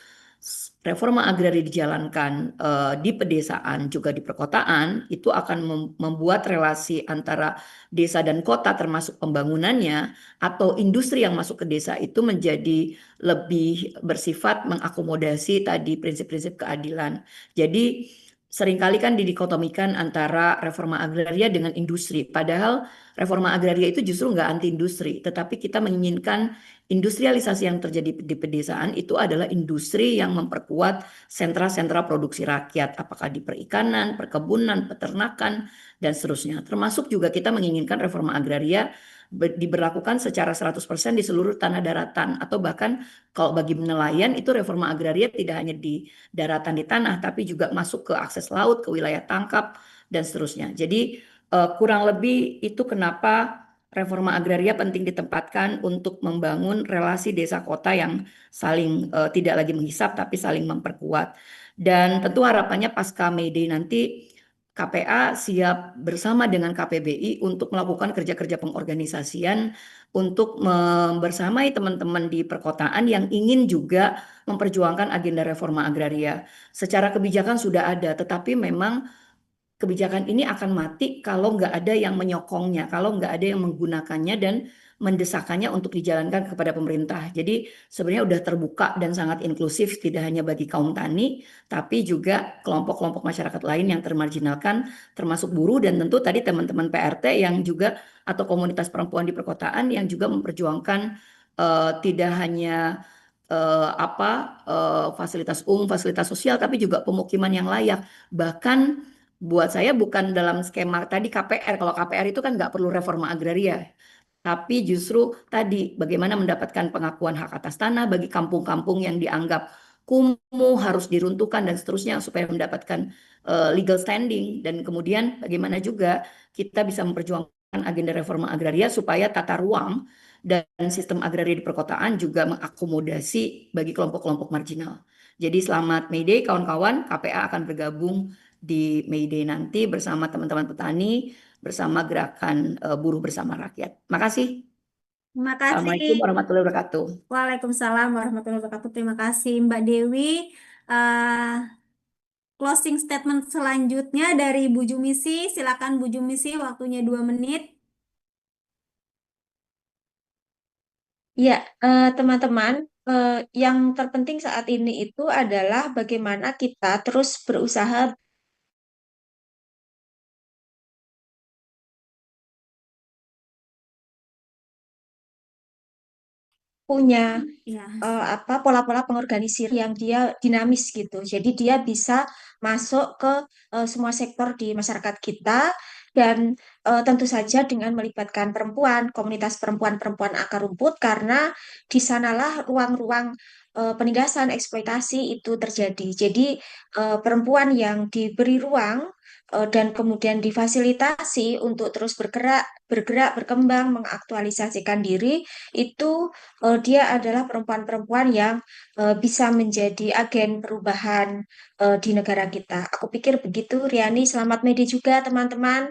reforma agraria dijalankan di pedesaan juga di perkotaan, itu akan membuat relasi antara desa dan kota termasuk pembangunannya atau industri yang masuk ke desa itu menjadi lebih bersifat mengakomodasi tadi prinsip-prinsip keadilan. Jadi seringkali kan didikotomikan antara reforma agraria dengan industri. Padahal reforma agraria itu justru nggak anti industri, tetapi kita menginginkan industrialisasi yang terjadi di pedesaan itu adalah industri yang memperkuat sentra-sentra produksi rakyat, apakah di perikanan, perkebunan, peternakan, dan seterusnya. Termasuk juga kita menginginkan reforma agraria diberlakukan secara 100% di seluruh tanah daratan, atau bahkan kalau bagi nelayan itu reforma agraria tidak hanya di daratan di tanah, tapi juga masuk ke akses laut, ke wilayah tangkap, dan seterusnya. Jadi kurang lebih itu kenapa reforma agraria penting ditempatkan untuk membangun relasi desa kota yang saling tidak lagi menghisap tapi saling memperkuat. Dan tentu harapannya pasca May Day nanti KPA siap bersama dengan KPBI untuk melakukan kerja-kerja pengorganisasian untuk membersamai teman-teman di perkotaan yang ingin juga memperjuangkan agenda reforma agraria. Secara kebijakan sudah ada, tetapi memang kebijakan ini akan mati kalau nggak ada yang menyokongnya, kalau nggak ada yang menggunakannya dan mendesakannya untuk dijalankan kepada pemerintah. Jadi sebenarnya udah terbuka dan sangat inklusif, tidak hanya bagi kaum tani, tapi juga kelompok-kelompok masyarakat lain yang termarginalkan, termasuk buruh dan tentu tadi teman-teman PRT yang juga atau komunitas perempuan di perkotaan yang juga memperjuangkan tidak hanya fasilitas umum, fasilitas sosial, tapi juga pemukiman yang layak. Bahkan buat saya bukan dalam skema tadi KPR. Kalau KPR itu kan nggak perlu reforma agraria. Tapi justru tadi bagaimana mendapatkan pengakuan hak atas tanah bagi kampung-kampung yang dianggap kumuh, harus diruntuhkan dan seterusnya supaya mendapatkan legal standing. Dan kemudian bagaimana juga kita bisa memperjuangkan agenda reforma agraria supaya tata ruang dan sistem agraria di perkotaan juga mengakomodasi bagi kelompok-kelompok marginal. Jadi selamat May Day kawan-kawan, KPA akan bergabung di May Day nanti bersama teman-teman petani, bersama gerakan buruh bersama rakyat. Makasih. Terima kasih. Assalamualaikum warahmatullahi wabarakatuh. Waalaikumsalam warahmatullahi wabarakatuh. Terima kasih Mbak Dewi. Closing statement selanjutnya dari Bu Jumisi. Silakan Bu Jumisi, waktunya 2 menit. Ya, teman-teman, yang terpenting saat ini itu adalah bagaimana kita terus berusaha punya Ya. pola-pola pengorganisir yang dia dinamis gitu. Jadi dia bisa masuk ke semua sektor di masyarakat kita dan tentu saja dengan melibatkan perempuan, komunitas perempuan-perempuan akar rumput karena di sanalah ruang-ruang penindasan eksploitasi itu terjadi. Jadi perempuan yang diberi ruang dan kemudian difasilitasi untuk terus bergerak, berkembang, mengaktualisasikan diri itu dia adalah perempuan-perempuan yang bisa menjadi agen perubahan di negara kita. Aku pikir begitu, Riani. Selamat Medi juga, teman-teman.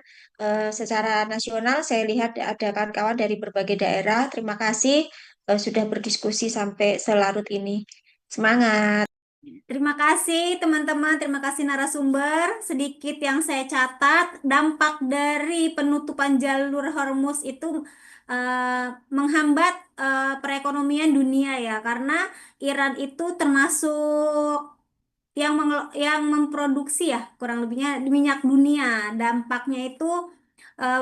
Secara nasional, saya lihat ada kawan-kawan dari berbagai daerah. Terima kasih sudah berdiskusi sampai selarut ini. Semangat! Terima kasih teman-teman, terima kasih narasumber. Sedikit yang saya catat, dampak dari penutupan jalur Hormuz itu menghambat perekonomian dunia ya, karena Iran itu termasuk yang memproduksi ya kurang lebihnya minyak dunia. Dampaknya itu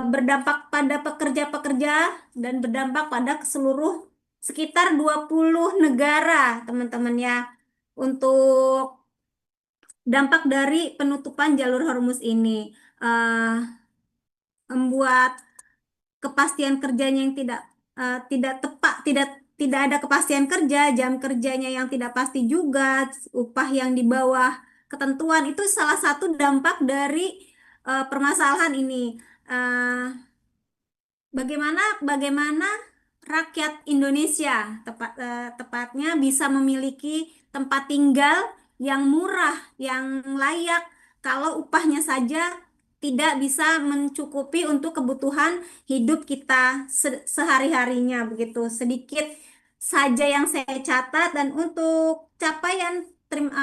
berdampak pada pekerja-pekerja dan berdampak pada seluruh sekitar 20 negara, teman-teman ya. Untuk dampak dari penutupan jalur Hormuz ini eh, membuat kepastian kerjanya yang tidak tepat, tidak ada kepastian kerja, jam kerjanya yang tidak pasti juga, upah yang di bawah ketentuan itu salah satu dampak dari permasalahan ini. Eh, bagaimana rakyat Indonesia tepatnya bisa memiliki tempat tinggal yang murah, yang layak kalau upahnya saja tidak bisa mencukupi untuk kebutuhan hidup kita sehari-harinya begitu. Sedikit saja yang saya catat dan untuk capaian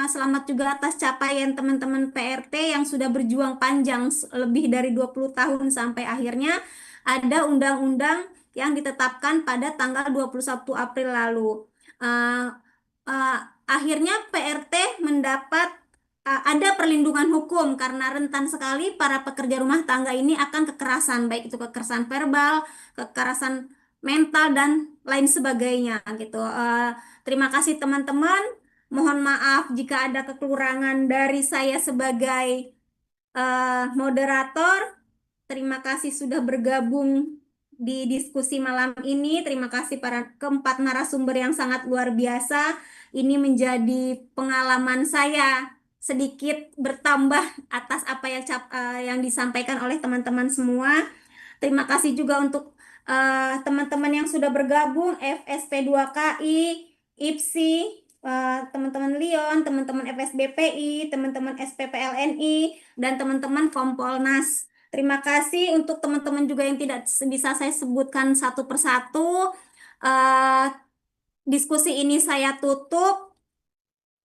selamat juga atas capaian teman-teman PRT yang sudah berjuang panjang lebih dari 20 tahun sampai akhirnya ada undang-undang yang ditetapkan pada tanggal 21 April lalu. Eh, eh, Akhirnya PRT mendapat ada perlindungan hukum karena rentan sekali para pekerja rumah tangga ini akan kekerasan, baik itu kekerasan verbal, kekerasan mental dan lain sebagainya gitu. Terima kasih teman-teman. Mohon maaf jika ada kekurangan dari saya sebagai moderator. Terima kasih sudah bergabung di diskusi malam ini. Terima kasih para keempat narasumber yang sangat luar biasa. Ini menjadi pengalaman saya sedikit bertambah atas apa yang disampaikan oleh teman-teman semua. Terima kasih juga untuk teman-teman yang sudah bergabung, FSP2KI, IPSI, teman-teman Lion, teman-teman FSBPI, teman-teman SPPLNI, dan teman-teman Kompolnas. Terima kasih untuk teman-teman juga yang tidak bisa saya sebutkan satu persatu. Eh, Diskusi ini saya tutup.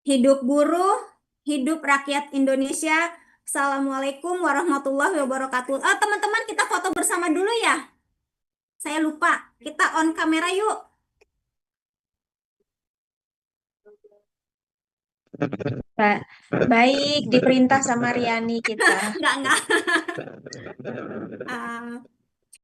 Hidup buruh, hidup rakyat Indonesia. Assalamualaikum warahmatullahi wabarakatuh. Teman-teman kita foto bersama dulu ya. Saya lupa. Kita on kamera yuk. Baik, diperintah sama Riani kita. Enggak.